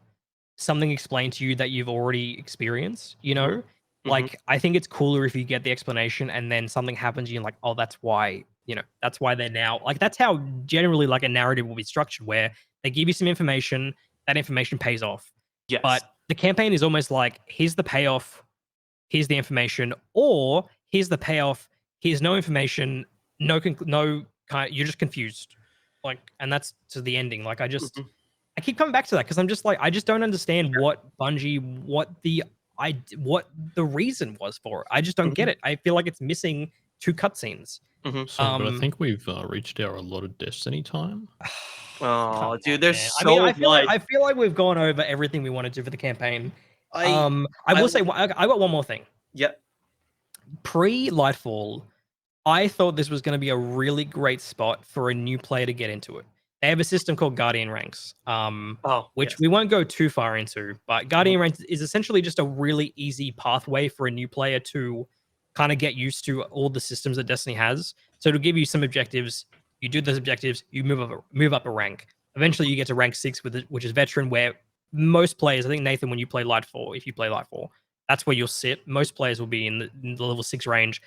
something explained to you that you've already experienced, you Mhm, know? mhm. Like, I think it's cooler if you get the explanation and then something happens and you're like, oh, that's why, that's why they're now like that's how generally like a narrative will be structured where they give you some information, that information pays off. Yes. But the campaign is almost like, here's the payoff, here's the information, or here's the payoff, here's no information, no kind, you're just confused. Like, and that's to the ending. Like Mhm. I keep coming back to that because I'm just like, I just don't understand what Bungie, what the reason was for it. I just don't get Mhm. it. I feel like it's missing two cutscenes. Mhm. So, but I Um, think we've reached our allotted Destiny time. come Oh, dude, on, there's man. I mean, so much. I feel like we've gone over everything we wanted to for the campaign. I I I will say, I got one more thing. yeah. Pre Lightfall, I thought this was going to be a really great spot for a new player to get into it. They have a system called Guardian Ranks, Oh, which yes. we won't go too far into, but Mhm. Guardian Ranks is essentially just a really easy pathway for a new player to kind of get used to all the systems that Destiny has. So to give you some objectives, you do those objectives, you move up a rank. Eventually, you get to rank 6 which is veteran, where most players, I think Nathan, when you play Lightfall, if you play Lightfall, that's where you'll sit. Most players will be in the level 6 range.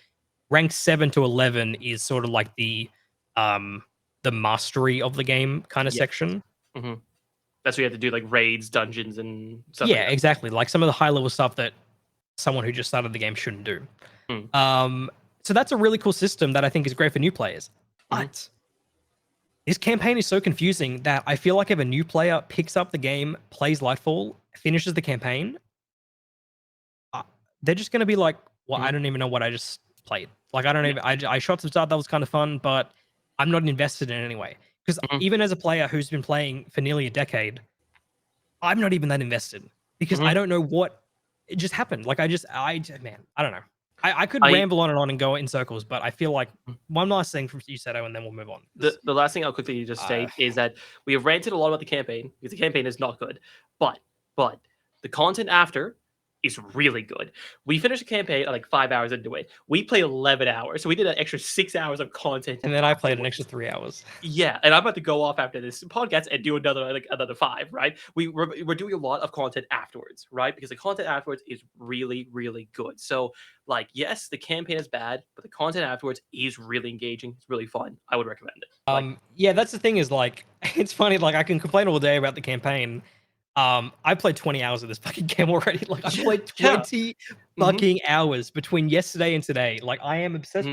Rank 7 to 11 is sort of like the mastery of the game kind of Yes. section. Mhm. That's what you have to do, like raids, dungeons, and stuff like Yeah, that. exactly. Like some of the high level stuff that someone who just started the game shouldn't do. Mm. So that's a really cool system that I think is great for new players. Mhm. But this campaign is so confusing that I feel like if a new player picks up the game, plays Lightfall, finishes the campaign, uh, they're just going to be like, well, I Mhm. don't even know what I just played. Like, I don't Yeah. even, I shot some stuff that was kind of fun, but I'm not invested in it anyway. Because Mhm. even as a player who's been playing for nearly a decade, I'm not even that invested because Mhm. I don't know what it just happened. Like, man, I don't know. I could I ramble on and on and go in circles, but I feel like one last thing from you, Seto, and then we'll move on. the last thing I'll quickly just Uh, state is that we have ranted a lot about the campaign because the campaign is not good, but the content after is really good. We finished the campaign at like 5 hours into it. We played 11 hours, so we did an extra 6 hours of content. And then I played an afterwards. extra 3 hours. Yeah, and I'm about to go off after this podcast and do another 5. Right? We're doing a lot of content afterwards, right? Because the content afterwards is really really good. So like, yes, the campaign is bad, but the content afterwards is really engaging. It's really fun. I would recommend it. Like, Yeah, that's the thing is like, it's funny. Like I can complain all day about the campaign. I played 20 hours of this fucking game already. Like I played 20 fucking hours between yesterday and today. Like I am obsessed.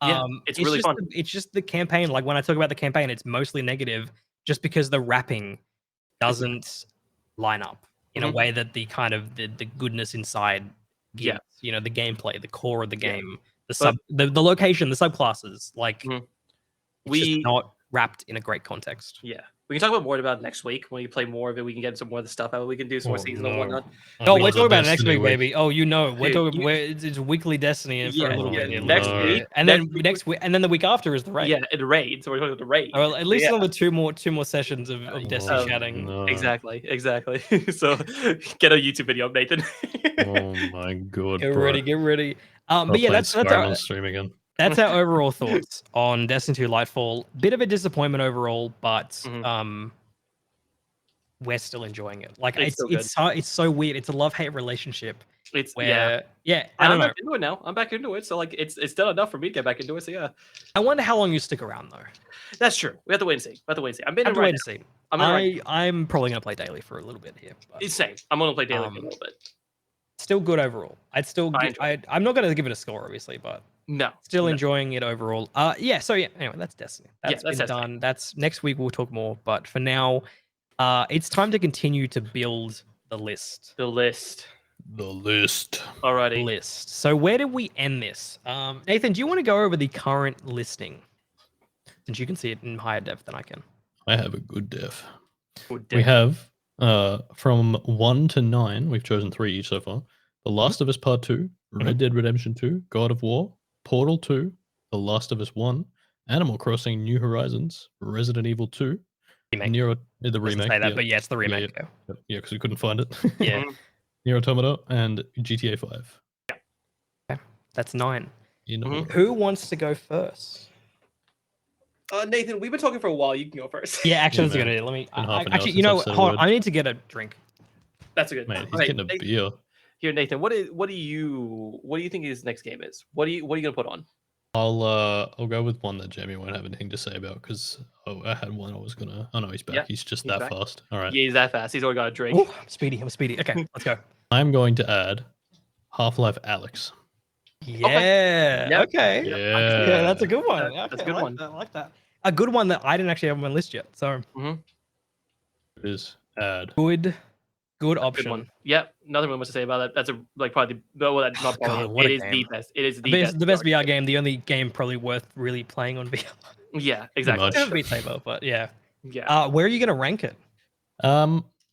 Yeah, it's really fun. It's just the campaign. Like when I talk about the campaign, it's mostly negative, just because the wrapping doesn't line up in a way that the kind of the goodness inside gives. You know, the gameplay, the core of the game, the location, the subclasses. Like it's just not wrapped in a great context. Yeah. We can talk about more about it next week. When you play more of it, we can get some more of the stuff out. We can do some more seasons and whatnot. Oh, we're talking about it next week, baby. Oh, you know, we're Dude, talking. It's weekly Destiny for a little bit. Next week, and then next week, and then the week after is the raid. Yeah, the raid. So we're talking about the raid. Well, at least another two more sessions of Destiny chatting. No. Exactly. So get a YouTube video, Nathan. Oh my god! Get ready. But yeah, that's our stream again. That's our overall thoughts on Destiny 2 Lightfall. Bit of a disappointment overall, but we're still enjoying it. Like it's so weird. It's a love-hate relationship. It's I don't I'm know. back into it now. I'm back into it. So like it's done enough for me to get back into it. So yeah. I wonder how long you stick around though. That's true. We have to wait and see. I'm in it right now. I'm probably gonna play daily for a little bit here. It's same. I'm gonna play daily for a little bit. Still good overall. I'm not gonna give it a score, obviously, but still enjoying it overall. Anyway, that's Destiny. That's been done. That's next week we'll talk more. But for now, it's time to continue to build the list. Alrighty. So where did we end this? Nathan, do you want to go over the current listing? Since you can see it in higher depth than I can. I have a good def. We have from 1 to 9, we've chosen 3 each so far. The Last of Us Part 2, Red Dead Redemption 2, God of War, Portal 2, The Last of Us 1, Animal Crossing New Horizons, Resident Evil 2, the remake. Say that, but yeah, it's the remake. Yeah, because we couldn't find it. Yeah. Nier Automata and GTA 5. Okay. That's 9. Mm-hmm. Who wants to go first? Nathan, we've been talking for a while. You can go first. Yeah, actually, that's a good idea. Let me. Actually, you know, hold on. I need to get a drink. That's a good. Man, he's getting a beer. Here, Nathan. What do you think his next game is? What are you gonna put on? I'll go with one that Jamie won't have anything to say about because I had one I was gonna. Oh no, he's back. He's that fast. All right. Yeah, he's that fast. He's already got a drink. Ooh, I'm speedy. Okay, let's go. I'm going to add Half-Life Alyx. Yeah. Okay. Yeah. That's a good one. That's a good one. I like that. A good one that I didn't actually have on my list yet. So it is add. Good option. Good one. Yep. Nothing really much to say about that. That's probably that's not God, it is the best. It is the best VR game. The only game probably worth really playing on VR. Yeah, exactly. It's Beat Saber, but yeah. Yeah. Where are you gonna rank it?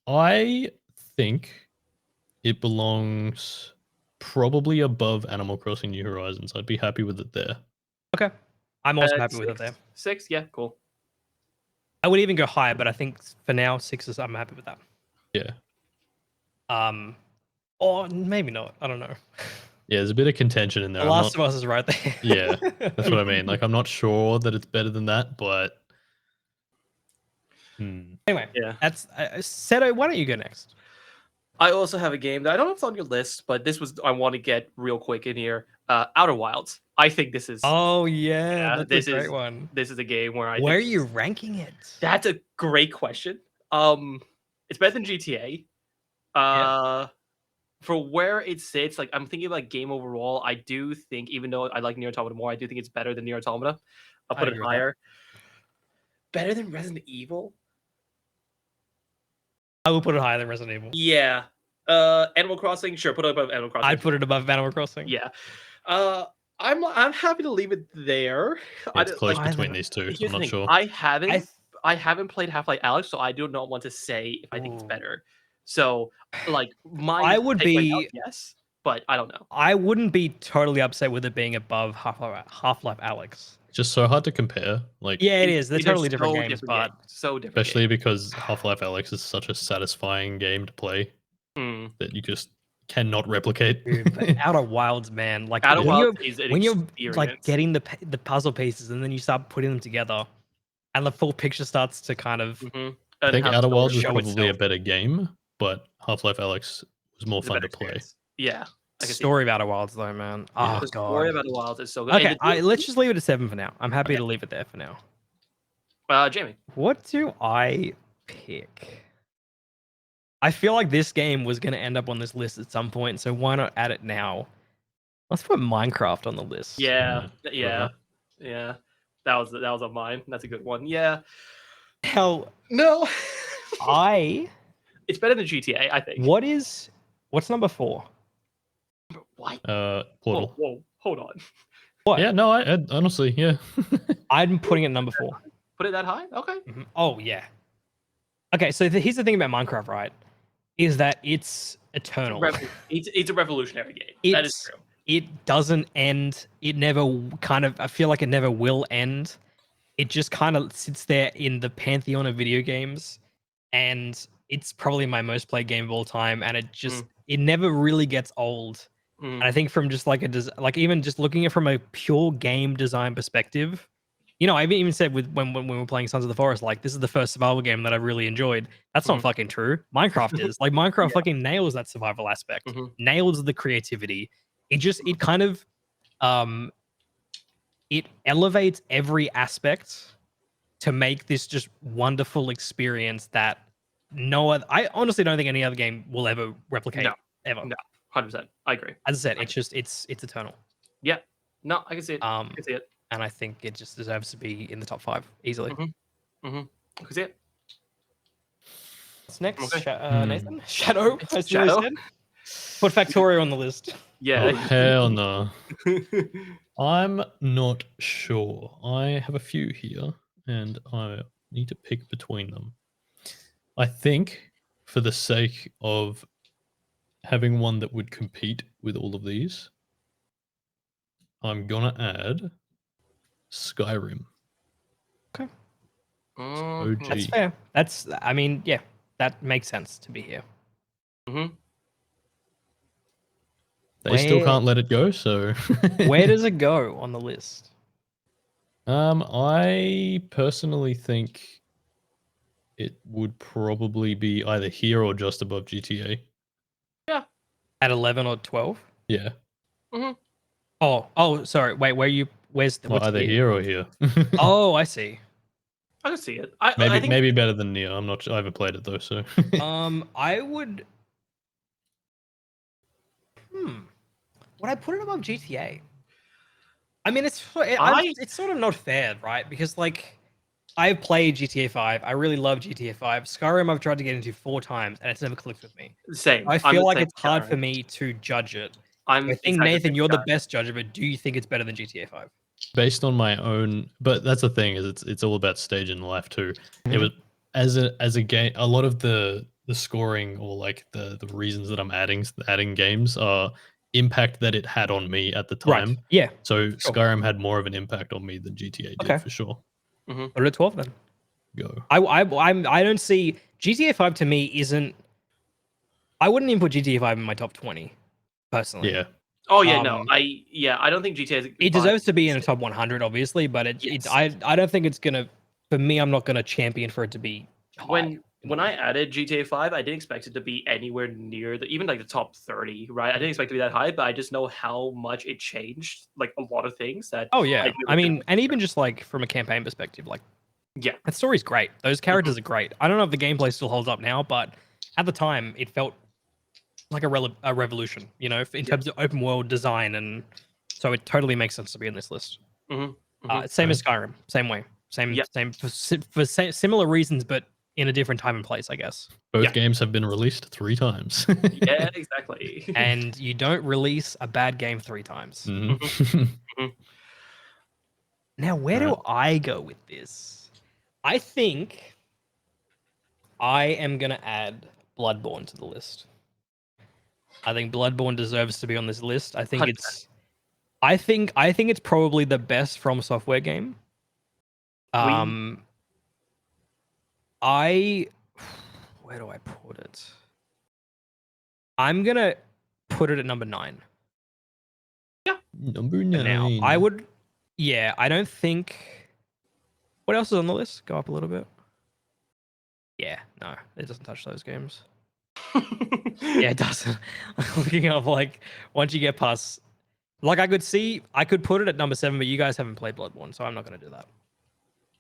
I think it belongs probably above Animal Crossing New Horizons. I'd be happy with it there. Okay. I'm also happy with it there. 6, yeah, cool. I would even go higher, but I think for now 6 is. I'm happy with that. Yeah. Or maybe not. I don't know. Yeah, there's a bit of contention in there. The Last of Us is right there. Yeah, that's what I mean. Like, I'm not sure that it's better than that, but anyway, yeah. That's Seto. Why don't you go next? I also have a game that I don't know if it's on your list, but this was I want to get real quick in here. Outer Wilds. I think this is. Oh yeah, that's a great one. This is a game where Where are you ranking it? That's a great question. It's better than GTA. For where it sits, like I'm thinking about game overall. I do think, even though I like Nier Automata more, I do think it's better than Nier Automata. I'll put it higher. Better than Resident Evil. I will put it higher than Resident Evil. Yeah. Animal Crossing, sure, put it above Animal Crossing. I'd put it above Animal Crossing. Yeah. I'm happy to leave it there. It's close between these two. I'm not sure. I haven't played Half-Life Alyx, so I do not want to say if I think it's better. So, like, I would be yes, but I don't know. I wouldn't be totally upset with it being above Half-Life Alyx. Just so hard to compare. Like, yeah, it is. They're totally different games, but so different. Especially because Half-Life Alyx is such a satisfying game to play that you just cannot replicate. Dude, but Outer Wilds, man, like Outer when Wilds is an you're like experience. getting the puzzle pieces and then you start putting them together, and the full picture starts to kind of Mhm. I And think how the Outer story Wilds is show works. probably a itself. better game, but Half-Life Alyx was more It's a fun better to play. experience. Yeah, I can see story of Outer Wilds, though, man. Yeah. Oh the story god. of Outer Wilds is so good. Okay, And the let's just leave it at 7 for now. I'm happy Okay. to leave it there for now. Jamie. What do I pick? I feel like this game was going to end up on this list at some point, so why not add it now? Let's put Minecraft on the list. Yeah, Uh-huh. yeah. That was on mine. That's a good one. Yeah. Hell, No. it's better than GTA, I think. What's number 4? What? Portal. Whoa, hold on. What? Yeah, no, I honestly, yeah. I'm putting it at number 4. Put it that high? Okay. Mhm. Oh yeah. Okay, so here's the thing about Minecraft, right? Is that it's eternal. It's a revolutionary game. That is true. It doesn't end. It never I feel like it never will end. It just kind of sits there in the pantheon of video games, and it's probably my most played game of all time. And it never really gets old. And I think from just like even just looking at it from a pure game design perspective, you know, I've even said when we were playing Sons of the Forest, like this is the first survival game that I really enjoyed. That's not fucking true. Minecraft is like Minecraft fucking nails that survival aspect, nails the creativity. It kind of it elevates every aspect to make this just wonderful experience that I honestly don't think any other game will ever replicate. Ever. No, 100%. I agree. As I said, it's eternal. Yeah. No, I can see it. I can see it. And I think it just deserves to be in the top 5 easily. I can see it. What's next? Okay. Nathan? Shadow? As Julie Shadow? said. Put Factorio on the list. Yeah. Oh, hell no. I'm not sure. I have a few here, and I need to pick between them. I think, for the sake of having one that would compete with all of these, I'm gonna add Skyrim. Okay. OG. That's fair. Yeah, that makes sense to be here. They still can't let it go, so where does it go on the list? I personally think it would probably be either here or just above GTA. Yeah. At 11 or 12? Yeah. Oh, sorry. Wait, where's the Well, either here or here. Oh, I see. I can see it. Maybe I think maybe better than Neo. I'm not sure. I haven't played it though, so I would would I put it above GTA? I mean, it's sort of not fair, right? Because like I've played GTA 5. I really love GTA 5. Skyrim I've tried to get into 4 times and it's never clicked with me. Same. I feel like it's hard for me to judge it. I think Nathan, you're the best judge of it. Do you think it's better than GTA 5? based on my own, but that's the thing, is it's all about stage in life too. It was as a game, a lot of the scoring or like the reasons that I'm adding games are impact that it had on me at the time. Right. Yeah. So Skyrim had more of an impact on me than GTA did for sure. Put it at 12 then. Go. I don't see GTA 5 to me isn't. I wouldn't even put GTA 5 in my top 20 personally. Yeah. Oh yeah, no. I don't think GTA is. It deserves to be in a top 100, obviously, but I don't think it's gonna. For me, I'm not gonna champion for it to be high. When I added GTA 5, I didn't expect it to be anywhere near even like the top 30, right? I didn't expect it to be that high, but I just know how much it changed, like a lot of things that. Oh yeah, I mean, and even just like from a campaign perspective, like that story's great. Those characters are great. I don't know if the gameplay still holds up now, but at the time, it felt like a revolution, you know, in terms of open world design, and so it totally makes sense to be in this list. Same as Skyrim, same way, same for similar reasons, but in a different time and place, I guess. Both games have been released 3 times. Yeah, exactly. And you don't release a bad game 3 times. Now, where do I go with this? I think I am gonna add Bloodborne to the list. I think Bloodborne deserves to be on this list. I think 100%. I think it's probably the best From Software game. Where do I put it? I'm gonna put it at number 9. Number for 9. Now, I would. Yeah, I don't think. What else is on the list? Go up a little bit. Yeah, no, it doesn't touch those games. Yeah, it doesn't. Looking up, like, once you get past, like, I could put it at number 7, but you guys haven't played Bloodborne, so I'm not going to do that.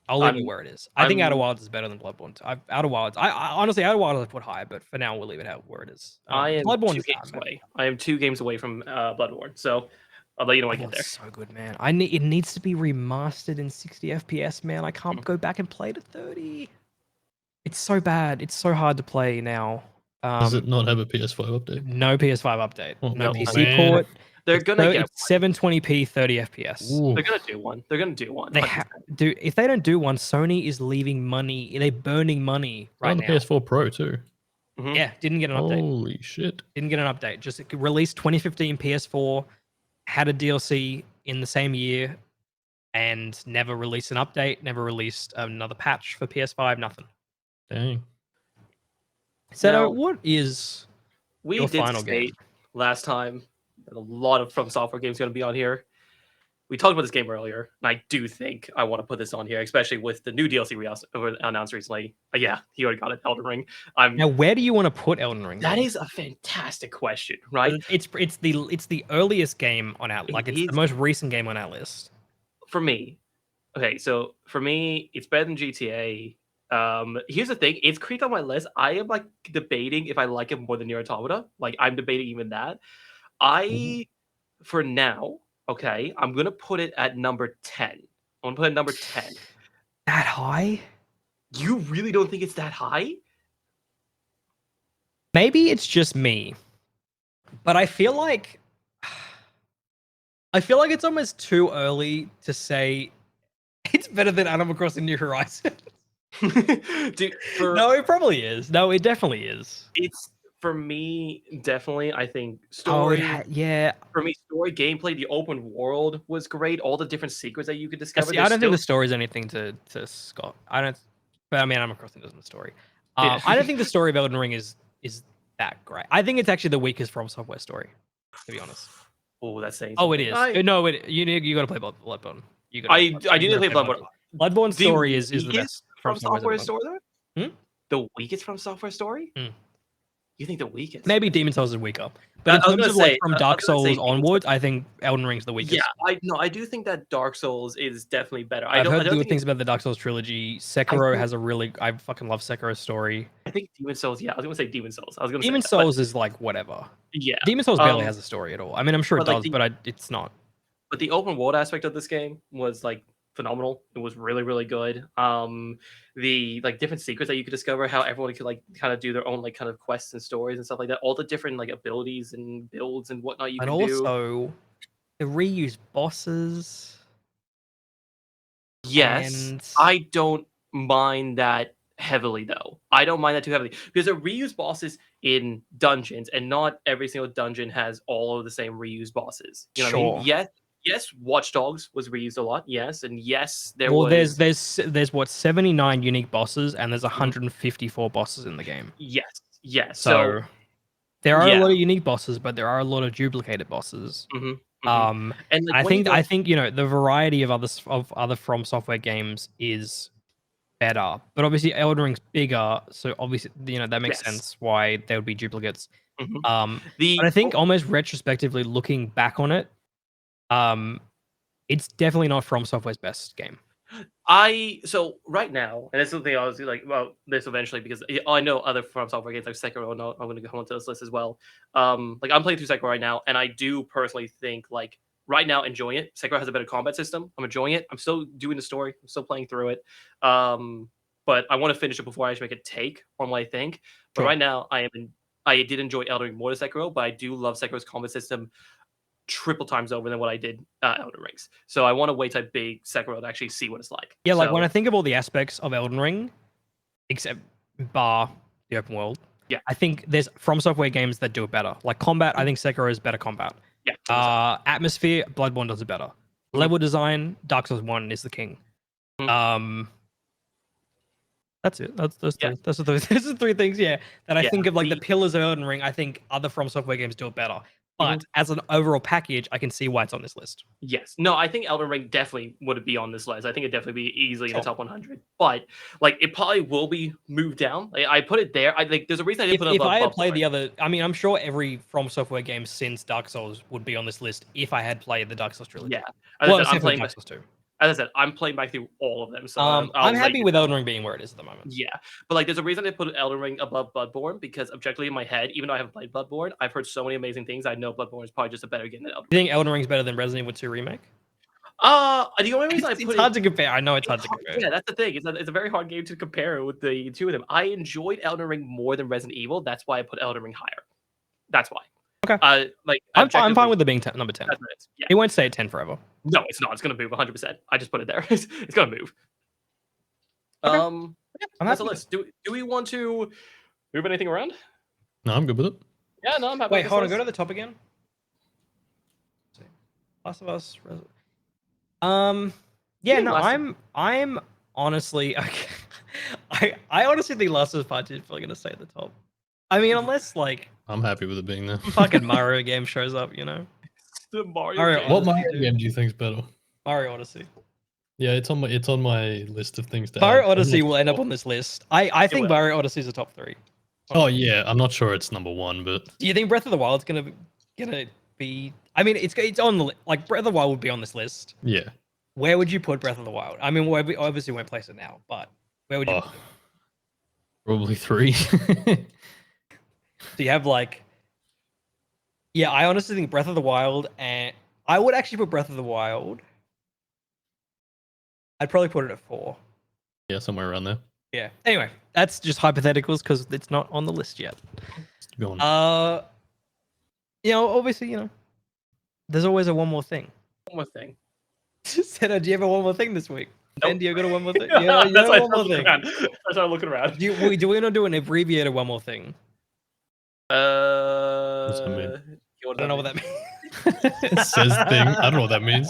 I'll leave it where it is. I think Outer Wilds is better than Bloodborne. Outer Wilds, I honestly, Outer Wilds I put higher, but for now we'll leave it out where it is. I am Bloodborne 2 is games away. I am 2 games away from Bloodborne, so I'll let you know when I get there. So good, man. It needs to be remastered in 60 FPS, man. I can't go back and play it at 30. It's so bad. It's so hard to play now. Does it not have a PS5 update? No PS5 update. Oh, no no, PC man. port. They're gonna get it's 720p 30 FPS. Ooh. They're gonna do one. They're gonna do one. They do. If they don't do one, Sony is leaving money. They're burning money right on the now. PS4 Pro too. Yeah, didn't get an update. Holy shit! Didn't get an update. Just released 2015 PS4, had a DLC in the same year, and never released an update. Never released another patch for PS5. Nothing. Dang. So, what is we your did final state game? Last time that a lot of From Software games going to be on here. We talked about this game earlier, and I do think I want to put this on here, especially with the new DLC announced recently. Yeah, he already got it, Elden Ring. Now, where do you want to put Elden Ring? That is a fantastic question, right? It's the earliest game on our it's the most recent game on our list. For me, okay, so for me, it's better than GTA. Here's the thing: it's creeped on my list. I am like debating if I like it more than Nier Automata. Like I'm debating even that. For now, okay, I'm gonna put it at number 10. I'm gonna put it at number 10. That high? You really don't think it's that high? Maybe it's just me, but I feel like it's almost too early to say it's better than Animal Crossing New Horizons. Dude, no, it probably is. No, it definitely is. It's for me, definitely. I think story. Yeah. For me, story, gameplay, the open world was great. All the different secrets that you could discover. See, I don't think the story is anything to Scott. But I mean, Animal Crossing doesn't the story. I don't think the story of Elden Ring is that great. I think it's actually the weakest From Software story, to be honest. Oh, that's saying. Oh, it is. No, you got to play Bloodborne. I do need to play Bloodborne. Bloodborne's story is the best From Software story. Hmm? The weakest From Software story. You think the weakest? Maybe Demon Souls is weaker, but in terms of from Dark Souls onwards, I think Elden Ring's the weakest. Yeah, I do think that Dark Souls is definitely better. I've heard good things about the Dark Souls trilogy. Sekiro has a really, I fucking love Sekiro's story. I think Demon Souls. Yeah, I was gonna say Demon Souls. Demon Souls is like whatever. Yeah, Demon Souls barely has a story at all. I mean, I'm sure it does, but it's not. But the open world aspect of this game was like phenomenal. It was really, really good. The like different secrets that you could discover, how everyone could like kind of do their own like kind of quests and stories and stuff like that. All the different like abilities and builds and whatnot you can do. And also the reused bosses. Yes, I don't mind that heavily though. I don't mind that too heavily because the reused bosses in dungeons, and not every single dungeon has all of the same reused bosses. You know what I mean? Yes, Watch Dogs was reused a lot. Yes, and yes, there's what 79 unique bosses, and there's 154 bosses in the game. Yes. So there are a lot of unique bosses, but there are a lot of duplicated bosses. And like, I think you know the variety of other From Software games is better, but obviously Elden Ring's bigger, so obviously you know that makes sense why there would be duplicates. But I think almost retrospectively looking back on it, it's definitely not From Software's best game. So right now, and that's the thing I was like about this eventually because I know other From Software games like Sekiro. I'm going to go onto this list as well. Like I'm playing through Sekiro right now, and I do personally think like right now enjoying it. Sekiro has a better combat system. I'm enjoying it. I'm still doing the story. I'm still playing through it. But I want to finish it before I actually make a take on what I think. But right now, I did enjoy Elden Ring more than Sekiro, but I do love Sekiro's combat system triple times over than what I did Elden Rings. So I want to wait till I beat Sekiro to actually see what it's like. Yeah, like when I think of all the aspects of Elden Ring, except bar the open world, I think there's From Software games that do it better. Like combat, I think Sekiro is better combat. Yeah. Atmosphere, Bloodborne does it better. Level design, Dark Souls 1 is the king. That's it. Those are the three things, that I think of like the pillars of Elden Ring. I think other From Software games do it better. But as an overall package, I can see why it's on this list. Yes. No, I think Elden Ring definitely would be on this list. I think it'd definitely be easily in the Sure. top 100. But like, it probably will be moved down. Like, I put it there. I like. There's a reason I didn't put it If above I had played Bloodborne. the other, I mean, I'm sure every From Software game since Dark Souls would be on this list if I had played the Dark Souls trilogy. Yeah. As Well, I said, except I'm for playing. Dark Souls 2. As I said, I'm playing back through all of them. So I'm I'll let happy you with know. Elden Ring being where it is at the moment. Yeah, but like, there's a reason I put Elden Ring above Bloodborne because objectively in my head, even though I haven't played Bloodborne, I've heard so many amazing things. I know Bloodborne is probably just a better game than Elden Do you Ring. think Elden Ring's better than Resident Evil 2 Remake? The only reason I It's put hard to compare. I know it's hard to hard- compare. Yeah, that's the thing. It's a very hard game to compare with the two of them. I enjoyed Elden Ring more than Resident Evil. That's why I put Elden Ring higher. That's why. Okay. Like I'm fine objectively, with it being number 10. that's what it is. Yeah. He won't stay at 10 forever. No, it's not. It's gonna move 100%. I just put it there. It's gonna move. Okay. Yeah, I'm that's a happy. list. Do we want to move anything around? No, I'm good with it. Yeah, no, I'm happy. Wait, with this hold on. list. Go to the top again. Last of Us. Yeah, no, Last of- I'm honestly okay. I honestly think Last of Us Part 2 is probably gonna stay at the top. I mean, unless like I'm happy with it being there. fucking Mario game shows up, you know. The Mario. Mario game. What Odyssey, Mario dude. game do you think's better? Mario Odyssey. Yeah, it's on my list of things to Mario add. Odyssey will end up on this list. I think will. Mario Odyssey is a top 3. Oh yeah, I'm not sure it's number 1, but Do you think Breath of the Wild's gonna be? I mean, it's on the like Breath of the Wild would be on this list. yeah. Where would you put Breath of the Wild? I mean, we obviously won't place it now, but where would you? Put Oh, it? probably 3. Do you have like? Yeah, I honestly think Breath of the Wild, and I would actually put Breath of the Wild. I'd probably put it at 4. Yeah, somewhere around there. Yeah. Anyway, that's just hypotheticals because it's not on the list yet. Keep going. Obviously, there's always a one more thing. One more thing. Senna, do you have a one more thing this week? Nope. Ben, do you got a one more thing? Yeah, That's why I one more started thing. looking around. I started looking around. Do we not do an abbreviated one more thing? What's that mean? I don't know what that means. It says thing. I don't know what that means.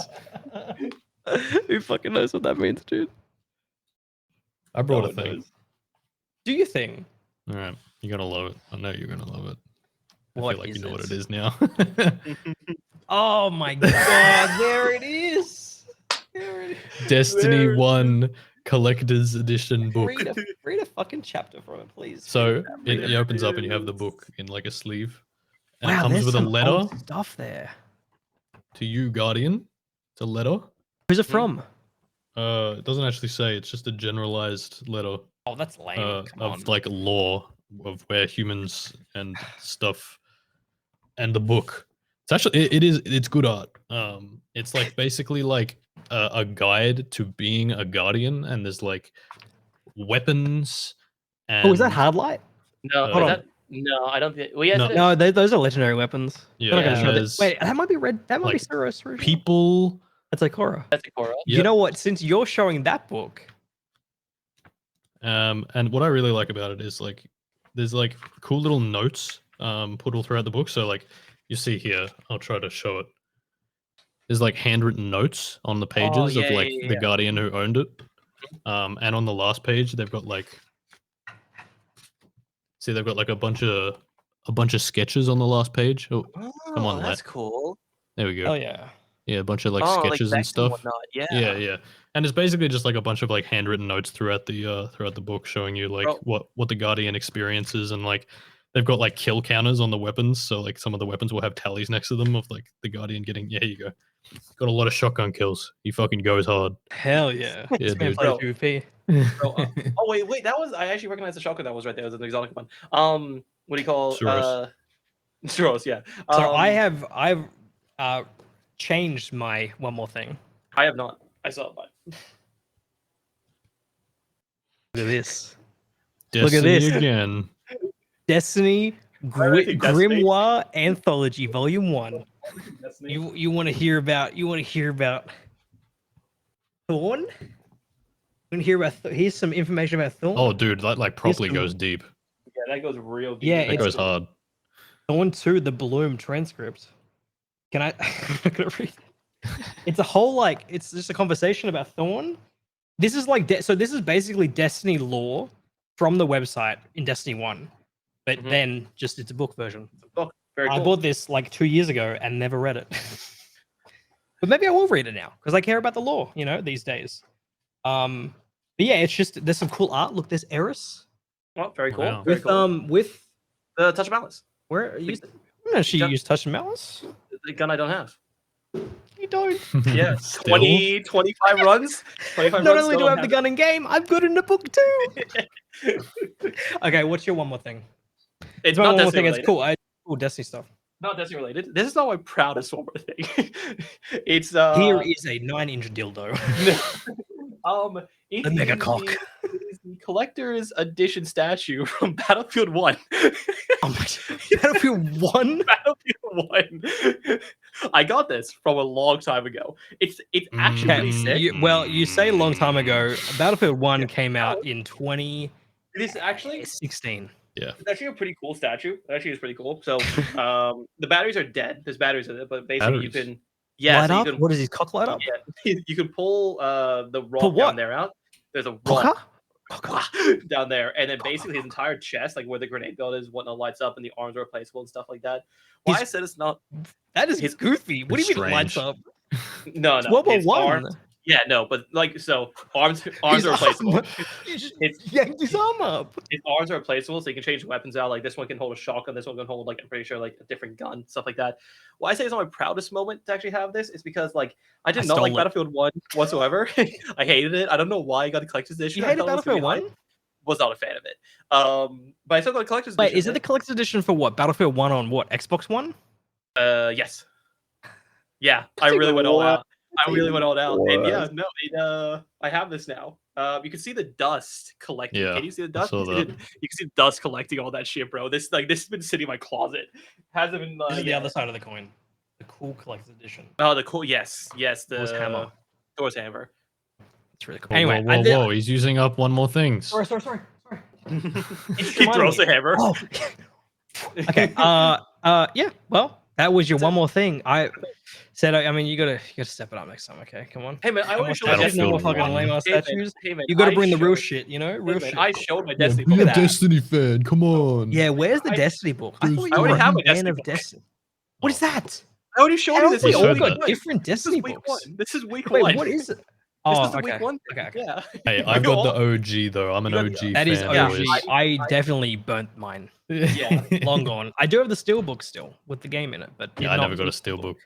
Who fucking knows what that means, dude? I brought No a one thing. knows. Do you think? All right, you're gonna love it. I know you're gonna love it. I What feel like is you know what it? it is now. Oh my god, there it is. There it is. Destiny There it 1 Collector's Edition book. Read a fucking chapter from it, please. So There it opens up and you have the is. book in like a sleeve. And wow, it comes there's with a some letter old stuff there. to you, Guardian. It's a letter. Who's it from? It doesn't actually say, it's just a generalized letter Oh, that's lame. Come on. of like lore of where humans and stuff and the book. It's actually it's good art. It's like basically like a guide to being a guardian, and there's like weapons and Oh, is that Hardlight? No, Hold is on. that, no, I don't think. Well, yes, No. it is. No, those are legendary weapons. Yeah, They're not gonna and show that. there's, Wait, that might be red. That might be like, Suros Rouge. people. That's like Korra. That's Ikora. You Yep. know what? Since you're showing that book, And what I really like about it is like there's like cool little notes put all throughout the book. So like you see here, I'll try to show it. There's like handwritten notes on the pages yeah, of like yeah, the yeah. guardian who owned it. And on the last page they've got like they've got like a bunch of sketches on the last page. Oh, come on, that's Let. cool. there we go. oh yeah, Yeah, a bunch of like Oh, sketches and Vex stuff. whatnot. Yeah. Yeah. And it's basically just like a bunch of like handwritten notes throughout the book showing you like Bro. what the Guardian experiences, and like they've got like kill counters on the weapons. So like some of the weapons will have tallies next to them of like the Guardian getting, yeah, here you go. Got a lot of shotgun kills. He fucking goes hard. hell yeah. Yeah, This man dude. plays Bro. PvP. Bro, oh wait, that was I actually recognized the shotgun that was right there. It was an exotic one. What do you call Churros. Churros, yeah. So I've changed my one more thing. I have not. I saw it, but Look at this. Destiny Look at this. again. Destiny I think Destiny. Grimoire Anthology Volume 1. Destiny. You want to hear about Thorn? You want to hear about here's some information about Thorn. Oh, dude, that like properly some- goes deep. Yeah, that goes real deep. Yeah, That it's- goes hard. Thorn 2, the Bloom transcript. Can I I'm not gonna read it. It's a whole like it's just a conversation about Thorn. This is like so this is basically Destiny lore from the website in Destiny 1. But Mhm. then just it's a book version. book. Very I cool. bought this like 2 years ago and never read it. But maybe I will read it now because I care about the lore, these days. But yeah, it's just there's some cool art. Look, there's Eris Well, very cool. Wow. Very with cool. with The Touch of Malice. where you The- no, she gun- used touch and malice. The gun I don't have. You don't. Yeah, Still? 20, 25 runs. 25 Not runs. only still do I have don't the gun in game, I've got it in the book too. Okay, what's your one more thing? It's My not one more Destiny thing. related. It's cool. Cool Destiny stuff. Not Destiny related. This is not my proudest one more thing. It's Here is a 9-inch dildo. it The mega is cock. it is the collector's edition statue from Battlefield 1. Oh my Battlefield 1? Battlefield 1. I got this from a long time ago. It's actually pretty sick. You say a long time ago. Battlefield 1 came Oh. out in 2016. It is actually It's actually a pretty cool statue. It actually is pretty cool. So the batteries are dead. There's batteries in it, but basically you Batteries? can Light so up? you can What is his cock light up? yeah, you can pull the rock Pull what? down there out. There's a Cocker? rock down there, and then basically his entire chest, like where the grenade belt is, whatnot, lights up, and the arms are replaceable and stuff like that. Why I His- said it's not That is His- goofy. What do you mean it lights Strange. up? no It's no World War his One. arms- yeah no, but like so arms His are replaceable. arm- You just yanked his arm up. His arms are replaceable, so you can change weapons out. Like this one can hold a shotgun, this one can hold, like, I'm pretty sure, like a different gun, stuff like that. Why I say it's not my proudest moment to actually have this is because, like, I did not like stole it. Battlefield 1 whatsoever. I hated it. I don't know why I got a collector's edition. You I hated thought it was gonna Battlefield be 1? was not a fan of it. But I still got a collector's Wait, edition. is it the collector's edition for what? Battlefield 1 on what? Xbox One? Yes. Yeah, I really went all out. I really went all out. And yeah, no, I have this now. You can see the dust collecting. Yeah, Can you see the I dust? saw You that. can see the dust collecting all that shit, bro. This has been sitting in my closet. Hasn't been. This is the yeah. other side of the coin. The cool collector's edition. Oh, the cool. Yes. The Thor's hammer. Thor's hammer. It's really cool. Whoa, Anyway, whoa, whoa, he's using up one more thing. Sorry. He throws the hammer. Oh. Okay. Yeah. Well, that was your one more thing. I said. I mean, you gotta step it up next time. Okay, come on. Hey man, I want to show my Battlefield Destiny. No more fucking 1. lame ass Hey, man, statues. hey, man, You gotta I bring the real showed- shit. Real Hey, man, shit. I showed my Yeah, Destiny. be Look a at that. Destiny fan. Come on. Yeah, where's the I- Destiny book? I thought you I already were have a a fan Destiny of book. Destiny. What is that? I already showed How you have this. we This is all showed week got that. different This is Destiny week books? one. This is week Wait, one. what is it? This Oh, is the okay. week one. Okay. Yeah. Hey, I've We got the all- OG though. I'm an You got OG the- That is fan. Yeah, OG. boys. I definitely burnt mine. Yeah. Long gone. I do have the steelbook still with the game in it, but did Yeah, I not never got a use the steelbook.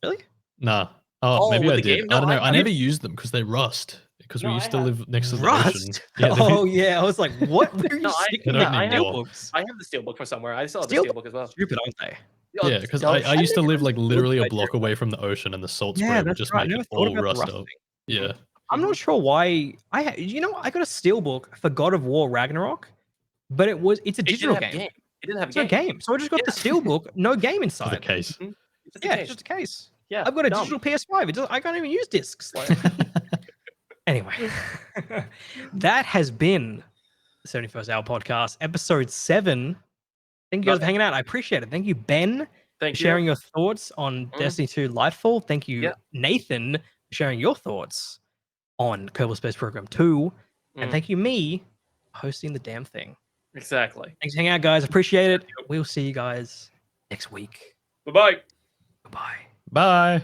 Really? Nah. Oh, Oh, maybe with I the did. game? I don't No, know. I I never used them because they rust. Because we No, used I to have- live next to the Rust. ocean. Yeah, Oh yeah, I was like, what? Where are you No, I- sticking They that don't I have- anymore. steelbooks? I have the steelbook from somewhere. I still have the Steelbook? steelbook as well. Stupid, aren't they? Yeah, because I used to live like literally a block away from the ocean, and the salt spray Yeah, would that's just right. I make never it thought all about the rust rust up. thing. Yeah. I'm not sure why. I got a steelbook for God of War Ragnarok, but it's a It didn't digital have a game. It didn't have a It's no game. game, so I just got the steelbook, no game For the inside. case. It's just a Yeah, case. it's just a case. Yeah, I've got a dumb. digital PS5. I can't even use discs. Like, anyway, that has been the 71st Hour Podcast, episode 7. Thank you guys for hanging out. I appreciate it. Thank you, Ben, Thank for you. sharing your thoughts on Destiny 2 Lightfall. Thank you, Yeah. Nathan, for sharing your thoughts on Kerbal Space Program 2. And thank you, me, for hosting the damn thing. Exactly. Thanks for hanging out, guys. Appreciate it. We'll see you guys next week. Bye bye. Goodbye. Bye.